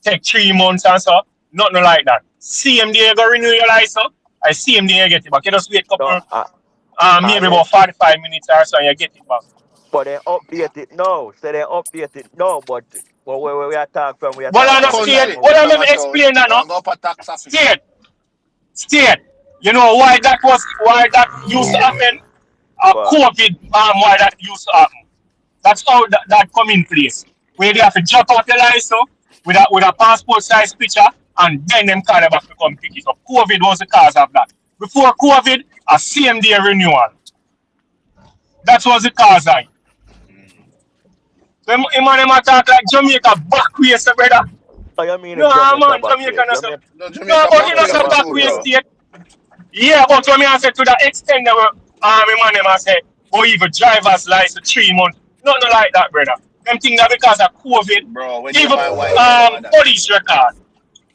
take 3 months and so, nothing like that. Same day you go renew your license, I same day you get it back. You just wait a couple, maybe about 45 minutes or so, and you get it back. But they update it now. Say they update it now, but where we attack from, we Well, attack on the from the state, time Country. when we well, let Long me a town. explain that now. Go up a tax office. State. You know why that used to happen? COVID, why that used to happen. That's how that come in place. Where they have to drop out the license with a passport size picture and then them call them back to come pick it up. COVID was the cause of that. Before COVID, a same day renewal. That was the cause of it. So him talk like Jamaica backway, so brother. Oh, you mean No, if Jamaica man, back Jamaica here? no so. No, No, Jamaica but back you know way some for sure, backway bro. state. Yeah, but when I say to the extent that man them I say, or even driver's license 3 months. Nothing like that, brother. Them thing that because of COVID, Bro, when you even my wife, you know that. police record.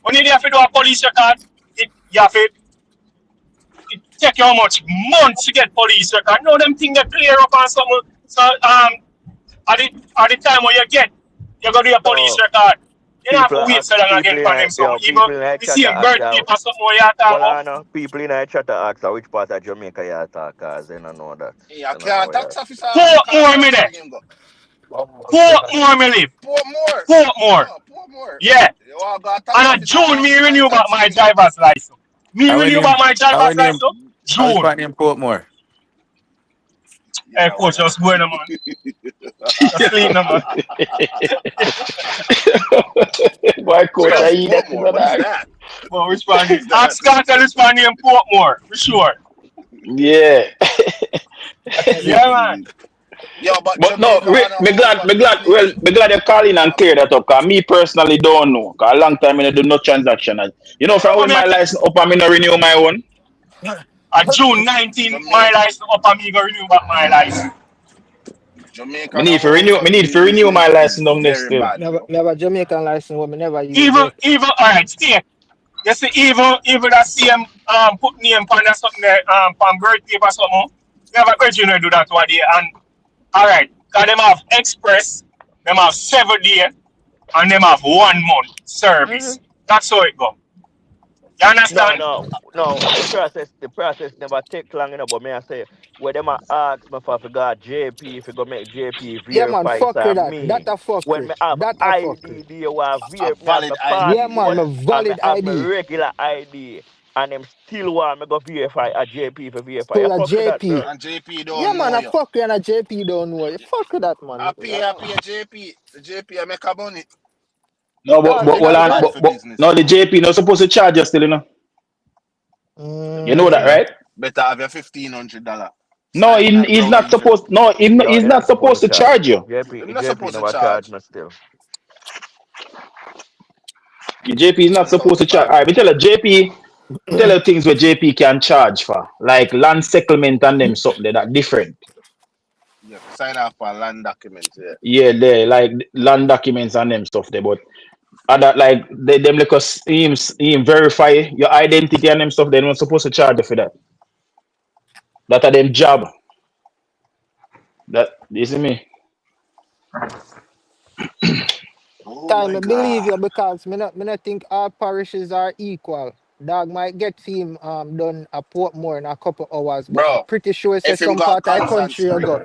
When you have to do a police record, you have to it take you how much months to get police record. No, them thing that clear up on something. So at the time when you go do a police No. record. You don't have People to are wait so long again for them something. Even people in the the chat same are birth ask paper something where you talk well, about. I know people in the chat are ask which part of Jamaica you attack, cause they don't know that. Yeah, They don't know can't where. tax officer. Portmore me there. Portmore me live. Portmore. Portmore. Oh, Portmore. Yeah. You want to go tax And officer June me renew back tax my him. driver's license. Me I went renew in. back my I driver's went in. license. I was June. fighting in Portmore. Hey, coach, just going, man. Just sleep, no, man. Why, coach? Where's I eat that in Portmore? the What is dark. that? Well, which one? Ask Scott and which one in Portmore, for sure. Yeah. Yeah, man. Yo, but No, Jamaica, me glad you call in and clear that up. Cause me personally don't know. Cause a long time I do no transaction. You know, from when my license up, I no renew my own. On June 19, my license up and me go renew back my license. Jamaica Me need to renew my license down there still. Never Jamaican license, we never use Even, it. all right, stay. You see, even that same put name pan or something there, pan birthday or something. You have a question to do that one day. And all right, cause them have express, them have 7 day, and them have 1 month Mm-hmm. service. That's how it go. You No, understand? no, no. The process never take long enough. But me I say, where them a ask me for got JP, if you go make JP Yeah, man, verify it's fuck with that. That me. a When fuckery. me have That a fuckery. ID, there was A me have valid my Yeah, ID man, passport, my there. and me valid have my ID. regular ID, and them still want me go verify a JP for verify. You Pull a fuck with that, JP. bro. And JP Yeah, don't man, know I you. fuck you and a JP don't know you. Fuck with that, man. I pay JP. The JP I make a money. No, No, Cause but them hold because are on, bad man. for no, business. the JP not supposed to charge you still, you know. You know that, Mm, right? Better have your $1,500. No, Sign a he's not ground rent. supposed. No, No, he's you're not not supposed supposed to to charge charge me. you. They're JP, not JP supposed to never charge charge. me still. The JP is not supposed to charge. All right, we tell you, JP. Tell you things where JP can charge for, like land settlement and them something that different. You have to sign off on land documents. Yeah. Yeah, they like land documents and them stuff there, but other like them like us him verify your identity and them stuff. They're not supposed to charge you for that. That are them job. That you see me. Oh time my I believe you God. because me not think all parishes are equal. Dog might get him done a Portmore in a couple hours, but I'm Bro, pretty sure say if him some got part of the Constant country you Spring, go.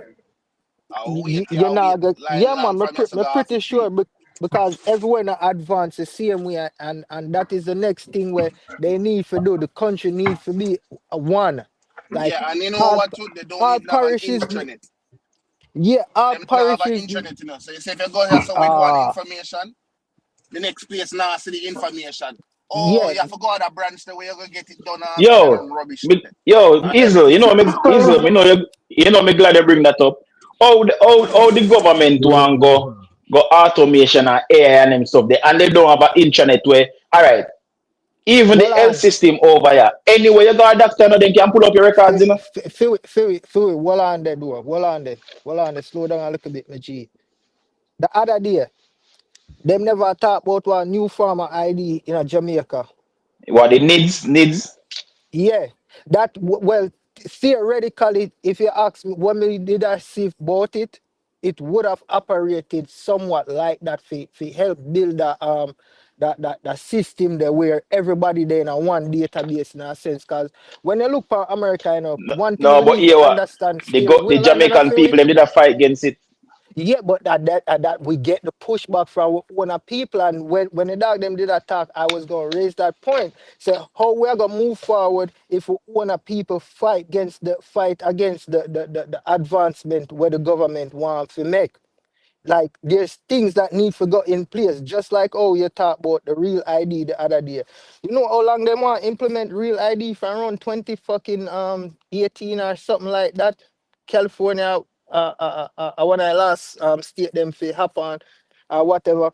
I'll wait, You can't wait. know, go, Line yeah, long man, from us to me go off pretty it sure pay. because everywhere in advance the same way, and that is the next thing where they need to do. The country need to be one, like Yeah, and you know all what too? They don't all even have an parishes. intranet. Yeah, all Them don't have an parishes. intranet, you know. So you say if you go here so with one Uh information, the next place now see the information. Oh, yeah, you have to go to a branch the way you're gonna get it done and all of Yo, them rubbish thing there. Isle, Everything have Isle, passed. you know me glad you bring that up. How the government want go automation and AI and them stuff there, and they don't have an internet where, all right, even the well health on. system over here, anywhere you got a doctor, now they can pull up your records, you know. Feel it, well on there, do well on there, slow down a little bit, my G. The other day, them never talk about one new farmer ID in a Jamaica. What it needs. Yeah, that well, theoretically, if you ask me when we did I see about it, it would have operated somewhat like that for help build that system there where everybody there in a one database in a sense. Cause when you look for America, you know, one thing No, we but need here to what understand still, the well, I'm gonna Jamaican feel people it. them did a fight against it. Yeah, but that we get the pushback from when our people and when the dog them did attack, I was gonna raise that point. So how we're gonna move forward if we want a people fight against the advancement where the government wants to make. Like there's things that need to go in place, just like oh you talk about the real ID the other day. You know how long they want to implement real ID for around 20 fucking 18 or something like that. California, when I last state them for happen or whatever.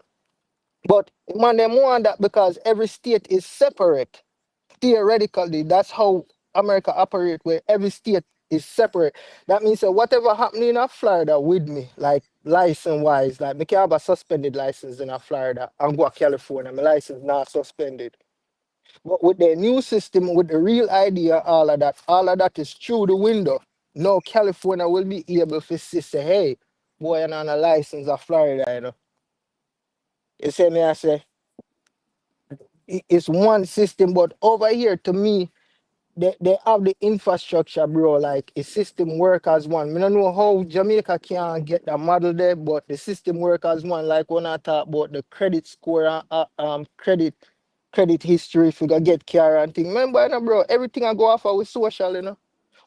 But man, them want that because every state is separate theoretically, that's how America operate, where every state is separate. That means that whatever happening in Florida with me, like license wise, like me can have a suspended license in Florida and go to California, my license not suspended. But with the new system, with the real idea, all of that is through the window. Now California will be able to say, hey, boy, you're not on a license of Florida, you know. You see me, I say, it's one system, but over here, to me, they have the infrastructure, bro. Like a system work as one. I don't know how Jamaica can get that model there, but the system work as one. Like when I talk about the credit score, credit history, if you go get car and thing. Remember, you know, bro, everything I go off of with social, you know.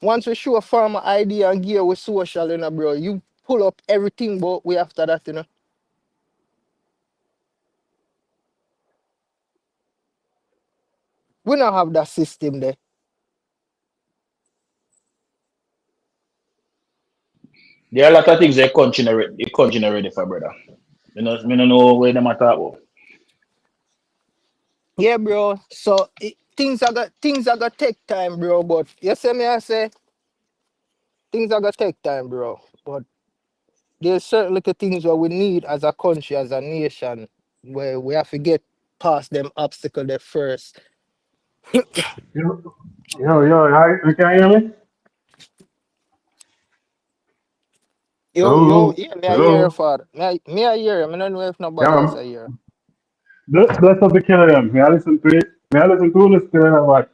Once we show a farmer ID and gear with social, you know, bro, you pull up everything, but we after that, you know. We don't have that system there. There are a lot of things the country not ready for, brother. Me no know where them at about. Yeah, bro. So things are gonna take time, bro. But you see me, I say things are gonna take time, bro. But there's certain little things that we need as a country, as a nation, where we have to get past them obstacles there first. You can hear me? Yo, Hello? yeah, me I hear you, Hello? father. Me I hear you. I don't know if nobody Yeah, else I hear. bless up the killer them. May I listen to it? May I listen to the story about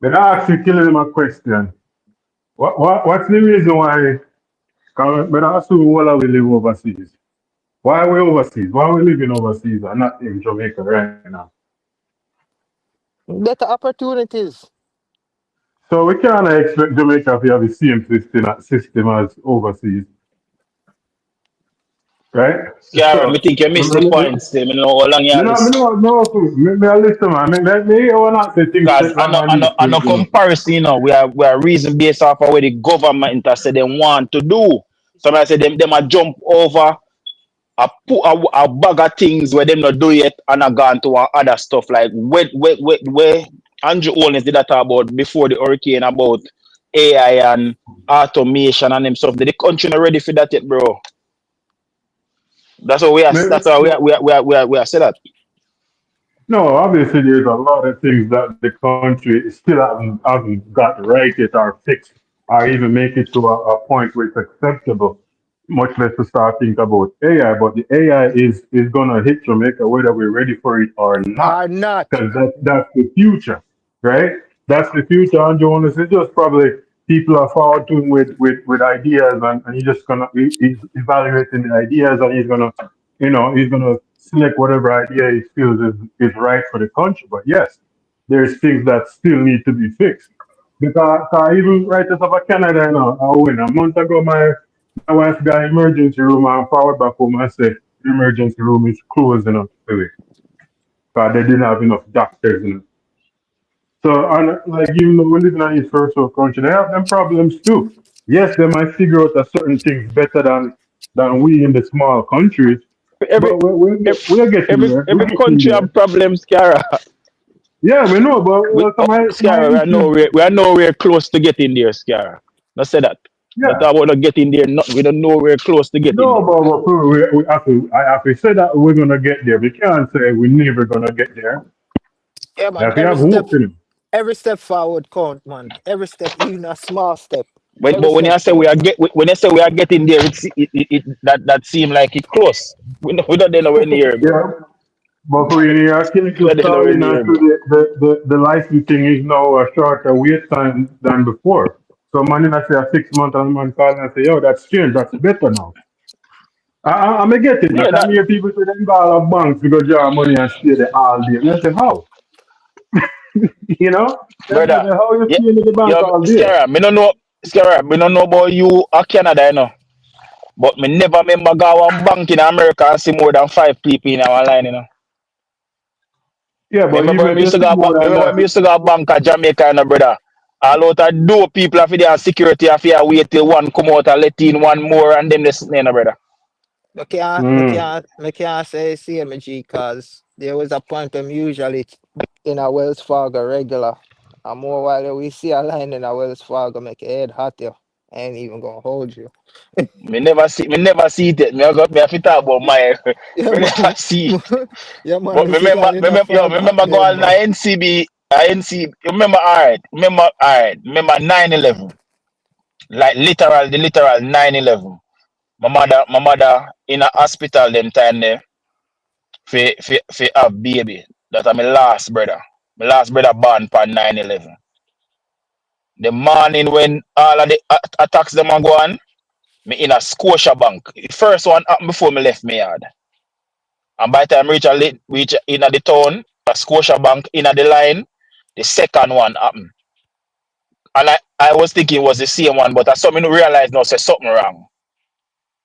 then I ask you killing them a question. What's the reason why but I assume why we live overseas? Why are we overseas? Why are we living overseas and not in Jamaica right now? Better opportunities. So we can't expect Jamaica to have the same system as overseas, right? Scar, me So think you missed the point. Say, me know how long you me listen. no, me I listen, man. Me want not say things Because take long and these I know things, you know. comparison, we are reason based off of what the government has said they want to do. Somebody say them a jump over a bag of things where them not do yet and a gone to other stuff like where Andrew Holness did that talk about before the hurricane about AI and automation and them stuff. The country not ready for that yet, bro. That's why we are said that. No, obviously there's a lot of things that the country still haven't got right yet or fixed or even make it to a point where it's acceptable, much less to start thinking about AI. But the AI is gonna hit Jamaica whether we're ready for it or not. Or not. Because that's the future, right? That's the future. And Jonas is just probably people are forward to him with ideas and he's just gonna he's evaluating the ideas and he's gonna select whatever idea he feels is right for the country. But yes, there's things that still need to be fixed. Because even right out of Canada, I went a month ago, my wife got emergency room and forward back home and said the emergency room is closed enough today. Because they didn't have enough doctors. So, and like, even though we live in a first world country, they have them problems too. Yes, they might figure out a certain things better than we in the small countries, Every but we're getting there. We're every getting country there. have problems, Cara. Yeah, we know, but my Scar, issues. we are nowhere close to getting there, Scar. Not say that. Not Yeah, about not getting there. Not, we don't know we're close to getting no, there. but I have to say that we're gonna get there. We can't say we're never gonna get there. Yeah, We man. have to have hope in it. Every step forward count, man. Every step, even a small step. Every But when step you say we count. are when you say we are getting there, that seem like it close. We don't there nowhere near, bro. Yeah, but for your We clinical don't there nowhere starting near, after bro. the licensing is now a shorter wait time than before. So man, I say a 6 month and man call and say, yo, that's changed, that's better now. I may get it, Yeah, but I hear people say them call up banks because you have money and stay there all day. And I say, how? You know? Then I brother. say, how you Yeah, stay in the bank yeah, all day? Scarra. Me don't know, Scarra. Me don't know about you or Canada, you know. But me never remember go one bank in America and see more than 5 people in our line, you know. Yeah, but Remember even when if we used you to see go more back, than remember when we that, used to go bank at Jamaica, you know, brother. All out of dope people have their security have to wait till one come out and let in one more and then this, you know, brother. I can't say CMG because there was a point I'm usually in a Wells Fargo regular. And more while we see a line in a Wells Fargo, make your head hot there. I ain't even gonna hold you. Me never see it yet. Me have to talk about my Yeah, me never man. see. Yeah, man, But me sit down in a farm back remember bed, going to man. NCB, NC, remember, alright, remember 9/11, like the literal 9/11. My mother in a hospital them time there, for have baby. That are my last brother. My last brother born on 9/11. The morning when all of the attacks them are go on, me in a Scotia bank. The first one happened before me left my yard. And by the time reach in the town, a Scotia bank in the line, the second one happened. And I was thinking it was the same one, but I saw me no realize now say something wrong.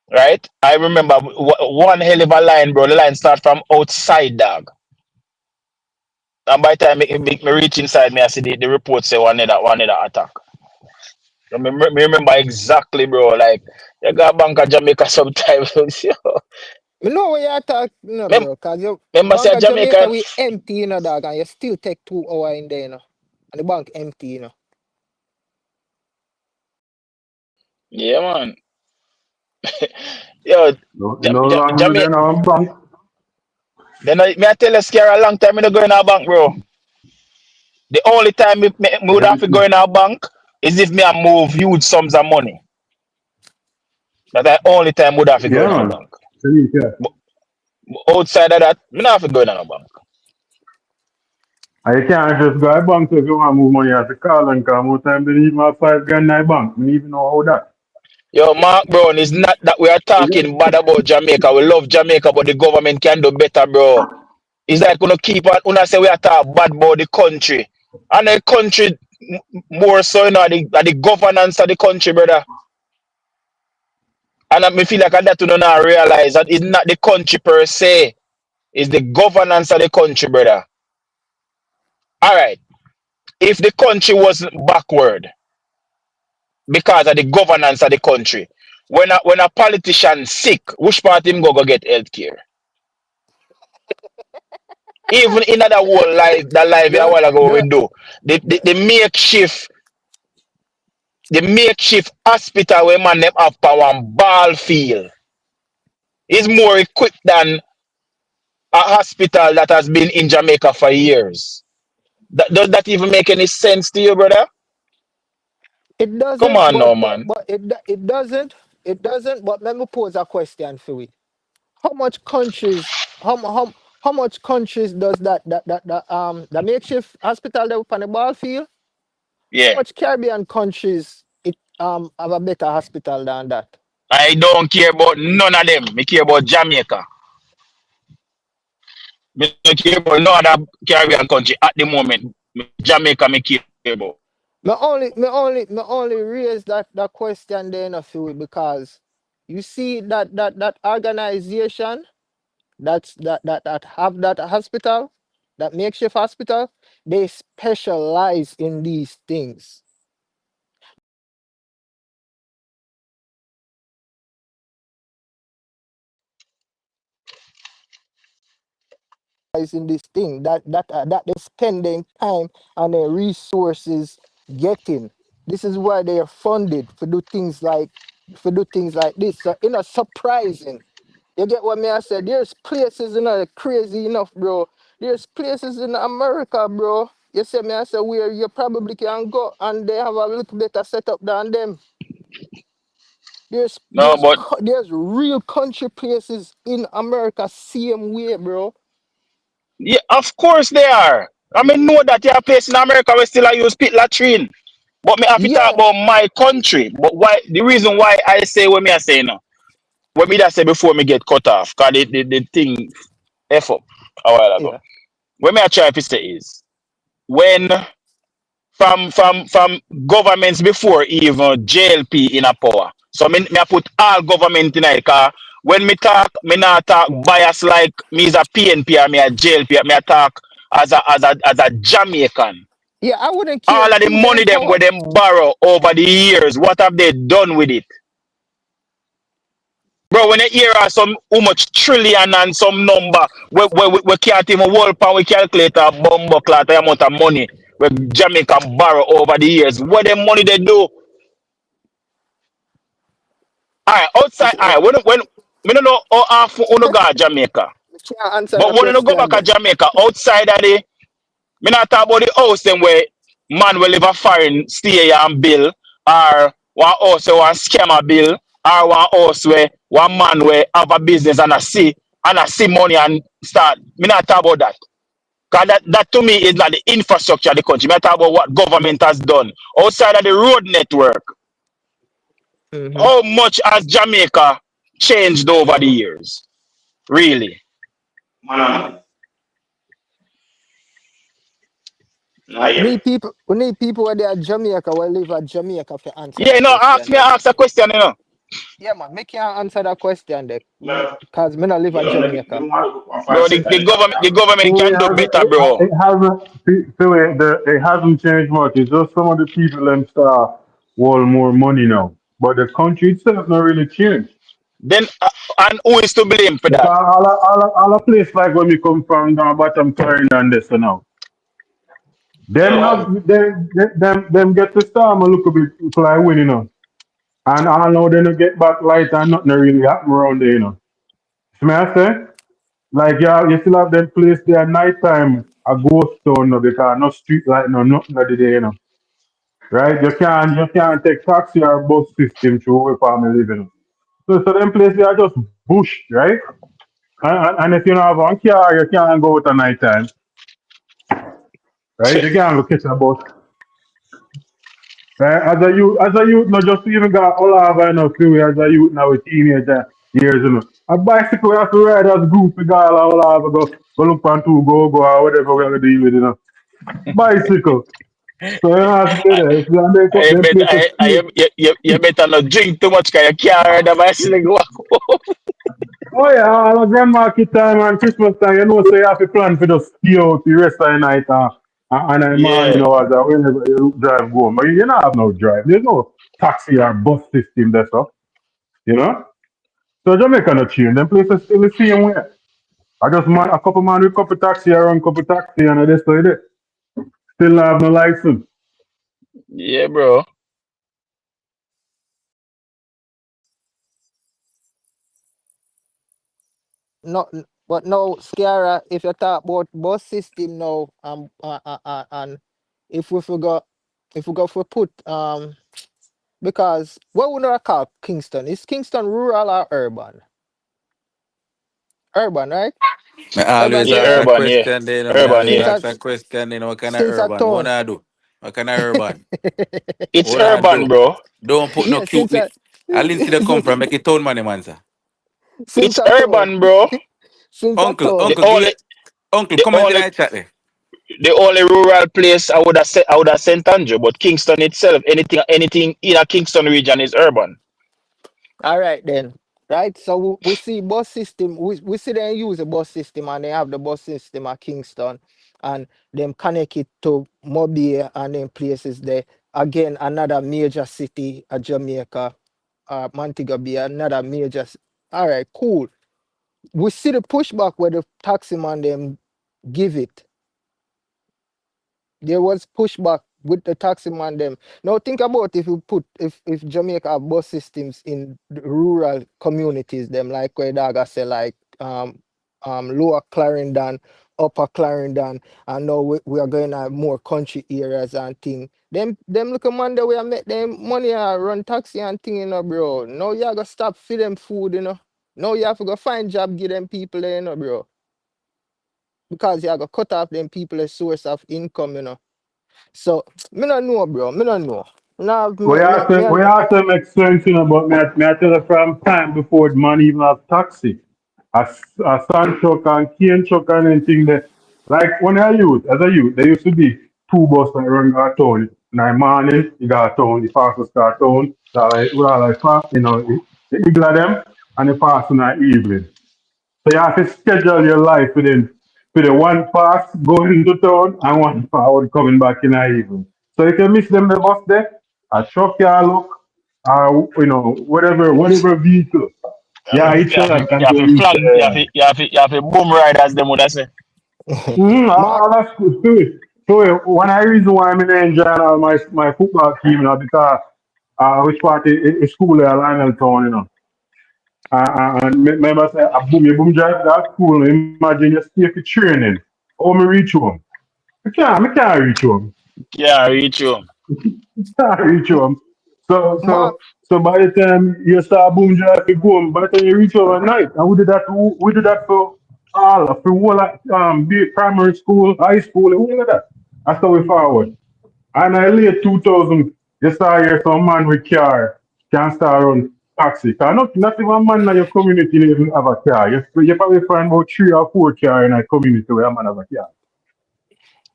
Right? I remember one hell of a line, bro. The line start from outside, dog. And by the time me reach inside, me I see the report say one other attack. Me remember exactly, bro. Like you got Bank of Jamaica sometimes. You know what you talk, no, Mem- bro, because your Remember Bank say of Jamaica, Jamaica. we empty, you know, dog, and you still take 2 hours in there, you know. And the bank empty, you know. Yeah, man. Yo, no longer Jamaica. than our bank. Then me I tell you, scare a long time me no go in a bank, bro. The only time me would have to go in our bank is if me I move huge sums of money. That's the only time would have to go in Yeah, our man. bank. So you can. But outside of that, me not have to go in our bank. And you can't just go to bank if you want to move money. You have to call and call. More time than even have 5 grand in the bank. I don't even know how that. Yo, Mark Brown, it's not that we are talking bad about Jamaica. We love Jamaica, but the government can do better, bro. It's like gonna keep on una say we are talk bad about the country. And the country more so, you know, the governance of the country, brother. And I me feel like that you not realize that it's not the country per se, it's the governance of the country, brother. Alright. If the country was backward because of the governance of the country, when a politician sick, which part him go get health care? Even in that whole life, that life a The, while ago we the, do. The makeshift hospital where man them have for one ball field is more equipped than a hospital that has been in Jamaica for years. Does that even make any sense to you, brother? it Come doesn't, on now, man. it doesn't. But let me pose a question for you. How much countries, how much countries does the makeshift hospital that on the ball field? How Yeah. much Caribbean countries it have a better hospital than that? I don't care about none of them. Me care about Jamaica. Me don't care about no other Caribbean country at the moment. Jamaica me care about. Me only raise that question there enough for you because you see that organization that have that hospital, that makeshift hospital, they specialize in these things. Is in this thing that they spending time and their resources getting. This is why they are funded for do things like this. So you know, surprising. You get what me I said? There's places crazy enough, bro. There's places in America, bro. You see me I say where you probably can go and they have a little better setup than them. There's No, there's but co- there's real country places in America same way, bro. yeah, of course they are. I mean, know that your place in America we still a use pit latrine. But me have to talk Yeah, about my country. But why the reason why I say what me I say now, what me that say before me get cut off, cause the thing F up a while ago. yeah. What me I try to say is when from governments before even JLP in a power. So me I put all government in it, cause when me talk, me not talk bias like me is a PNP or me a JLP, me I talk as a Jamaican. Yeah, I wouldn't care All of the who's money in them where power. them borrow over the years, what have they done with it? Bro, when you hear some how much trillion and some number, we can't even work and we calculate a bumbo clot the amount of money where Jamaica borrow over the years. What them money they do? Alright, outside, Listen, alright, when we don't know how often you go to Jamaica. I can't answer But that when you go back question to there. Jamaica, outside of the me not talk about the house them where man will live a foreign stay here and bill, or one house where one scammer bill, or one house where one man where have a business and I see money and start. Me not talk about that. Cause that to me is like the infrastructure of the country. Me talk about what government has done. Outside of the road network, Hmm. how much has Jamaica changed over the years? Really? We need people where they are Jamaica, where live at Jamaica to answer Yeah, that question there. ask a question. Yeah, man, me can't answer that question there. Because me not live at Jamaica. Bro, the government Anyway, can do better, bro. it hasn't changed much. It's just some of the people them start want more money now. But the country itself not really changed. Then and who is to blame for that? Because all a place like when we come from down bottom foreign and this so now. Them not them get to start and look a bit like winning now. And I know they don't get back light and nothing really happen around there, you know. So may I say? Like yeah, you still have them place there night time a ghost town no, because no street light, no nothing of the day, you know. Right? You can't take taxi or bus system through where family living. So them places are just bush, right? And if you don't have one car, you can't go out at night time, right? You can't go catch a bus. Right? As a youth, no just even got all over enough freeway as a youth now with teenager years, you know. A bicycle we have to ride as a group, we got all over, go look on two, go, or whatever we're gonna deal with, you know. Bicycle. So you have to say that. If you make up I them bet place of I you better not drink too much because you can't ride a bicycle go home. oh yeah, all the grand market time and Christmas time, you know, so you have to plan for just stay out the rest of the night and the morning Yeah. hours or whenever you drive home. But you don't have no drive. There's no taxi or bus system there, so you know. So Jamaica no change. Them places still the same way. I just man a couple man with couple taxi around couple taxi and I just say it. Still not have no license. Yeah, bro. No, but no, Scara, if you talk about bus system now, and if we forgot, if we go for put, because what we know call Kingston, is Kingston rural or urban? Urban, right? I Urban always Yeah, ask area. a urban, yeah. question, then I Urban, always yeah. Since I ask a question, then what kind of since I urban? What town. I do? What kind of urban? It's What I urban, do? bro. Don't put no Yeah, cute since name. I I didn't see the come from, make it town money, man, sir. since It's I town. urban, bro. Since I Uncle, town. The uncle, only uncle, the comment in only the chat there. the only rural place I would have St. Andrew, but Kingston itself, anything in a Kingston region is urban. All right then. Right. So we see bus system. We see them use the bus system and they have the bus system at Kingston and them connect it to Mobile and then places there. Again, another major city at Jamaica, Montego Bay, another major. All right, cool. We see the pushback where the taxi man them give it. There was pushback with the taxi man them. Now think about if you put if Jamaica have bus systems in the rural communities, them like where Daga say like lower Clarendon, upper Clarendon, and now we are going to more country areas and thing. Them look man that we are make them money and run taxi and thing, you know, bro. Now you gotta stop feed them food, you know. Now you have to go find job, give them people, you know, bro. Because you have to cut off them people a source of income, you know. So me not know, bro. Me not know. Nah, We have to make sense, you know, but me I tell you from time before the man even have taxi. A sun truck and cane truck and anything there. Like when I youth, as a youth, there used to be two buses that run our town. In the morning, you got a town, the fastest car town, like fast, you know, the eagle of them, and the fast in the evening. So you have to schedule your life with the one pass going to town and one forward coming back in the evening. So you can miss them the bus there, a truck you look, or you know, whatever vehicle. Yeah, it's shot You and have you to reach flank, there. you have to boom riders, them would I say. Mark, All that's good too. So one of the reason why I'm enjoying all my football team, you know, because which part is school at Lionel Town, you know. And remember say you boom drive to that school, imagine you stay for training. How me reach home? I can't reach home. Yeah, reach you. Can't reach home. So Mark, so so by the time you start boom drive to go home, by the time you reach home at night, and we did that for all like be it primary school, high school, all of that. That's how we forward. And I late 2000, you start hear some man with car can start run taxi. Cause not even man in your community even have a car. You probably find about 3 or 4 car in a community where a man have a car.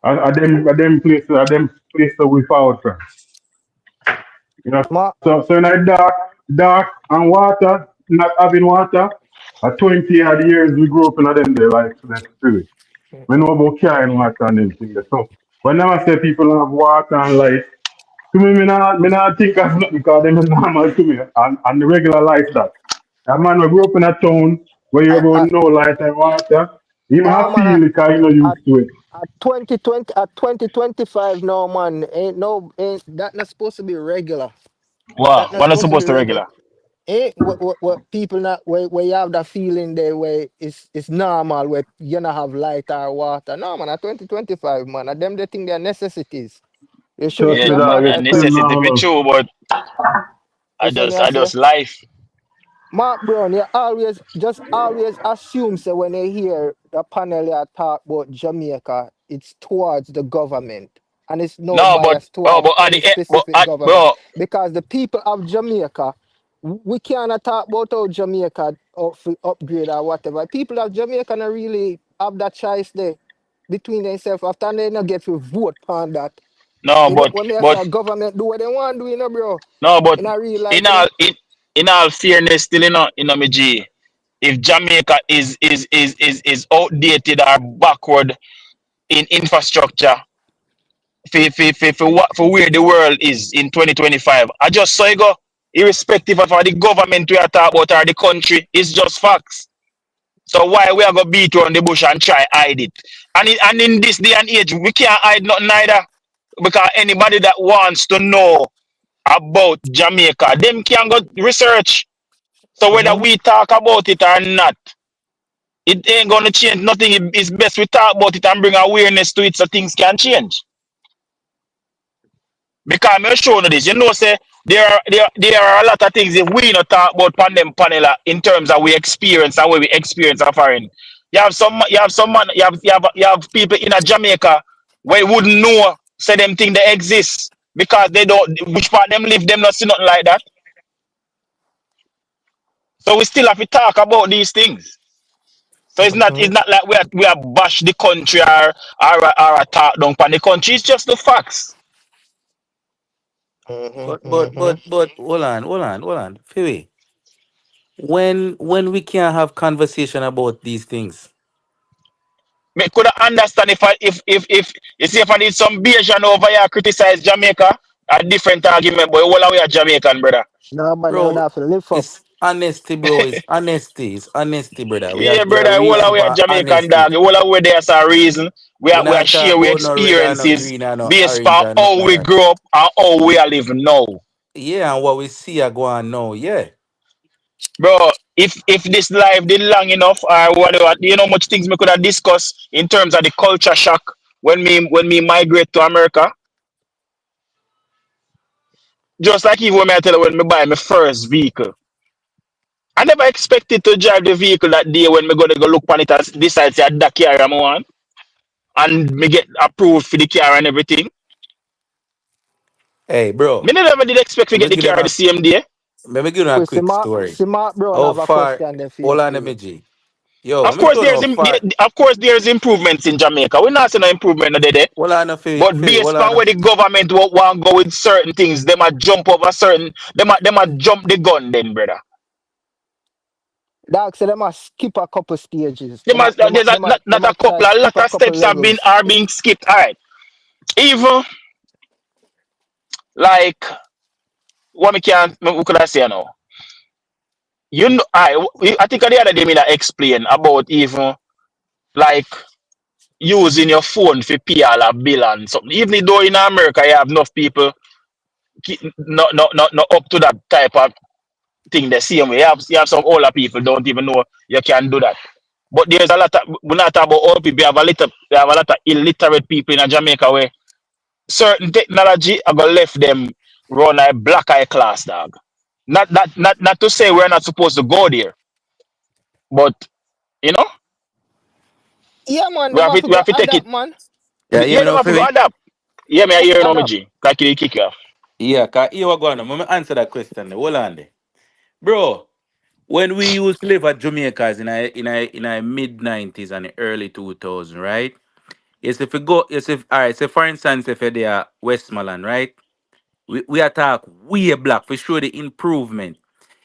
Are them places we forward from. You know, Mark, so in a dark and water, not having water, at 20 odd years we grew up in a them day like that spirit. We know about carrying water and them things. So whenever I say people don't have water and light, to me not think of nothing because them is normal to me and the regular life that. A man we grew up in a town where you about I no light and water, you no have man feel it because you not at used to it. at 2020 at 2025 no man ain't that not supposed to be regular. That Wow, not we're not supposed to be supposed to regular. regular. what people not where you have that feeling there where it's normal where you not have light or water. No man, at 2025 man, at them they think they're necessities. You should Trust if Yeah, me, you're dog, mad yeah, it's like still necessity be normal. true, but you see me I I say? just life. Mark Brown, you always assume say when you hear the panel you talk about Jamaica, it's towards the government. And it's no No, but bias towards at any the end, specific government. bro, Because the people of Jamaica, we cannot talk about how Jamaica upgrade or whatever. People of Jamaica not really have that choice there between themselves after they not get to vote on that. no, You know, when me I say but a government do what they want to do, bro. no, but In a real life, in all in all fairness, still my G, if Jamaica is outdated or backward in infrastructure for where the world is in 2025, I just saw it go. Irrespective of how the government we are talking about or the country, it's just facts. So why we are gonna beat around the bush and try hide it? And in this day and age, we can't hide nothing either. Because anybody that wants to know about Jamaica, them can go research. So whether Mhm. we talk about it or not, it ain't gonna change nothing. It's best we talk about it and bring awareness to it so things can change. Because I'm showing you this, say there are a lot of things if we not talk about pandem panel in terms of we experience and where we experience our foreign. You have some man, you have people in a Jamaica where you wouldn't know say them thing they exist because they don't which part them live them not see nothing like that. So we still have to talk about these things. So it's Mhm. not like we are bash the country or attack down on the country. It's just the facts. Mhm. But Mhm. hold on. Phoebe, when we can have conversation about these things. Me could understand if you see if I need some Bayesian over here criticize Jamaica, a different argument, but all we are Jamaican, brother. No, man, they would Bro, have to live up. it's honesty, bro. It's honesty. It's honesty, brother. Yeah, We are brother, all reaching we are for Jamaican honesty. dog. All we there's a reason. We We are not talk share we about no red and no experiences green and no based orange on and nothing how like we that. grew up and how we are living now. Yeah, and what we see are going now. Yeah. Bro, if this life did long enough or whatever, you know much things we could have discussed in terms of the culture shock when me migrate to America. Just like even when I tell you when me buy my first vehicle. I never expected to drive the vehicle that day when me gonna go look on it and decide say that car I'm on and me get approved for the car and everything. Hey, Me bro. never did expect to Let me get the give you car the same day. a Wait, quick story. See Mark Brown How have a far? question there for you, Hold on, Philly. MG. Yo, Of let me course show you how far. of course there's improvements in Jamaica. We're not saying no improvement no there. Hold on, But Philly. Hold based on on. where the government want go with certain things, they might jump over certain them a jump the gun then, brother. Dog, so they must skip a couple stages. They must, there's They not a must try couple, a skip lot a of couple steps levels. are being skipped. All right. Even like what we could I say now? You know, I think the other day me that explain about even like using your phone for pay all a bill and something. Even though in America you have enough people not up to that type of thing the same way. You have some older people don't even know you can do that. But there's a lot of we're not talking about old people. We have a lot of illiterate people in Jamaica where certain technology are gonna left them run a black eye class dog. Not to say we're not supposed to go there, but you know, Yeah, man, them have to we go have to take it. adapt, man. Yeah, hear Yeah, me them now, have to go Philly. adapt. Yeah, me I Have hear to you now, my adapt. G. Like you kick you off. Yeah, cause here we go now. Let me answer that question. There. Hold on there. Bro, when we used to live at Jamaicas in a mid 90s and the early 2000s, right? Yes, if you go, yes, if all right, so for instance, if you're there Westmoreland, right? We attack way black for sure the improvement.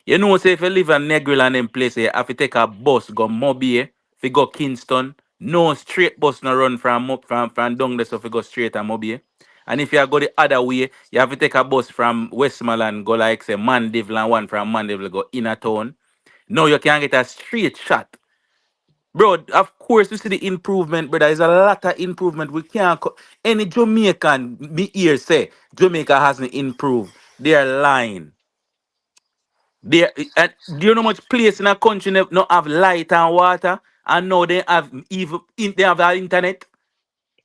You know, say if you live in Negril and them place, you have to take a bus, go Mobile, if you go Kingston. No straight bus no run from down there, so if you go straight to Mobile. And if you go the other way, you have to take a bus from Westmoreland, go like say Mandeville, and one from Mandeville go inner town. No, you can get a straight shot. Bro, of course, we see the improvement, but there's a lot of improvement. We can't. Any Jamaican, me here say Jamaica hasn't improved. They're lying. They do you know much place in a country that not have light and water, and now they have even they have our internet.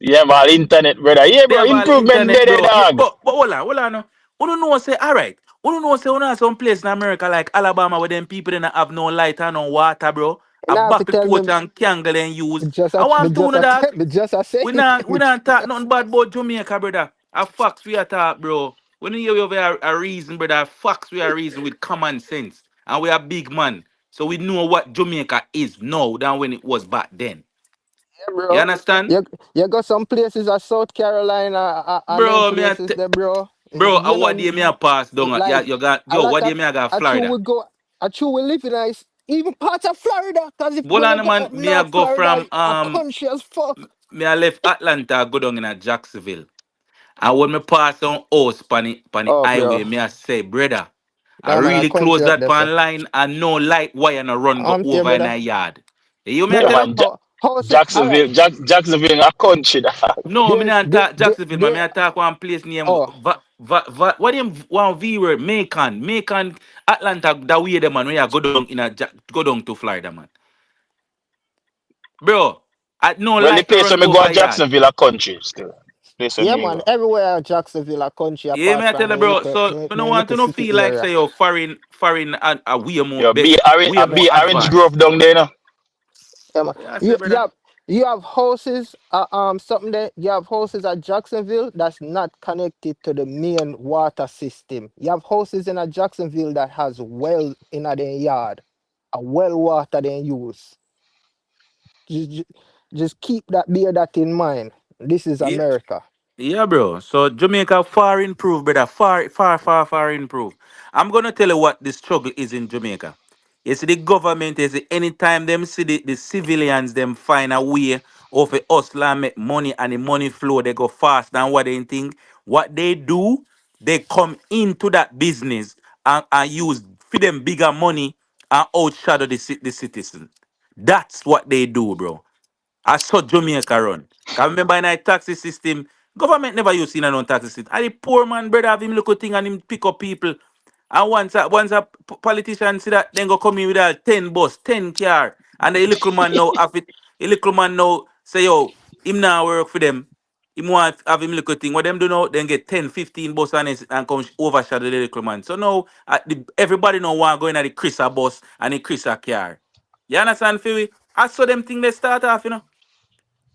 Yeah, man, internet, brother. Yeah, They bro, have all improvement internet, there, bro. Yeah, dog. but hold on. No. You don't know say all right. You don't know say you know some place in America like Alabama where them people don't have no light and no water, bro. And A I have to bucket tell torch me, and candle and use. just I a, me want to just know a, dog. me just a say We it. not we not talk nothing bad about Jamaica, brother. A facts we are talk, bro. When you hear we have a reason, brother, facts we are reason with common sense. And we are big man. So we know what Jamaica is now than when it was back then. Yeah, You bro. understand? You got some places at South Carolina and them Bro, places there, bro. bro, You what day me a know, pass down? Yeah, like you got a yo, lot what day of me I got a true Florida? we go a true we live in is even parts of Florida. Cause if Well when you on go man, up me a North go Florida, from a country as fuck. me I left Atlanta, go down in a Jacksonville. And when me pass on house pan the Oh, bro. highway, me I say, brother, I Nah, man, a really close country up that there, so. pan line and no light wire no run go I'm here, over in brother. a yard. You me I But Yeah, tell you? man, how say all right? Jacksonville, a country, dog. No, me not talk Jacksonville, man. Me There. I talk one place named Oh, what them one V word Macon, Atlanta. That way, the man. When you go down in a go down to Florida, man, bro. I no Well, the light no place run where me go go over to yard. Jacksonville, a country still. Place where yeah, me man. go. Everywhere at Jacksonville, a country Yeah, me apart I tell from you, bro. the So I don't want to little no city feel like area. say you're foreign and a Yo, way more be Orange advanced. Grove down there, no? Yeah, man. Yeah, I say, You brother. have houses, something there. You have houses at Jacksonville that's not connected to the main water system. You have houses in a Jacksonville that has well in a their yard, a well water they use. Just, just keep bear that in mind. This is Yeah. America. Yeah, bro. So Jamaica far improved, brother. Far improved. I'm gonna tell you what the struggle is in Jamaica. You see, the government is anytime them see the civilians them find a way of a hustle and make money and the money flow, they go fast than what they think. What they do, they come into that business and use for them bigger money and outshadow the citizen. That's what they do, bro. I saw Jamaica run. Cause remember in a taxi system, government never used in a non taxi system. And the poor man brother have him little thing and him pick up people. And once a politician see that, then go come in with a 10 bus, 10 car. And the little man now have it, the little man now say, yo, him now work for them. Him want have him little thing. What them do now, then get 10, 15 bus and come overshadow the little man. So now everybody now want go in at the Chrisa bus and the Chrisa car. You understand, Philly? I saw them thing they start off, you know.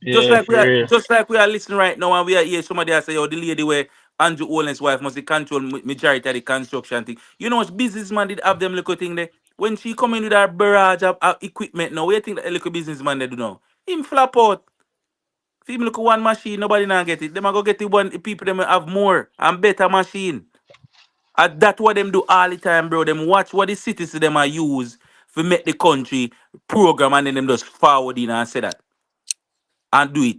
Yeah, for real. Just like we are listening right now, and we are here. Somebody else say, "Oh, the lady where Andrew Olen's wife must control majority of the construction thing." You know, what businessman did have them little thing there. When she come in with her barrage of equipment, now, what you think that little businessman they do now? Him flap out. If him look at one machine, nobody now get it. Them a go get the one the people them have more and better machine. And that's what them do all the time, bro. Them watch what the cities them are use to make the country program and then them just forward in and say that and do it.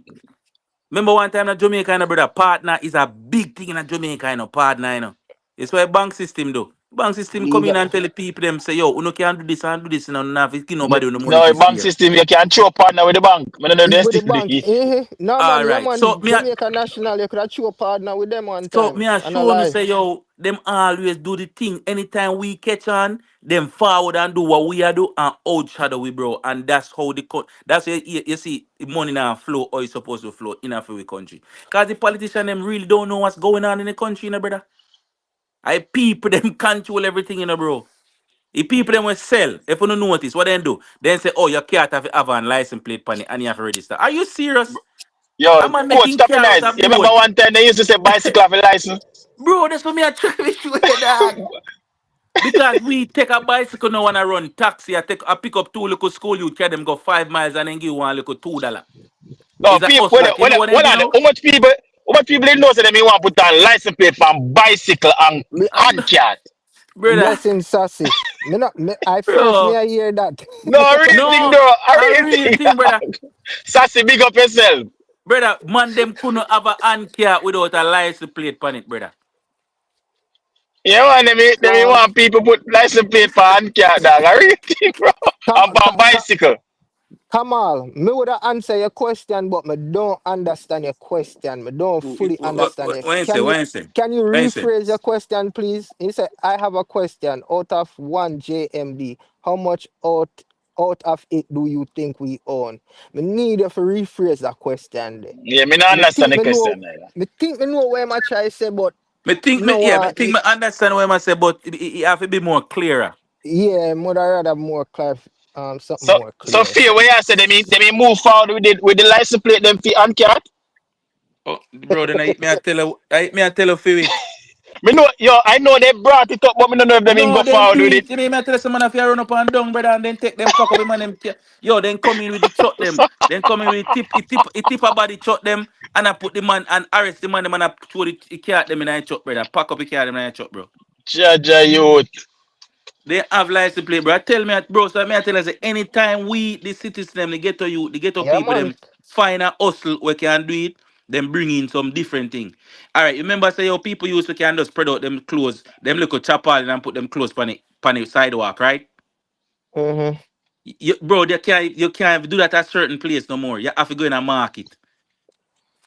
Remember one time that Jamaica, brother, partner is a big thing in a Jamaica, partner, It's why bank system do. Bank system come in and tell the people them say, yo, you can't do this and do this, and you have to give nobody on the money No, for bank save. system, you can show partner with the bank. I don't know this With the thing. bank. No, man. All Yeah, right. man. Jamaica National, you could have a partner with them one So time. me a And a show no lie. say, yo, them always do the thing. Anytime we catch on, them forward and do what we are do and outshadow we, bro. And that's how that's how you see the money now flow or it's supposed to flow in a free country. Cause the politician them really don't know what's going on in the country, brother. I people them control everything, bro. The people them will sell. If you don't notice, what they do? Then say, oh, your car have a license plate pan it and you have to register. Are you serious? Yo, I'm coach, making stop it car out nice. of You remember board. one time they used to say bicycle have a license? Bro, that's what me I try to show you, dog. Because we take a bicycle now and I run taxi. I pick up two little school youth, carry them go 5 miles and then give one little $2. No, Is that people, us like? You know what they do now? how much people they know say them you want to put on license plate from bicycle and hand cat? Brother, Blessing sassy. I first bro. I hear that. No, I really think No, though, I I really really think think, brother. Sassy, big up yourself. Brother, man, them couldn't have a hand car without a license plate on it, brother. You want them Call, want people put license plate for hand cat dog. I really think bro. call, And for bicycle. Kamal, me would have answer your question, but me don't understand your question. Me don't fully understand it. What you say? Can you What you say? can you What you say? rephrase your question, please? He said, I have a question. Out of one JMD, how much out of it do you think we own? Me need you to rephrase that question there. Yeah, me not Me understand think the me know question. me think me know what I try to say, but Me think me no yeah, me one think me understand what I say, but it have to be more clearer. yeah, would rather more something So more so clear. fear where I say they may move forward with the license plate them for and cat. Oh, bro, then I tell you for it. Me know I know they brought it up, but me don't know if they mean No, go them forward do with it. it. You mean I tell you someone if you run up and down, brother, and then take them cock up him and them yo, then come in with the truck them. Then come in with the tip about the truck them and I put the man and arrest the man them and I throw the car them in the truck, brother. Pack up the car them in the truck, bro. Jaja youth. They have license plate, bro. Tell me, bro. So me I tell you, say, anytime we, the citizens, them, the ghetto youth, the ghetto Yeah, people, man. them find a hustle we can do it, then bring in some different thing. All right, remember say your people used to can just spread out them clothes, them little chapel and put them clothes on the sidewalk, right? Mm-hmm. Bro, you can't do that at certain place no more. You have to go in a market.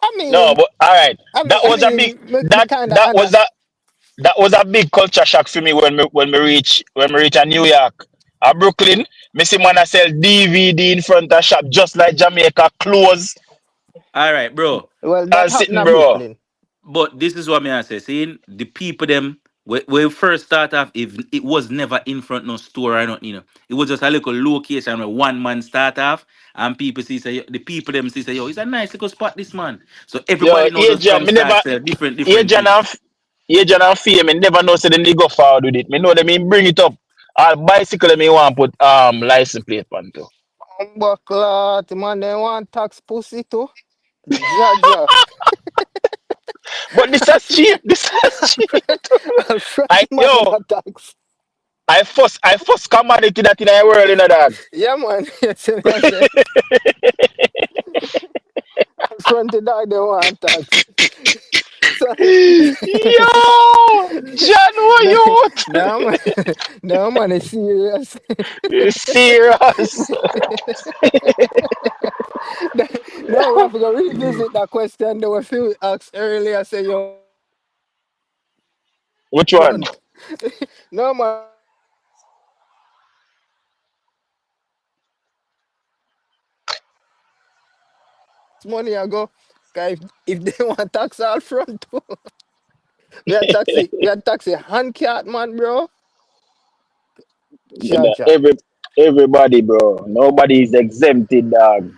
I No, mean, but all right. I mean, That I was a big mean, me that kind of that was understand. a big culture shock for me when we reach a New York. A Brooklyn, me see man a sell DVD in front of shop just like Jamaica clothes All right, bro. Well, that and happened sitting, in bro. Brooklyn. But this is what me I say. Seeing the people them when we first start off, if it was never in front no store or nothing, it was just a little location where one man start off and people see say the people them see say yo, it's a nice little spot this man. So Yo, everybody know just Adrian, come me start never sell different Adrian thing. and Adrian and Fee, me never know say them they go forward with it. Me know they mean bring it up. All bicycle me want put license plate on too. Buckler, the man, they want tax pussy too. Jaja. But this is cheap. This is cheap. Front I man them yo, a tax. I first commodity that in our world in a dog. Yeah, man. Yes, I say. Front the dog, they want tax. So, Yo, John, what no, you no, man. No, man, it's serious. serious? No, we have to go revisit that question. There were a few asked earlier. Say, yo, Which one? front. No, man. Money I go. 'Cause if they want tax all front too, we had taxi hand cat man, bro. Jaja. Everybody, bro. Nobody is exempted, dog.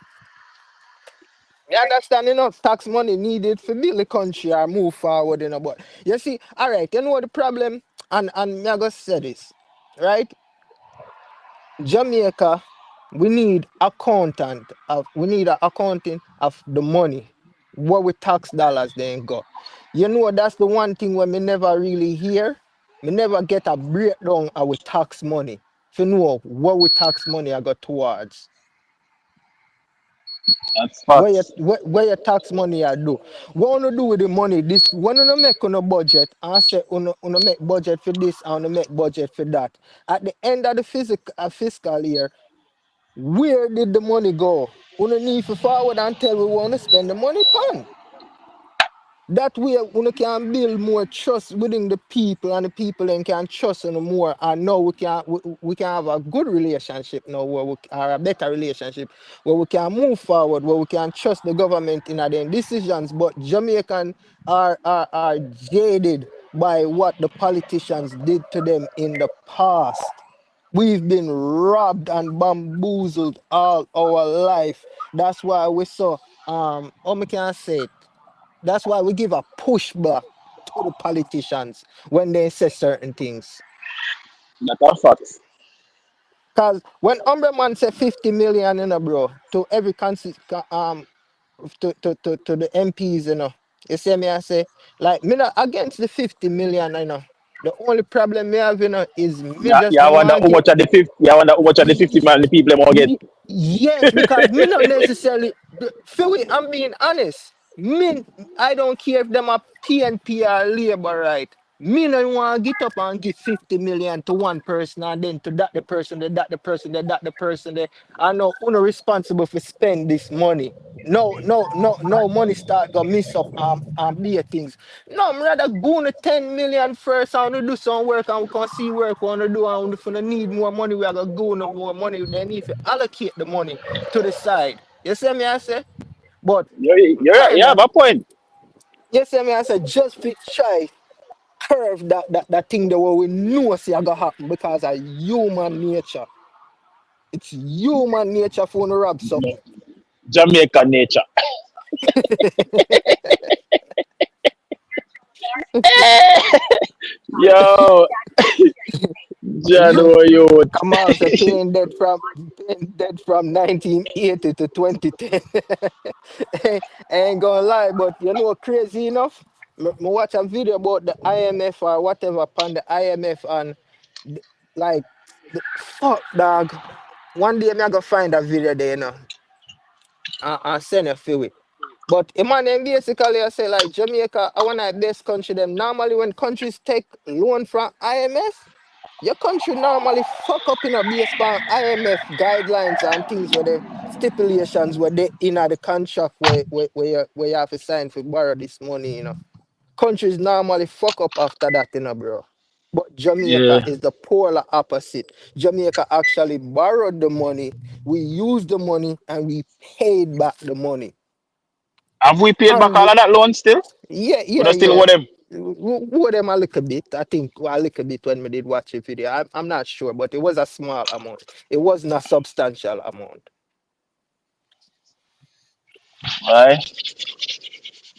You understand enough tax money needed for build the country or move forward, but you see, all right, you know what the problem, and me I go say this, right? Jamaica, we need a accounting of the money. What we tax dollars then go. You know that's the one thing when me never really hear. Me never get a breakdown of we tax money. To know what we tax money I go towards. That's facts. Where your tax money I do. What wanna do with the money? This when you make on a budget and say on make budget for this and make budget for that. At the end of the fiscal year, where did the money go? We need to forward and tell we want to spend the money pan. That way, we can build more trust within the people, and the people then can trust on more. And now we can have a good relationship now, or a better relationship, where we can move forward, where we can trust the government in their decisions. But Jamaican are jaded by what the politicians did to them in the past. We've been robbed and bamboozled all our life. That's why we saw how me can say it. That's why we give a pushback to the politicians when they say certain things. That's a facts. Cause when Umberman say 50 million, bro, to every to the MPs, you see me I say, like me not against the 50 million, The only problem me have, is me Yeah, just yeah, I no wonder want how give. much of the 50. Yeah, I wonder how much of the 50 man the people them will get. Yes, because me not necessarily feel it, I'm being honest. Me, I don't care if them are PNP or labor, right? Me no want to get up and give 50 million to one person and then to that the person, that the person, that the person. I know who responsible for spend this money. No money start go miss up be things. No, I'm rather go on 10 million first and we do some work and we can see work we want to do and if we need more money, we are gonna go on more money. Then if you allocate the money to the side. You see me I say? But You have kinda, a point. you see me I say just fit try curve that thing the way we know see gonna happen because of human nature. It's human nature for to rob something. Jamaican nature. Yo, Jano youth. Come on, so paying debt from 1980 to 2010. I ain't gonna lie, but you know crazy enough. Me watch a video about the IMF or whatever upon the IMF and like fuck dog. One day me I go find a video there, you know, and send it for it. But Emmanuel basically I say like Jamaica, I want the best country them. Normally when countries take loan from IMF, your country normally fuck up in a based on IMF guidelines and things where the stipulations where they in the contract where you have to sign for borrow this money, you know. Countries normally fuck up after that, you know, bro. But Jamaica Yeah. is the polar opposite. Jamaica actually borrowed the money, we used the money, and we paid back the money. Have we paid back And all of that loan still? yeah, We yeah, don't still yeah. owe them. Wore them a little bit. I think a little bit when we did watch the video. I'm not sure, but it was a small amount. It wasn't a substantial amount. Right?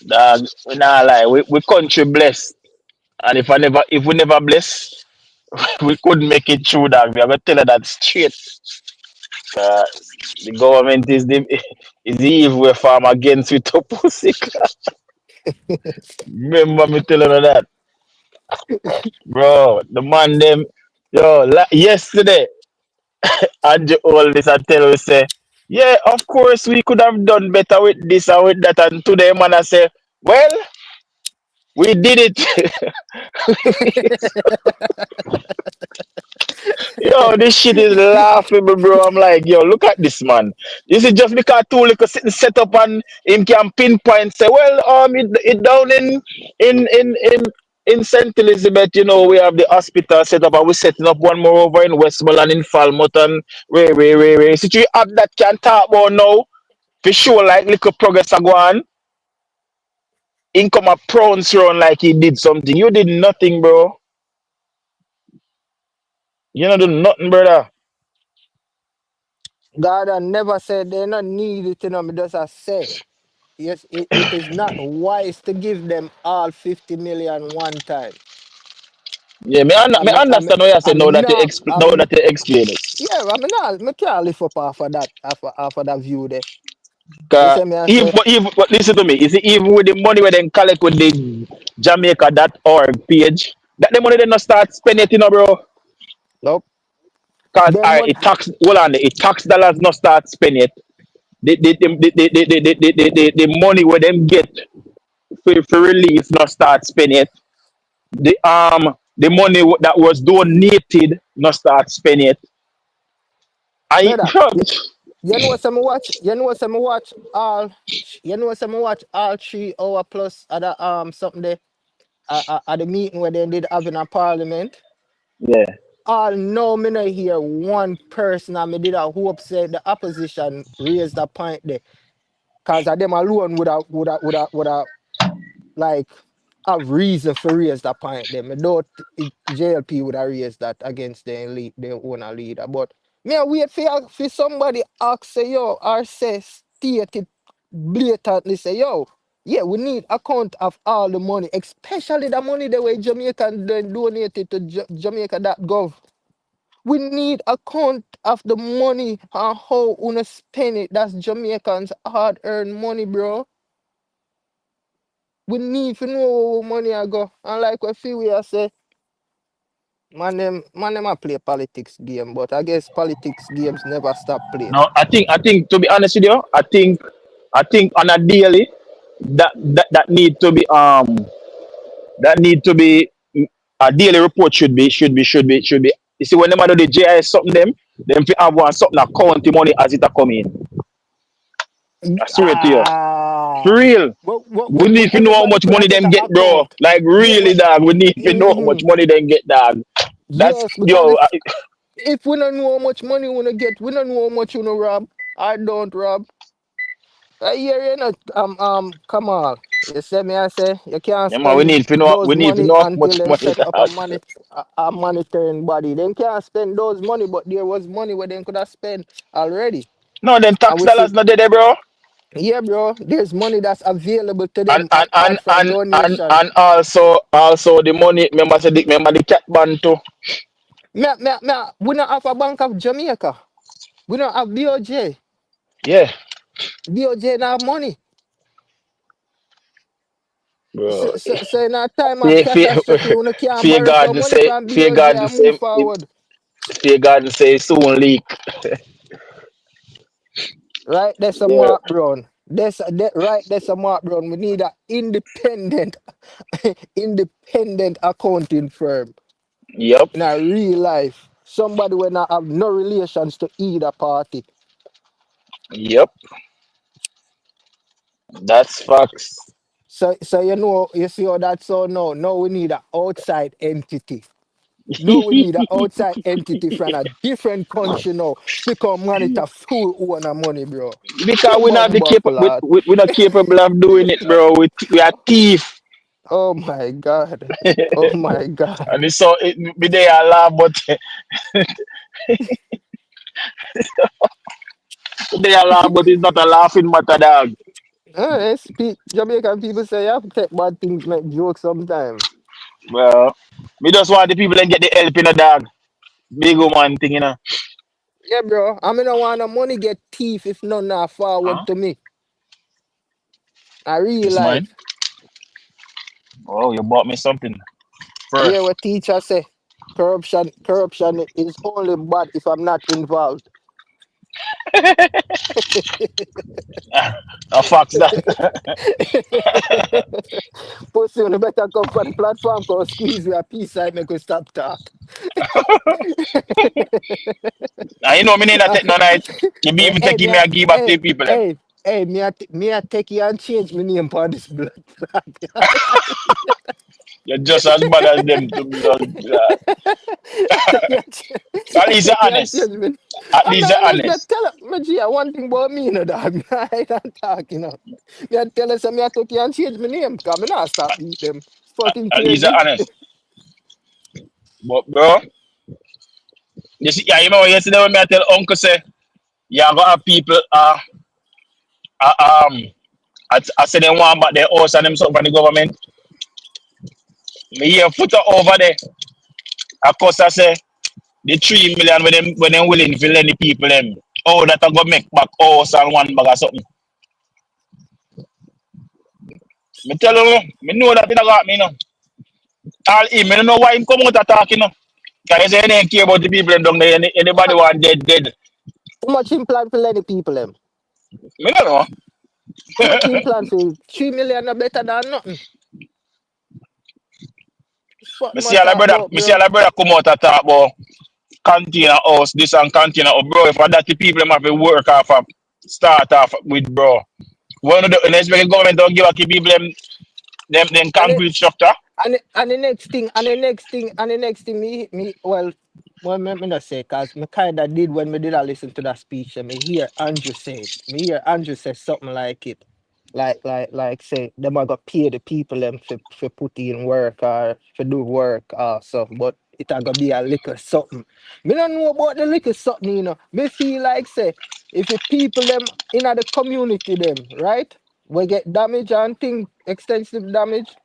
Dog, we not lie. We country blessed. And if we never bless, we couldn't make it through that. We are gonna tell her that straight. Uh, the government is the evil we farm against with a pussy. Remember me telling her that, bro. The man them, yo, yesterday, Andrew all this and tell us say, yeah, of course we could have done better with this and with that, and today man I say, well, we did it. Yo, this shit is laughable, bro. I'm like, yo, look at this man. This is just because two little sitting set up and him can pinpoint say, well, it down in St. Elizabeth, you know, we have the hospital set up and we're setting up one more over in Westmoreland in Falmouth and way. So you have that can talk about now. For sure, like little progress are going. In come a prounce run like he did something. You did nothing, bro. You not do nothing, brother. God I never said they not need it, you know, me just I say. Yes, it is not wise to give them all 50 million one time. Yeah, me understand what you say now that now that you explain it. Yeah, me can't lift up half of that view there. You Cause see me I say, even but listen to me, is it even with the money where they collect with the Jamaica.org page, that the money they not start spending it, you know, bro? nope. Cause Them money it tax hold on, it tax dollars not start spending it. The money where them get for relief not start spending it. The money that was donated not start spending it. I brother, you know some watch, some watch all 3 hour plus at the something there at the meeting where they did having a parliament. yeah. All no me not hear one person and me did a hope say the opposition raised a point there. Cause of them alone would have like have reason for raise that point them. I doubt JLP would have raised that against their owner leader. But me I wait for somebody ask say yo or say state it blatantly say yo. Yeah, we need account of all the money, especially the money the way Jamaican then donated to Jamaica.gov. We need account of the money and how we spend it. That's Jamaicans hard earned money, bro. We need to know where money I go. And like what we I say, man them a play politics game, but I guess politics games never stop playing. No, I think to be honest with you, I think on a daily that need to be a daily report should be. You see, when them do the JIS something them fi have one something a county money as it a come in. I swear to you. Ah, For real. We well, need to know how everybody much could money have take them an get, bro. account. Like Yeah, really, well, dog. We need to know how much mm-hmm. money them get, dog. That's Yes, because yo. if we don't know how much money we gonna get, we don't know how much you know rob. I don't rob. I hear you know, come on. You say me, I say you can't Yeah, man, we spend need to know. We those need to money know how until much them money, set up a dog. a monitoring body. They can't spend those money, but there was money where they could have spent already. No, them And tax we see, dollars not there, bro. yeah, bro, there's money that's available to And them and and apart from and and, donation. and also the money. Remember the cat ban too. We don't have a Bank of Jamaica. We don't have BOJ. Yeah, BOJ not have money. bro. So in a time of Fear, fear, catastrophe, we can't fear borrow God some and money say, from fear BOJ God and and move say, forward. fear God and say soon leak. Right, there's a Yeah. Mark Brown. There's a Mark Brown. We need an independent, independent accounting firm Yep. in a real life. Somebody will not have no relations to either party. Yep. That's facts. So you see how that's so now. Now we need an outside entity. No, we need an outside entity from a different country now. Become monitor full owner money, bro. Because we not the Bumbo capable, clot. we not capable of doing it, bro. We are thief. Oh my god. Oh my god. And it's so it be there a laugh, but they a laugh, but it's not a laughing matter, dog. Jamaican people say you have to take bad things make jokes sometimes. Well, me just want the people and get the help in a dog. Big woman thing, you know. Yeah, bro. I mean, I want the money get thief if none not Huh? forward to me. I real This mine? life. Oh, you bought me something. I hear Fresh. what teacher say. Corruption is only bad if I'm not involved. A fox that. Pussy, you better come for the platform cause squeeze you a piece side make we stop talk. Now you know me need a take no night. You be even Hey, taking me and give back to the people them. me a take you and change my name for this blood clot. You're just as bad as them to blood. take you and At least you're take you and honest. change me. At I'm least you're not me honest. tell me G, one thing about me, you know, dog. I don't talk, you know. Me a tell us me I took you and change my name, cause me not stop beat them. It's fucking At least you're crazy. honest. But bro, you see, yeah, you remember yesterday when me I tell Uncle say, yeah, I got have people uh, um I said they want back their house and them stuff from the government. Me hear footer over there. Of course I say the 3 million when them willing to lend the people them. Oh, that I go make back house and one bag or something. Me tell you, me know that it got me no. All him, I don't know why him come out attacking no. Cause he say he don't care about the people them down there. How Anybody much want dead. how much implant for any people them? Me don't know. How much implant for 3 million are better than nothing. Fuck Me my see all the talk brother, about, me see all bro. the brother come out attack about container house, this and container house, bro. If that the people them have to work off of, start off with, bro. One of the unless the government don't give a people them And it, concrete structure. and the next thing me not say cause me kinda did when me did I listen to that speech and me hear Andrew say it. Me hear Andrew say something like it. Like say them are gonna pay the people them for put in work or for do work or something, but it a gonna be a little something. Me don't know about the little something, you know. Me feel like say if the people them in the community them, right? We get damage and thing extensive damage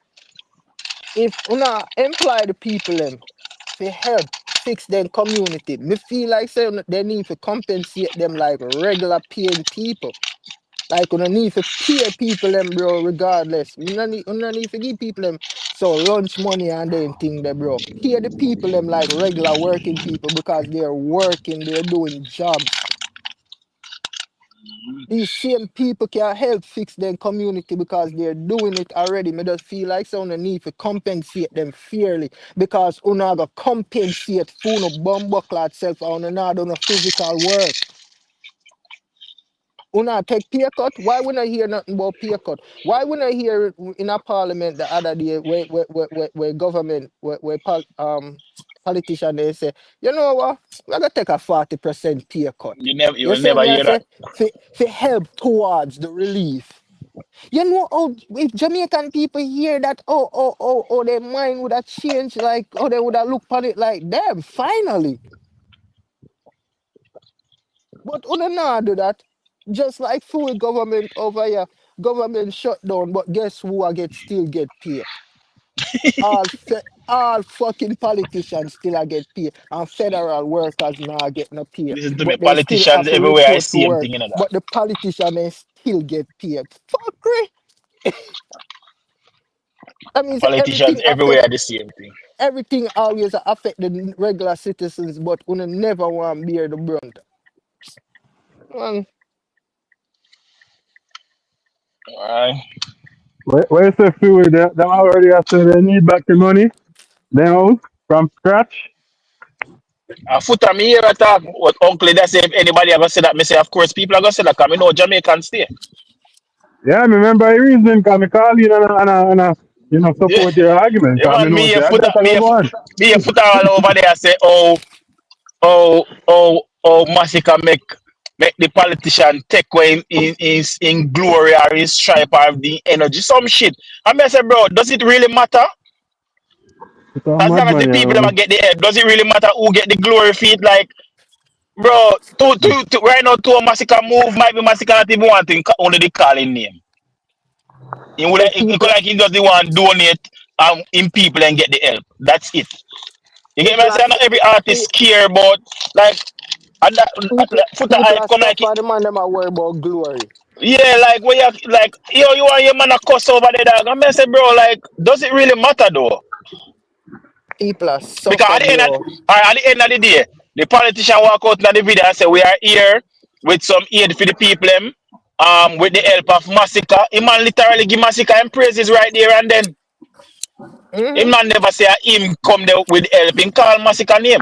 if una employ the people them for help fix them community, me feel like say they need to compensate them like regular paying people. Like una need to pay people them, bro, regardless. Una need to give people them so lunch money and then thing there, bro. Pay the people them like regular working people because they're working, they're doing jobs. These same people can help fix their community because they're doing it already. Me just feel like someone need to compensate them fairly because una go compensate for no bumbo clot self and una not do no physical work. Una take pay cut. Why we not hear nothing about pay cut? Why we not hear in a parliament the other day where government politician they say, you know what, we're gonna take a 40% pay cut. You You will say never me I hear that. say for help towards the relief. You know, oh, if Jamaican people hear that, their mind would have changed, like, oh, they would have looked upon it like, damn, finally. But we not do that. Just like full government over here, government shut down, but guess who I get still get paid? All fucking politicians still I get paid, and federal workers now get no pay. Listen to me, But they still politicians have to everywhere I report to see them work. thing in that. But the politician they still get paid. Fuckery. I mean, say Politicians everything everywhere affect are the same thing. everything always affect the regular citizens, but we never want to bear the brunt. Man, Alright. Where you say feel with them already after they need back the money, them house from scratch? A foot of me here attack what uncle that say if anybody ever say that, me say of course people are gonna say that because me know Jamaican stay. Yeah, me remember the reason because me call you and Yeah, support your argument yeah because me man, know me a say foot that's a me go a, on. me a foot all over there say Massacre make the politician take away in glory or in stripe or the energy, some shit. I mean I say bro, does it really matter? It's a As long as the madman, yeah, people ever man. get the head, does it really matter who get the glory feed? Like, bro, right now, to a massacre move might be massacre not even wanting only the calling name. the He people, could like he just the one donate in people and get the help. That's it. You get me? I people are, say not su- every pe- artist care about like and foot people hype are come like suffer, the man them are worried about glory. yeah, like where you like you want your man a cuss over the dog. I mean, say bro, like does it really matter though? People are Because suffer, bro. at the end of the day, the politician walk out in the video and say we are here with some aid for the people them, with the help of Massacre. Him man literally give Massacre and praises right there and then. Him Mm-hmm. man never say him come there with help. Him call Massacre name.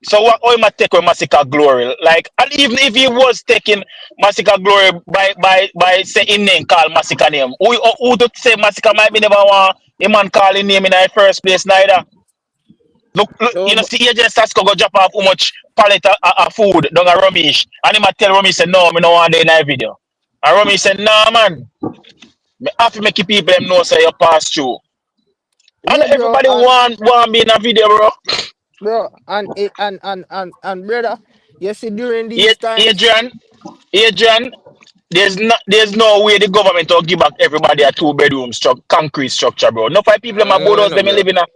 So what how him a take with Massacre glory? Like and even if he was taking Massacre glory by saying him name call Massacre name, who to say Massacre might be never want him man call him name in the first place neither. Look, So, you know, see Agent Sasko go drop off how much pallet of food down a Ramesh. And him a tell Ramesh say, no, me no want there in that video. And Ramesh said, nah, man. Me have to make the people them know say you pass through. And yeah, bro, everybody want be in a video, bro. and brother, you see, during these times, Adrian, there's no way the government will give back everybody a two-bedroom concrete structure, bro. No five people them a board I house, know, them bro. live in a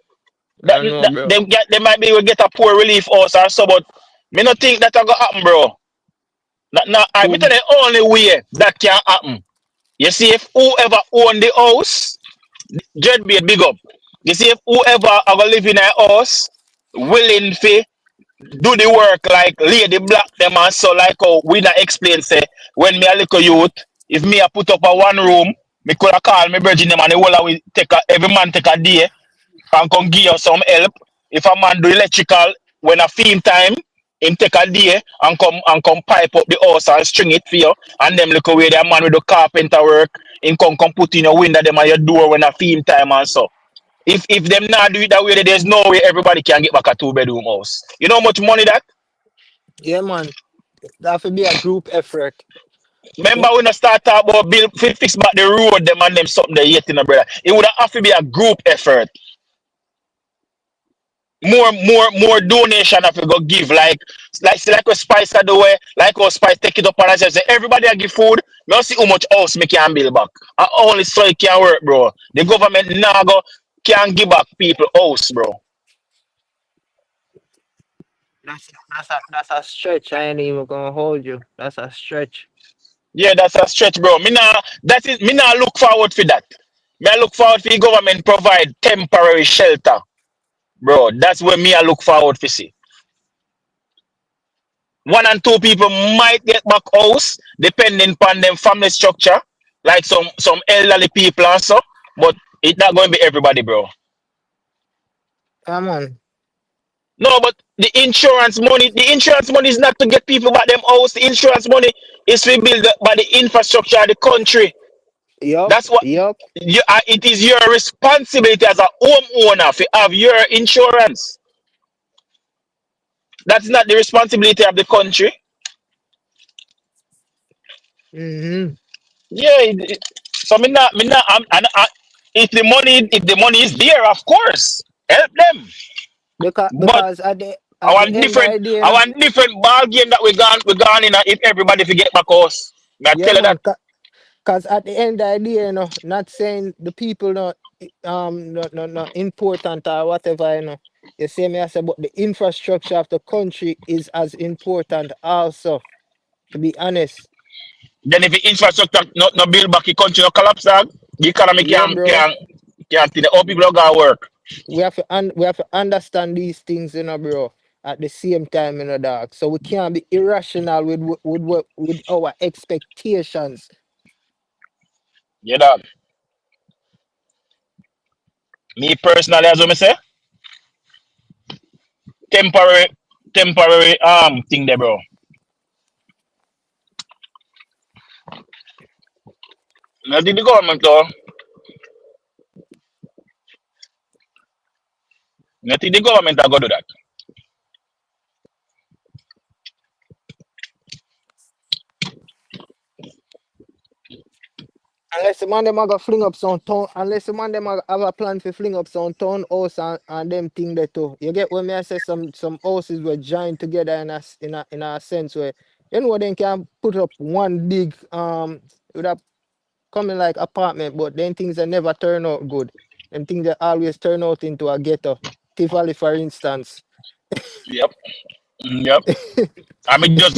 I know, bro. they might be able to get a poor relief house or so, but me not think that gonna happen, bro. I me Two, tell you the only way that can happen. You see, if whoever own the house, Jed be a big up. You see, if whoever are gonna live in a house, willing to do the work like lay the block them and so like how we not explain say when me a little youth, if me a put up a one room, me could have call me virgin them and the whole of we take every man take a day and come give you some help. If a man do electrical when a theme time, him take a day and come pipe up the house and string it for you. And them look away the man with the carpenter work, him come put in your window them and your door when a theme time and so. If them not do it that way, then there's no way everybody can get back a two-bedroom house. You know how much money that? yeah, man. That have to be a group effort. Remember when I start talk about build fix back the road, them and them something they yet in the brother. It would have to be a group effort. More donation have to go give like what Spice are doing, like how Spice take it up and I say everybody I give food. Me don't see how much house me can build back. And only so it can work, bro. The government now go can give back people house, bro. That's a stretch. I ain't even gonna hold you. That's a stretch. Yeah, that's a stretch, bro. Me not look forward for that. Me I look forward for the government provide temporary shelter, bro. That's where me I look forward to see. one and two people might get back house depending upon them family structure, like some elderly people also. But it's not going to be everybody, bro. Come on. No, but the insurance money is not to get people back them house. The insurance money is to build by the infrastructure of the country. Yup, That's what yup. it is your responsibility as a homeowner to have your insurance. That's not the responsibility of the country. Mm-hmm. Yeah. So if the money is there, of course, help them. But Because I at the want end of different the day, you I know, want different ball game that we gone in if everybody forget back us. I yeah, tell you that. man. Cause at the end of the day, you know, not saying the people not not important or whatever, you know. You see me I say, but the infrastructure of the country is as important also, to be honest. Then if the infrastructure not build back, the country no collapse, dog, the economy Yeah, can bro. can can the all people don't got work. We have to understand these things, you know, bro. At the same time, you know, dog. So we can't be irrational with our expectations. Yeah, dog. Me personally, as I say, temporary temporary thing there, bro. Nothing the government though. Nothing the government are gonna do that. Unless the man them a go fling up some town, unless the man them have a plan to fling up some town house and them thing there too. You get when me I say some houses were joined together in a sense where you know they can put up one big with a coming like apartment, but then things that never turn out good. Them things that always turn out into a ghetto. Tivoli, for instance. Yep. Yep. Me just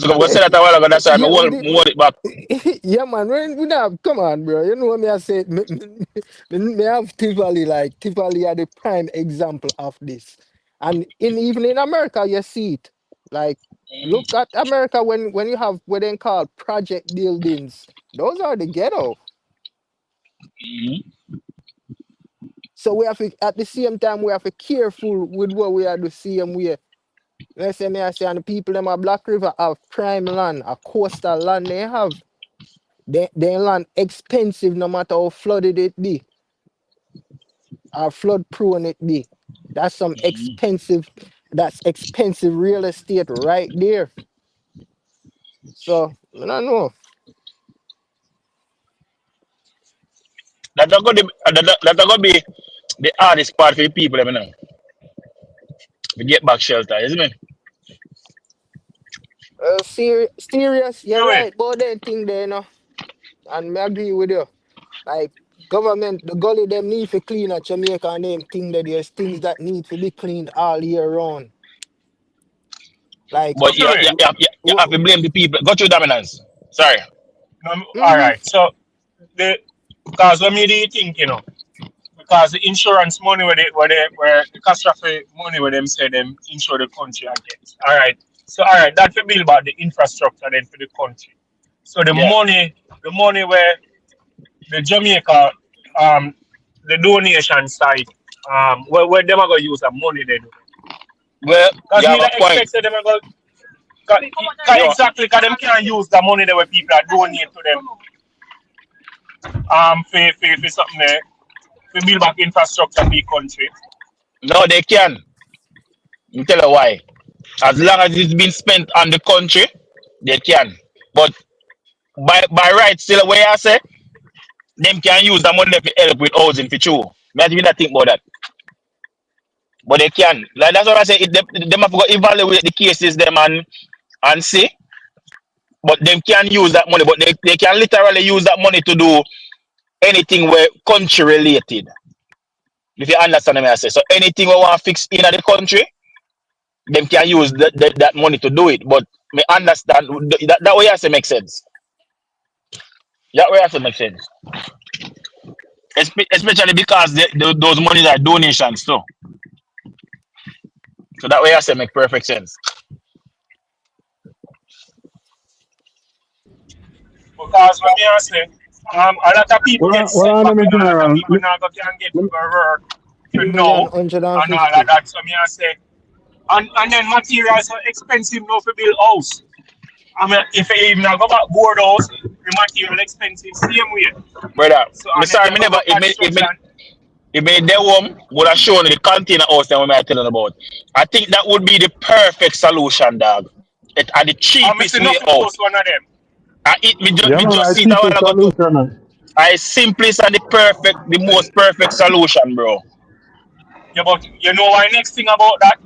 go say that a while ago. That's why Yeah, we did. me hold it back. Yeah, man. We not, come on, bro. You know what me I say? Me have Tivoli, like Tivoli are the prime example of this. And even in America, you see it. Like, look at America when you have what they call project buildings. Those are the ghetto. Mhm. So we have to, at the same time, we have to careful with what we are the same way. Let's say me I say, and the people in my Black River have prime land, a coastal land they have. They land expensive no matter how flooded it be, or flood prone it be. That's some expensive real estate right there. So I don't know. That's gonna be the hardest part for the people, you know, to get back shelter, isn't it? Serious, you're Anyway, right, but then thing there, you know, and me agree with you. Like government, the gully them need to clean at Jamaica and them thing that there's things that need to be cleaned all year round. Like, But anyway, you have to blame the people. Go through dominance. Sorry. all mm-hmm. right. So the because what me do you think, you know? Because the insurance money where the catastrophe money where them say them insure the country against. All right. So all right, that will build about the infrastructure then for the country. So Yeah. the money where the Jamaica the donation side where them are gonna use that money they do. Well, Because you have me a not point. expect that them are gonna 'cause- You exactly because them can't use the money that where people are donate to them for something there to build back infrastructure for the country. no, they can. You tell you why. As long as it's been spent on the country, they can. But by right, still where I say, them can use the money to help with housing for true. Not even think about that. But they can. Like that's what I say. Them have to go evaluate the cases them and see. But them can use that money. But they can literally use that money to do anything where country related. If you understand what I say. So anything we want to fix in the country, them can use that money to do it. But me understand that way I say make sense. That way I say make sense. Especially because those monies are donations too. So that way I say make perfect sense. Because when me I say, a lot of people get Well, I setback know, and a lot of General. people now go can get to go work to 3 million know hundred and and all of fifty. that. So me I say, and then materials are expensive now for build house. I mean, if you even go back board house, the material expensive same way. Brother, So me and then sorry, you me go never, go construction. if me there home, would have shown you the container house that we are telling about. I think that would be the perfect solution, dog. It are the I'm cheapest missing way nothing out. post one of them. Yeah, Me man, just I see it a keep a while ago too. solution, man. I simplest and the most perfect solution, bro. Yeah, but you know why next thing about that?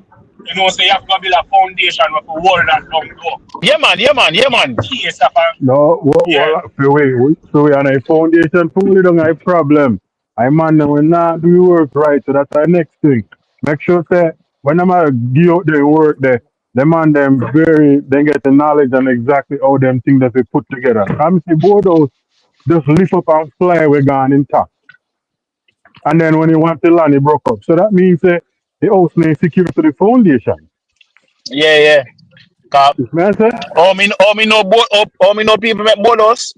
You know, so you have to build a foundation with a wall that down low. Yeah, man, yeah, man, yeah, In man. case of a No, yeah. so we are a foundation fully don't have problem. I man, we not do work right, so that's our next thing. Make sure say when I'm give out the work there, the man them very then get the knowledge and exactly how them things that they put together. I'm see board house just lift up and fly we gone intact. And then when you want to land, it broke up. So that means the house is secure to the foundation. Yeah, yeah. This man say, How me know people make bodos.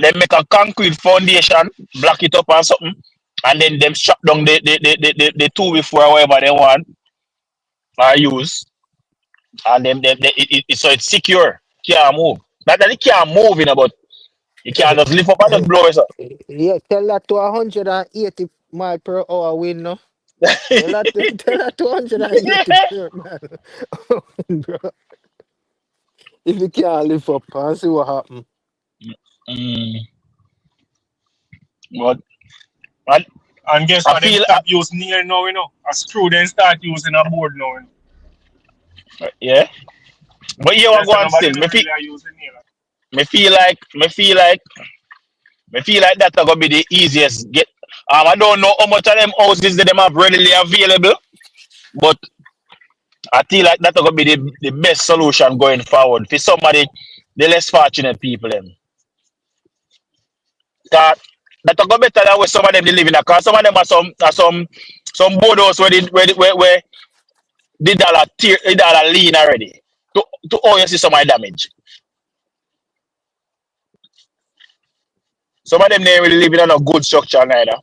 They make a concrete foundation, block it up and something, and then them strap down the two before whatever they want or use, and then so it's secure. Can't move. Not that it can't move, but you can't just lift up and just blow it up. Yeah, tell that to 180 mile per hour wind, no? Tell that to, tell that to 180 per man. Bro, if you can't lift up and see what happen. Mm, but and And guess I what? Them feel stop using nail now, you know. A screw then start using a board now. You know. yeah. But yeah, what Yes, go and on nobody still. know really are using nail. Me feel like that's gonna be the easiest get. I don't know how much of them houses that them have readily available, but I feel like that's gonna be the best solution going forward for somebody, the less fortunate people. Them that that go better than where some of them they live in. Cause some of them are some board house where the dollar tear the dollar lean already. To oh you see some of the damage. Some of them they really living in a good structure neither.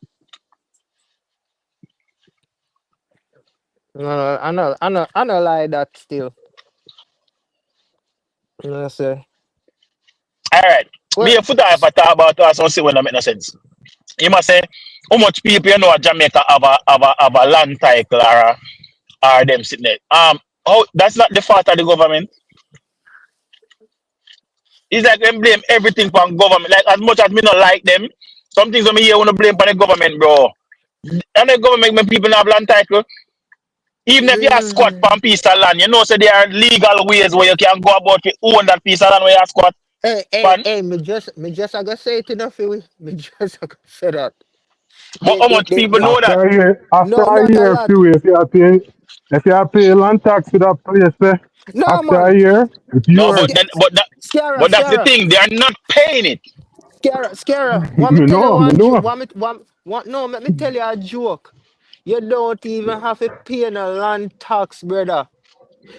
No, I know lie that still. You know, say, All right. Me well, a foot if I talk about some say when that make no sense. You must say how much people you know at Jamaica have a land title or them sitting there. Oh that's not the fault of the government. It's like them blame everything on government. Like as much as me not like them, some things when me hear wanna blame on the government, bro. And the government when people have land title, even if you have squat on piece of land, you know so there are legal ways where you can go about to own that piece of land where you have squat pan. me just I gotta say it enough, me just I gotta say that. But how much people They, know that? After no, a not a year, lot. few if you pay land tax to that place, No, after a man. year, it's No, yours. Scara, but that's the Scara, thing. They are not paying it. Scara. Want me Me tell you know, me one joke? know. No, let me tell you a joke. You don't even have to pay no land tax, brother.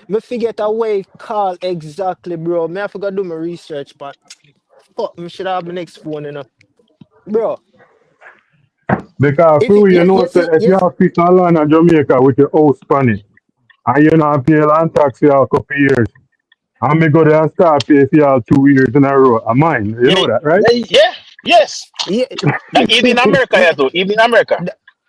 Me forget a way it call exactly, bro. Me I forgot do my research, but fuck, me should have my next phone, you know. Bro, Because if you, few you you, know, you say, see, if you have piece of land in Jamaica with your house on it, and you not pay land tax for a couple years, and me go there and start pay for y'all 2 years in a row. Am mine. You Yeah, know that, right? yes. yeah, That even in America, yeah, yeah, too. Even in America.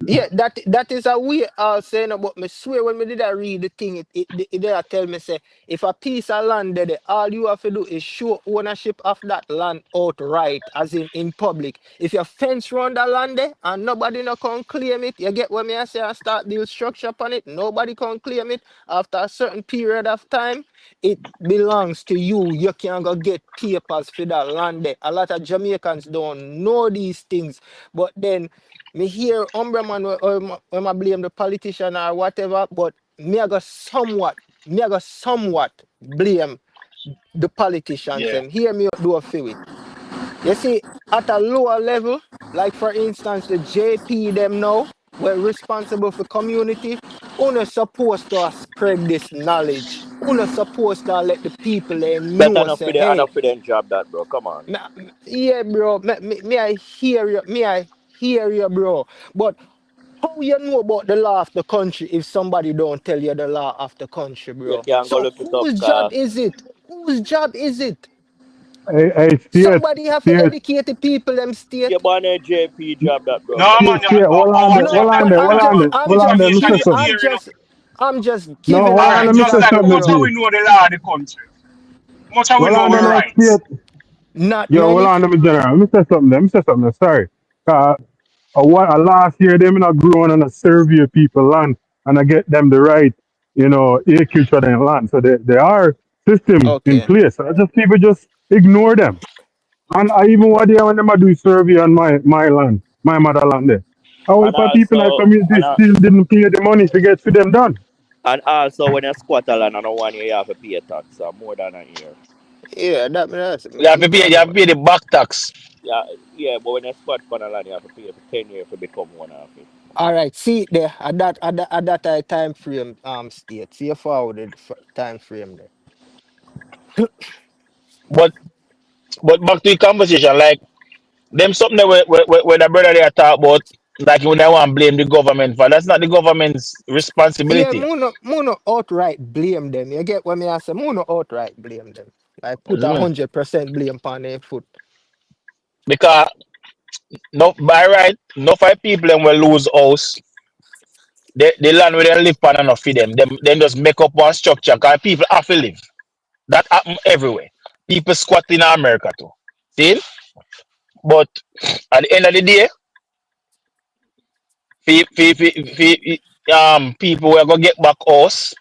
yeah, that is a way saying about me swear when me did I read the thing, it did tell me say if a piece of land there, all you have to do is show ownership of that land outright, as in public. If you fence around the land there and nobody no can claim it, you get what me I say and start build structure upon it, nobody can claim it after a certain period of time. It belongs to you. You can go get papers for that land there. A lot of Jamaicans don't know these things, but then me hear Umberman when I blame the politician or whatever, but me I go somewhat blame the politicians. Yeah. Them hear me do a feel it. You see, at a lower level, like for instance, the JP them now, we're responsible for community, only supposed to spread this knowledge. Una supposed to let the people they Better know enough say, for them, hey, enough for them job that, bro. Come on. yeah, bro, me I hear you, me I hear you, bro. But how you know about the law of the country if somebody don't tell you the law of the country, You bro? can't go So look it up, whose job car. is it? Whose job is it? Hey, Somebody have to State, educate the people them Your state. born a JP job that, bro. No, Come man, on. State, our No, job them not I'm know just, about I'm just, information and Mr. hearing, you know. I'm just No, giving hold an All on, right, let me just say like how example, something, much bro. we G. know the law of the country. How much we Hold know on, our then I rights. state. Not Yo, hold many. on, let me general. Let me say something. Let me say something. Sorry. Last year, them not growing and a survey people land and I get them the right, acreage for their land. So there are systems in Okay. place. I just people just ignore them. And I even what day when them a do survey on my land, my motherland there. How And if people in the also, community still didn't pay the money to get to them done? when you squat a land, I don't want you have to pay a tax more than a year. Yeah, that's You have me to pay, don't you have know to pay that. the back tax. Yeah, yeah, but when you squat on a land, you have to pay for 10 years to become one of it. All right, see it there at that time frame state. See you forwarded time frame there. But back to the conversation, like them something that where the brother they talk about, like when they want to blame the government for that's not the government's Yeah, responsibility. Muno outright blame them. You get what me I say? Muno outright blame them. Like put Isn't it? 100% blame on their foot. Because no by right, no five people them will lose house. The land where they live on enough for them. Them just make up one structure because people have to live. That happen everywhere. People squat in America too. See? But at the end of the day, people who are gonna get back house,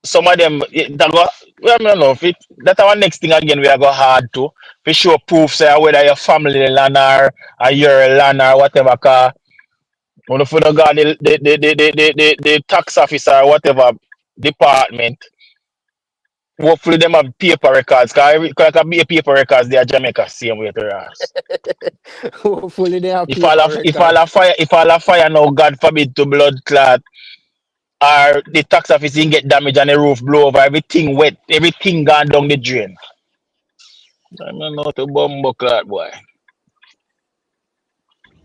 some of them that go well, I don't know if it that our next thing again we are go hard to for sure proof say whether your family land or your land or whatever car when if you don't got the tax officer or whatever department. Hopefully them have paper records because can be a paper records they are Jamaica same way to yours. Hopefully they have If all paper of records. if all a fire now, God forbid to blood clot or the tax office didn't get damage and the roof blow over, everything wet, everything gone down the drain. I don't know to bumbo clot boy.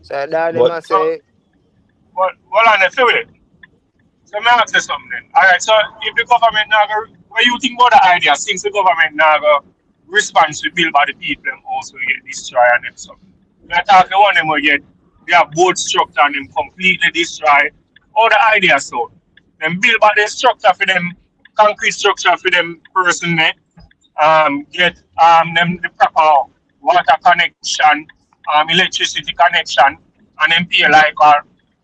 So that they But must So, say, well, on the field. So may I ask you something then? All right, so if the government now go, what you think about the idea since the government now go responsible by the people them also get destroyed and them something. We are talking one them will get their boat structure and them completely destroyed. All the ideas so. Them build back the structure for them concrete structure for them person there. Get them the proper water connection, electricity connection, and then pay like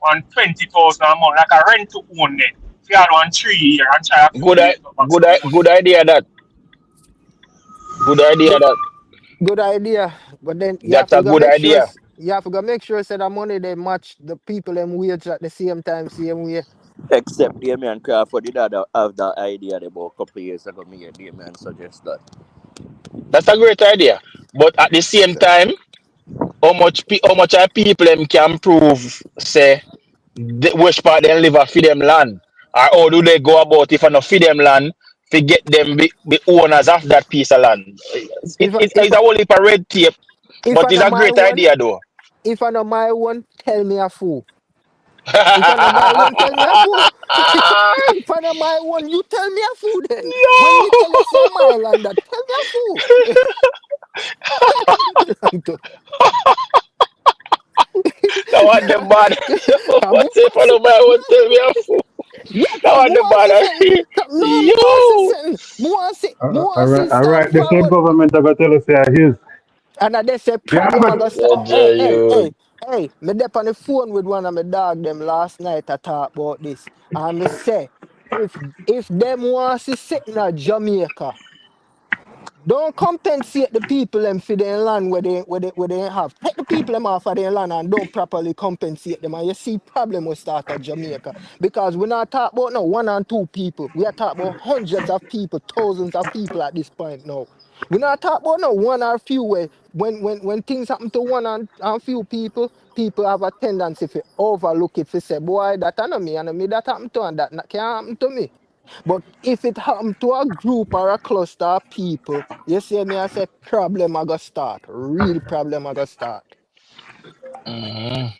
on 20,000 a month, like a rent to own it. If you had 1 3 year and try to good accumulate it back some money. good idea that. Good idea good that. good idea. But then you have That's to a go good make sure idea. you have to go make sure say the money they match the people them wage at the same time, same way. Except Damien Crawford did have that idea about a couple of years ago. Me and Damien suggest that. That's a great idea. But at the same So time, how much of people them can prove say which part they live off for them land? Or how do they go about if I not feed them land to get them be owners of that piece of land? if I- It's a whole heap of red tape, if but I it's know a my great one, idea though. tell me a fool. If I know my one, tell me a fool. If I know my one, you tell me a fool then. When me tell you say my land, that tell me a fool. That one the bad. I'm What if I don't buy one tell me a fool? yeah, That cause one me the want to see bad. something. No, me want to see Yo. something. Me want to see All start right. The same forward. government are gonna tell us say his. And I they say Yeah, problem I but go start. Hey, me dep on the phone with one of my dog them last night I talk about this. And me say, if them want to sit in Jamaica, don't compensate the people them for their land where they have. Take the people them off of their land and don't properly compensate them. And you see problem will start at Jamaica. Because we're not talking about no one and two people. We are talking about hundreds of people, thousands of people at this point now. We're not talking about no one or few way. When things happen to one and few people, people have a tendency to overlook it, to say, boy, that I know me, and me that happened to and that can't happen to me. But if it happen to a group or a cluster of people, you see me, I say problem I go start. Real problem I go start. Mhm.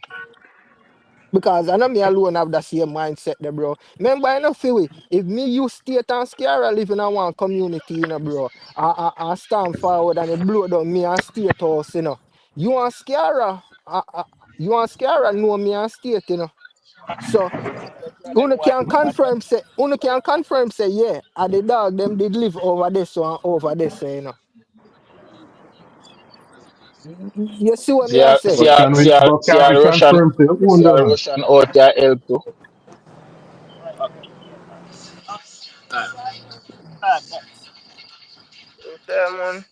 Because I know me alone have the same mindset there, bro. Remember, I know feel it. If me you state and scare live in a one community, you know, bro, I stand forward and it blow down me and state house, you know. You and scare, you and scare know me and state, you know. So Uno can confirm say yeah, and the dog them did live over this one over this, you know. You see what me See, I our, say? see, But our, can we see, our, but see, can our we Russian, confirm to your own see our dog? Russian out there help too. Them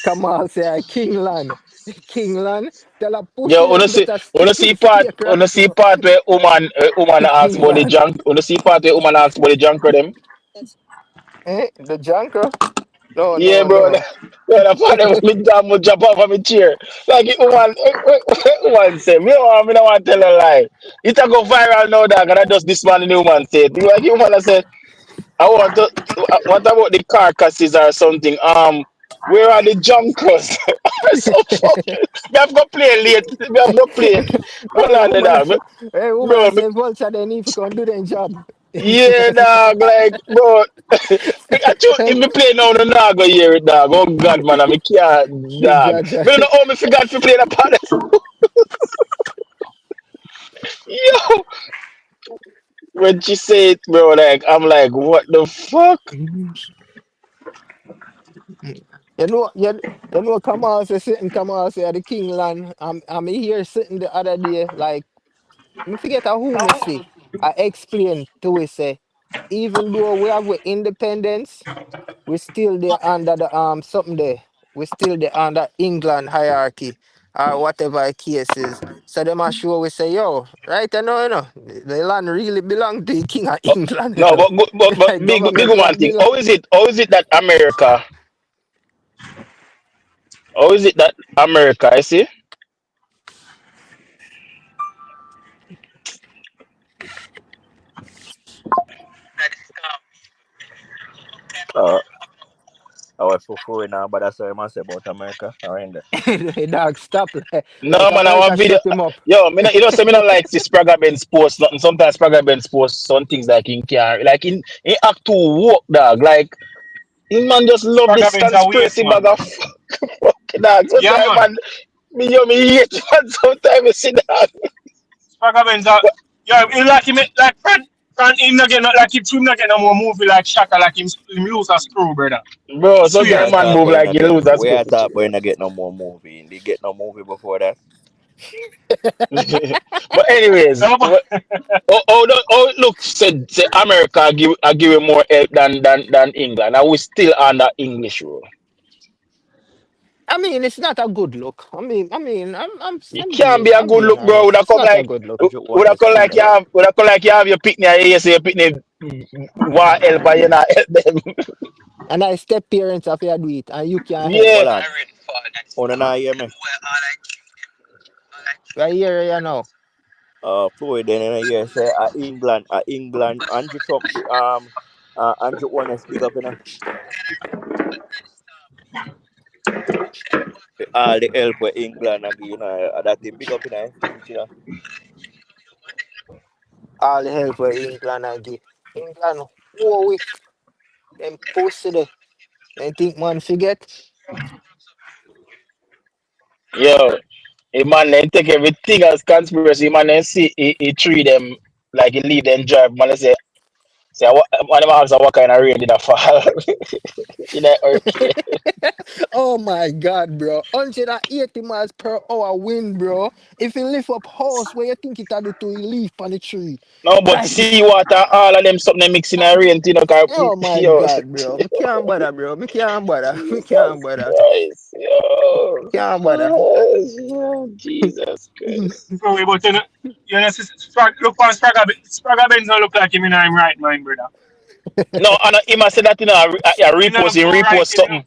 come on, say Kingland. Kingland, tell a pussy Yo, them better stick to the wanna scarecrow. see part where woman ask about the Kingland. junk, wanna see part where woman ask about the junk for them. Eh? The junker? No, Yeah, no, bro. no. The part them me damn would jump off of my chair. Like it woman say, me don't want to tell a lie. It a go viral now, dog, and I just this man the woman said. Like the woman said, I want to what about the carcasses or something? Where are the junkers? So fucking we have to play late. We have to play. Hold Hey, on to woman, that. woman, I Bro, say vulture they need to come do their job. yeah, dog, like, bro. If me play now, no, nah, go hear it, dog. Oh, God, man, I can't, dog. Jaja. Me don't know how me forgot to play the part. Yo, when she say it, bro, like, I'm like, what the fuck? You know, come on, say sitting, come on, say the Kingland. I'm here sitting the other day, like, me forget who me see. I explained to we say, even though we have independence, we still there under the something there. We still there under England hierarchy or whatever the case is. So them are sure we say, yo, right, you know, the land really belong to the King of Oh, England, you no, know. but Like big government woman land thing. belong. How is it that America? How is it that America? I see. Uh, our fufu now, but that's what I must say about America. Around there. Hey, dog, stop. Like No, man, I America want video. shut him up. Yo, me, you know, say me not like see Sprague Benz post nothing. Sometimes Sprague Benz post some things like in car, like in act to walk, dog. Like, him man just love Sprague this Benz a waste, conspiracy bag man. of fuck, dog. Yeah, Sometimes, man. man, me hate man. Sometimes you see that. Sprague Benz a... Yeah, he like him, like, friend, him not get no, like, him not get no more movie like Shaka, like him lose a screw, brother. Bro, We Swear. sometimes are man top move boy like not you get. lose a We screw. are top boy not get no more movie. They get no movie before that. But anyways, No, but look, say America give you more help than England, and we still under English rule. I mean, it's not a good look. It can't be a I'm good being look, bro. honest. It's not a good look. Would have come like you have your picnic, you say your picnic want help and you not help them. And I step parents if you do it, and you can't help. Yeah. Hold on. Oh, no, hear me. Right here, you know. Floyd then in a year say England, Andrew Trump, Andrew Honest, big up, you know. All the help with England again, that thing big up in a speech, you know. All the help for England and give. England, whoa, we them pussy there. They think man forget. Yo, a man then take everything as conspiracy, man then see he treat them like he leave them drive, man they say what man them ask what kind of rain did that fall in that hurricane. Oh my god, bro. 180 miles per hour wind, bro. If you lift up house where you think it had to you leaf on the tree. No, but Like sea water, all of them something mixing and rain, you know, cause, oh my yo, god, bro. Me can't bother, bro. Me can't bother. Me can't Jesus bother. Christ, yo. Can't bother. Yo, Jesus Christ. Floyd, but you know, look for Sprague Benz don't look like him in him right mind, brother. No, and he must say that, you know, I He don't look repost, so right, you know. something.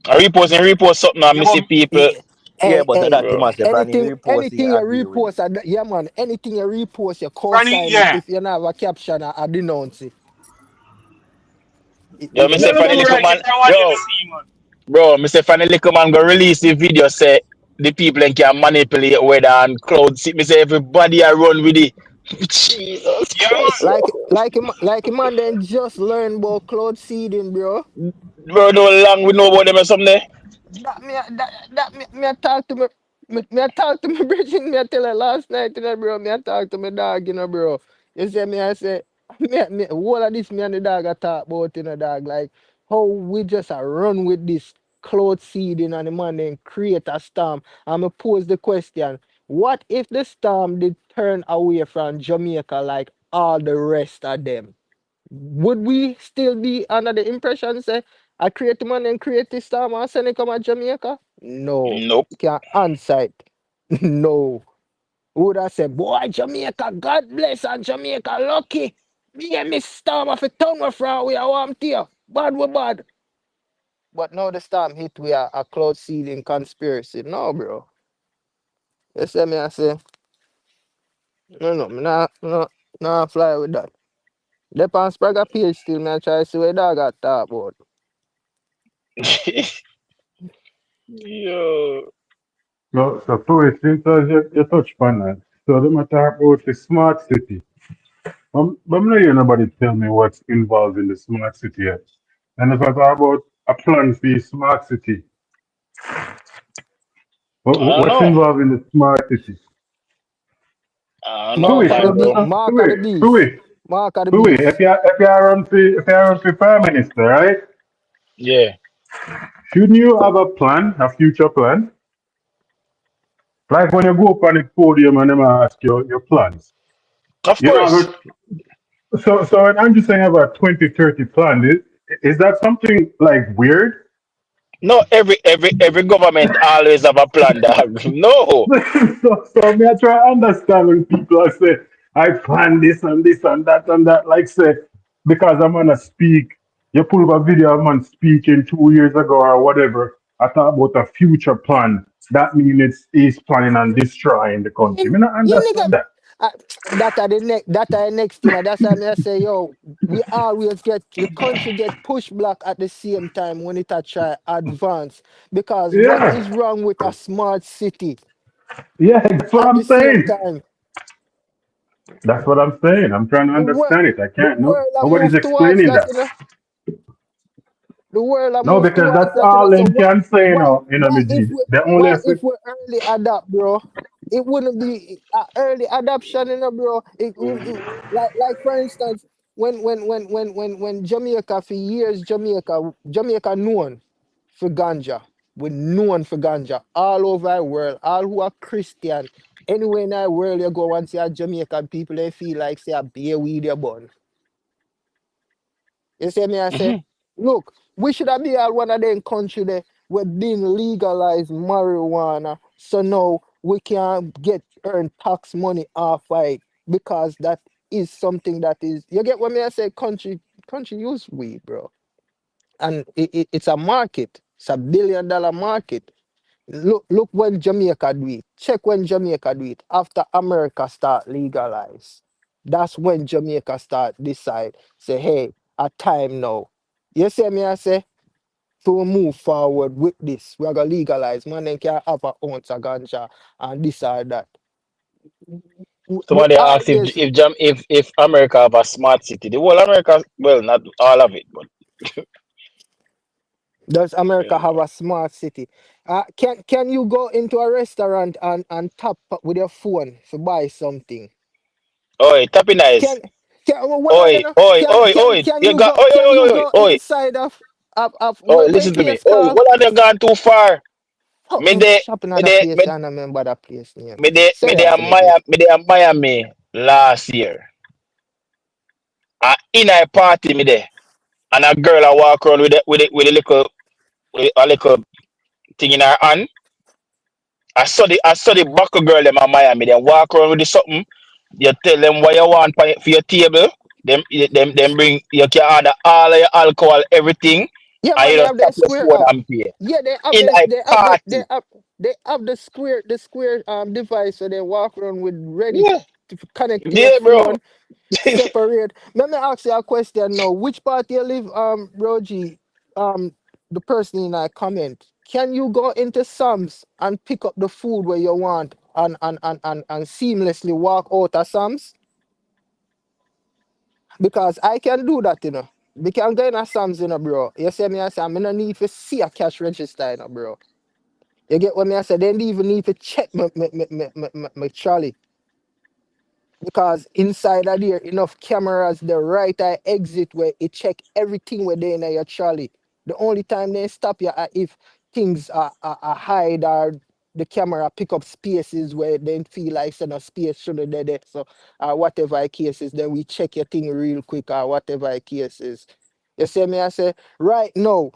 I repost, something, and Yeah, me but see people. Yeah, Hey, but hey, that man say Fanny repost he anything you agree with repost, it. yeah, man, anything you repost, you Fanny, co-sign it. yeah. If you don't have a caption, I denounce it. Yo, me If say Tell if the funny you little world man. if I want you to Yo, see, man. bro, me say funny little man go release the video say the people can manipulate weather and clouds. Me say everybody I run with it. Jesus Yeah, Christ, man. like a man then just learn about cloud seeding, bro. bro, no long we know about them or something. Me I talk to me I talk to my brethren, me I tell her last night, you know, bro. Me I talk to my dog, you know, bro. You see me, I say, all of this me and the dog I talk about, you know, dog, like how we just run with this cloud seeding and the man then create a storm. And me pose the question, what if the storm did turn away from Jamaica like all the rest of them? Would we still be under the impression say I create the money and create this time and send it come to Jamaica? No. Nope. Can't answer it. No. Would I say, boy, Jamaica, God bless and Jamaica lucky. Me and Miss Storm of a town of from we are warm here. Bad we bad. But now the storm hit we are a cloud seeding conspiracy. No, bro. You see me, I say, no, me nah fly with that. The pan Sprague page still me I try to see where dog got talk about. Yo. So since you touch upon that, so the matter about the smart city. But I'm not hear nobody tell me what's involved in the smart city yet. And if I talk about a plan for the smart city, I don't what's know. involved in the smart city? I don't know, Mark of my the bro. Mark of the beast. Mark of the beast. If you run for prime minister, right? Yeah. Shouldn't you have a plan, a future plan? Like when you go up on the podium and them ask your plans. Of You know, course. so when I'm just saying about 2030 plan, is that something like weird? No, every government always have a plan, dog. No. So me I try to understand when people are say I plan this and that and that. Like say because I'm gonna speak, you pull up a video of man speaking 2 years ago or whatever. I thought about a future plan. That means he's planning on destroying the country. Me not You nigga, understand that. uh, that are the next thing. That's why me I say, yo, we always get the country get push back at the same time when it a try advance. Because what Yeah, is wrong with a smart city yeah, that's what at I'm the same saying. time? That's what I'm saying. I'm trying to The world, understand it. I the can't. No, world have nobody's moved towards explaining that, that. you know. The world have No, moved because towards that's that, you all know. So them can say now. You know, why me if G. we They only why have to. if we early adapt, bro? It wouldn't be early adoption, you know, bro. Like for instance, when Jamaica for years, Jamaica known for ganja. We known for ganja all over the world. All who are Christian, anywhere in the world you go and see a Jamaican people, they feel like say a beer weed your bun. You see me, I say, Mhm. look, we should have been all one of them country there where didn't legalize marijuana. So now we can get earn tax money off it because that is something that is you get what me I say country use weed, bro. And it's a market, it's $1 billion market. Look when Jamaica do it. Check when Jamaica do it. After America start legalize. That's when Jamaica start decide. Say, hey, a time now. You see me I say? To move forward with this. We are gonna legalize. Man, then can have a ounce of ganja and this or that. We Somebody asked always if America have a smart city. The whole America, well, not all of it, but does America yeah. have a smart city? Can you go into a restaurant and tap up with your phone to buy something? Oi, tapping nice. Can well, Oi, you know, oi, oi, oi. You got oi, oi, can oi, you oi, go oi, inside of oi. when Listen to me. place Oi, called well, I gone too far. Me something de, shopping me at that de, place? me, I don't remember that place name. me de a Seriously. Miami, me de a Miami last year. In a party me there, and a girl I walk around with a little with a little thing in her hand. I saw the buckle girl them in Miami. Then walk around with the something. You tell them what you want for your table. Them bring you can order all of your alcohol, everything, Yeah, and man, you they just have tap their your Square phone app. and pay. Yeah, they have In this. a They have the party. they have. They have the square device so they walk around with ready Yeah, to connect to your yeah, bro. phone, separate. Let me ask you a question now. Which part you live, Roji? The person in that comment. Can you go into Sam's and pick up the food where you want and seamlessly walk out of Sam's? Because I can do that, you know. We can go in a Sam's, you know, bro. You see me, I say, I no need to see a cash register, you know, bro. You get what me I say? They don't even need to check my trolley. Because inside of there, enough cameras, the right eye exit where it check everything where they in your trolley. The only time they stop you are if things are hide or the camera pick up spaces where they feel like send a space should have there. So whatever the case is, then we check your thing real quick or whatever the case is. You see me? I say right now,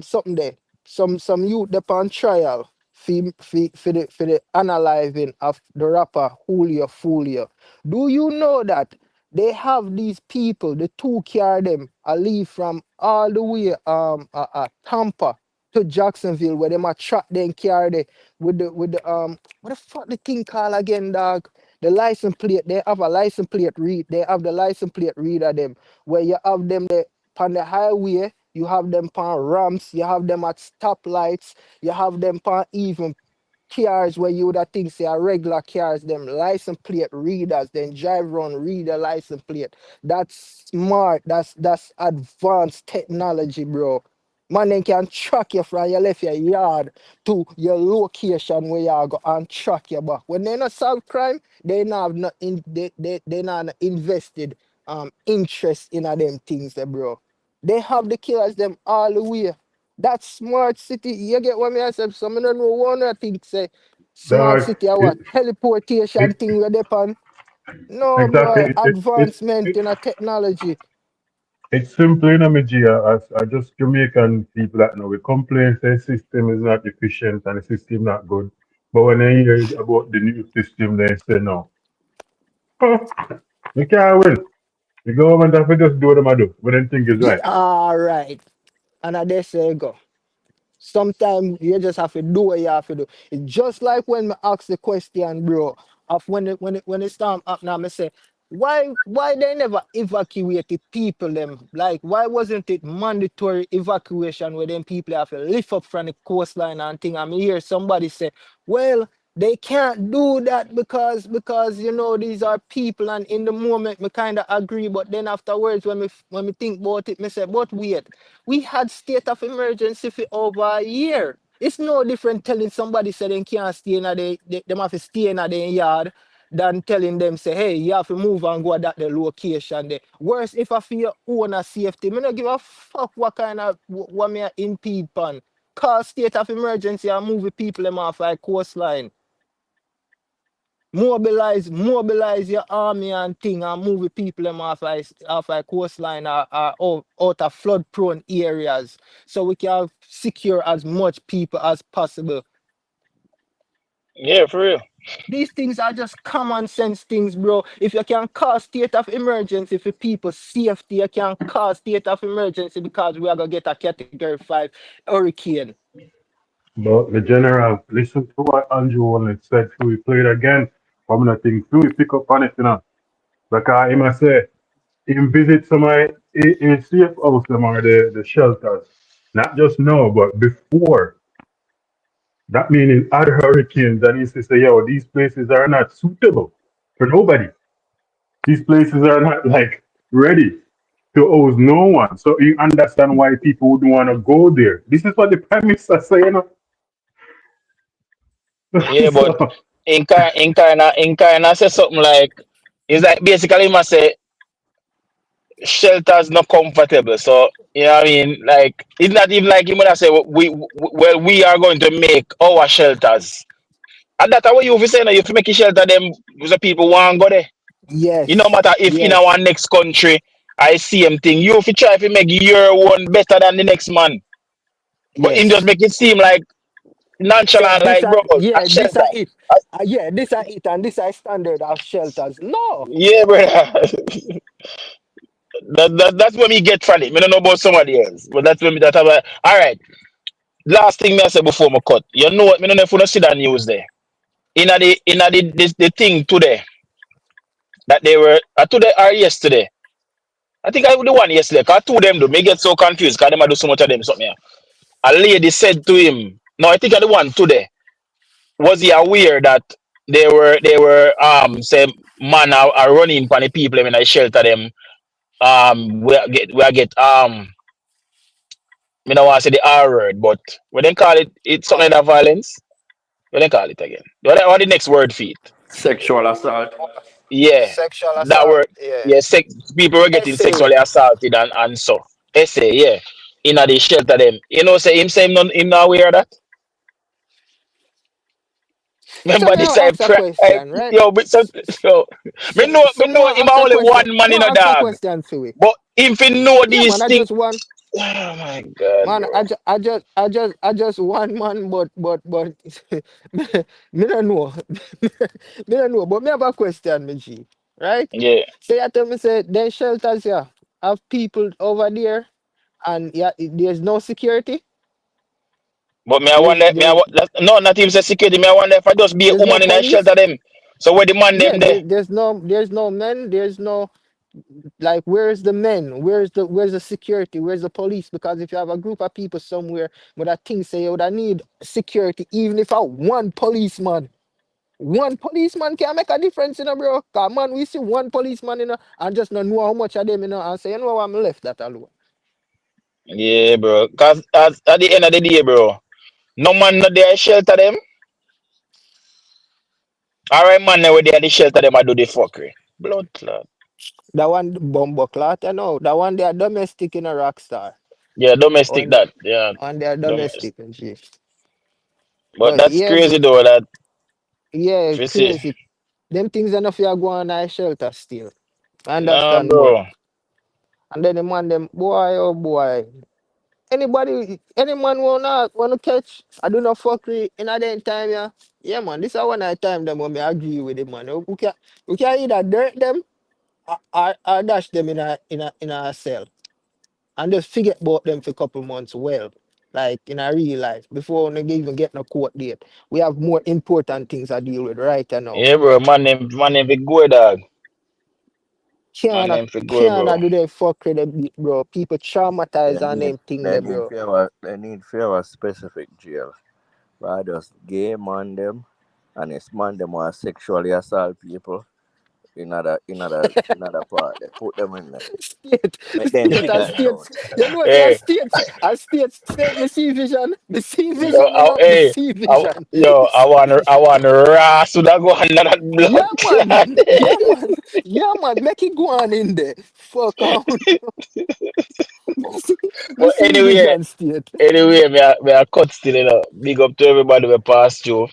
something there. Some youth up on trial for the analyzing of the rapper Julio Fulio. Do you know that they have these people, the two car them, I leave from all the way Tampa to Jacksonville where they might track them car there with the what the fuck the thing called again, dog? The license plate, they have a license plate read, they have the license plate reader them where you have them there on the highway, you have them on ramps, you have them at stoplights, you have them on even cars where you would have think say are regular cars, them license plate readers, then drive around read the license plate. That's smart, that's advanced technology, bro. Man, they can track you from your left your yard to your location where you are go and track you back. When they not solve crime, they not have not they not invested interest in a them things, bro. They have the killers them all the way. That smart city, you get what me I say? Some don't know one I think say smart Dog, city or what teleportation it thing where they pan. No, exactly. bro, advancement in a technology. It's simple, you know, me, G. I just Jamaican people that know we complain say system is not efficient and the system not good. But when they hear about the new system, they say no. Huh, you can't win. The government have to just do what them a do, what they think is Yeah, right. all right. And I there say go. Sometimes you just have to do what you have to do. It's just like when I ask the question, bro, of when it storm up now, I say, why they never evacuated people them? Like why wasn't it mandatory evacuation where them people have to lift up from the coastline and thing? I mean hear somebody say, well, they can't do that because you know these are people and in the moment me kind of agree, but then afterwards when we think about it, me say, but wait. We had state of emergency for over a year. It's no different telling somebody say they can't stay in them have to stay in their yard than telling them say, hey, you have to move and go at that the location there. Worse if I feel your own safety. Me not give a fuck what kind of what me a impede pan. Call state of emergency and move the people them off like coastline. Mobilize your army and thing and move the people them off like coastline or out of flood prone areas so we can secure as much people as possible. Yeah, for real. These things are just common sense things, bro. If you can cause state of emergency for people's safety, you can cause state of emergency because we are gonna get a category 5 hurricane. But the general, listen to what Andrew only said. So we play it again. I'm not think so we pick up on it, you know. Because he must say, him visit some of in safe house them or the shelters. Not just now, but before. That meaning other hurricanes and he says, yo, these places are not suitable for nobody. These places are not like ready to host no one. So you understand why people would want to go there. This is what the prime minister saying. Yeah, but So in kind say something like it's like basically he must say shelter's not comfortable. So you know what I mean? Like it's not even like him gonna say we are going to make our shelters. And that's what you fi say now, you fi make a shelter them so people want go there. It no Yes, matter if in our yes, next country I same thing. You fi try to make your one better than the next man. But him just yes. make it seem like Say nonchalant, this like are bro, a yeah, this shelter. are it. Yeah, this are it, and this are standard of shelters. No. Yeah, brother. That's what me get from it. I don't know about somebody else, but that's what me that about. All right. last thing me I say before my cut. You know what? Me don't know if you see that news there. In the thing today that they were today or yesterday. I think I would the one yesterday. Cause two of them do me get so confused. Cause them I do so much of them something. Here. A lady said to him, no, I think I the one today. Was he aware that they were man are running for the people in the shelter them we get me don't want to say the R word, but when they call it it's something like that violence. What they call it again? What the next word for it? Sexual assault. Yeah, Sexual that assault. word. Yeah. Yeah, people were getting Essay. sexually assaulted and so. Essay, yeah. In the shelter them. You know, say him not aware of that. So Remember may this I ask a question, right? yo, but so, yo, So me may know I him ask a only question? one man May in a I ask a dog. question to it? But if he know Yeah, these man. I things, just one. oh my god, Man, bro. I just one man, but me, me don't know. Me don't know. But me have a question, me G. Right? Yeah. Say I tell me say then shelters yeah have people over there and yeah there's no security. But me I There's wonder there's no not even say security, me I wonder if I just be a there's no woman in a police. shelter them. So where the man Yeah, them there? there's no men. There's no like where's the men? Where's the security? Where's the police? Because if you have a group of people somewhere but I think say you would need security, even if I one policeman can make a difference, bro. Cause man, we see one policeman, and just not know how much of them, and say, you know what, I'm left that alone. Yeah, bro. Cause at the end of the day, bro, no man not there shelter them. Alright, man, now they at the shelter them I do the fuckery. Blood clot. That one bumbo clot, I know. That one they are domestic in a rock star. Yeah, domestic On that. Yeah, on they are domestic. domestic and shit. But But that's yeah, crazy though. That yeah, if you see, crazy. Them things enough you go on a shelter still. I nah, understand, but bro. and then the man them boy oh boy. Any man wanna catch, I do not fuckery in a day time, yeah. Yeah man, this is one of the time them when me agree with them man. We can either dirt them or dash them in a cell and just forget about them for a couple months well. Like in a real life, before we even get no court date. We have more important things to deal with right now. Yeah, bro. Man name be good dog. Man Can't name for good, bro. can't do their fuckery, them, bro. People They traumatized on need them thing they there, need bro. favor they need favor specific jail. Why just gay man them and it's man them want sexually assault people in other part. They put them in there. State, Make them state, figure and it out. states. You know, say Hey, state, me see vision, me hey, see vision. I want to ras with that go under that Yeah, blood clot. man, yeah, man, yeah, man, make it go on in there. Fuck out. Me But see vision, state. me I cut still, Big up to everybody we pass through.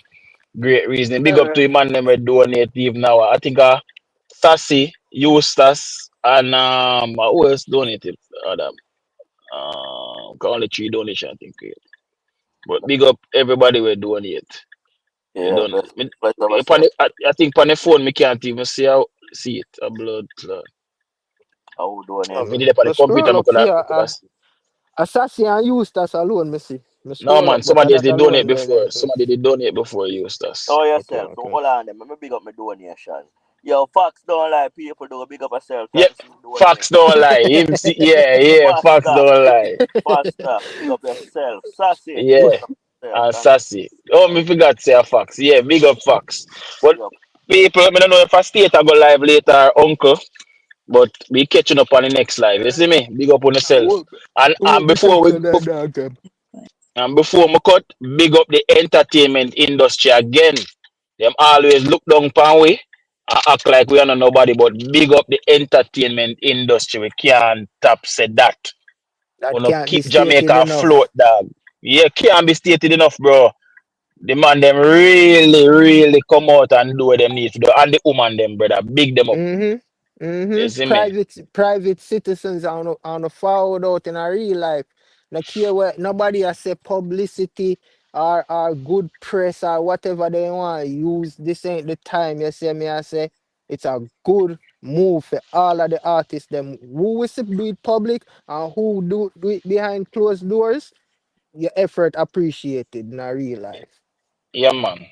Great reasoning. Big up to him and them we donate even now. I think Sassy, Eustace, and who else donated? Adam. Only three donation I think. But big up everybody we donate. You Yeah, don't bless upon ourselves. I think on the phone me can't even see it. A blood clot. I will donate. Me did it on the Just computer scroll me up here. could have seen. Assassin and Eustace alone, me see. Me No scroll man, up, but somebody else that did donate alone there, before. anything. Somebody did donate before Eustace. Know Okay, yourself. Don't okay. hold on them. Let me big up my donation. Yo, Fox don't like people do big up yourself. Yeah, Thanks for facts donation. don't lie. Him see, yeah, facts Faster. don't lie. Faster. Big up yourself. Sassy. Yeah, Big up yourself. Thanks sassy. Oh, for me forgot to say a facts. Yeah, big up facts. But big up. people, me don't know if I state I go live later, uncle. But we catching up on the next live. You see me? Big up on yourself. What, And me before catch we on that dog? and before me cut, big up the entertainment industry again. Them always look down upon we and act like we are not nobody, but big up the entertainment industry. We can't tap say that. That Wanna can't be keep stated Jamaica enough. afloat, dog. Yeah, can't be stated enough, bro. The man them really, really come out and do what them need to do. And the woman them, brother. Big them up. You see me? Private citizens on the forward out in a real life. No care what nobody has say publicity or good press or whatever they want use. This ain't the time. You see me, I say it's a good move for all of the artists them who will do it public and who do it behind closed doors. your effort appreciated in our real life. Yeah, man.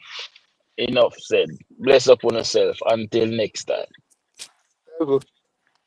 Enough said. Bless up on yourself. Until next time. Very good.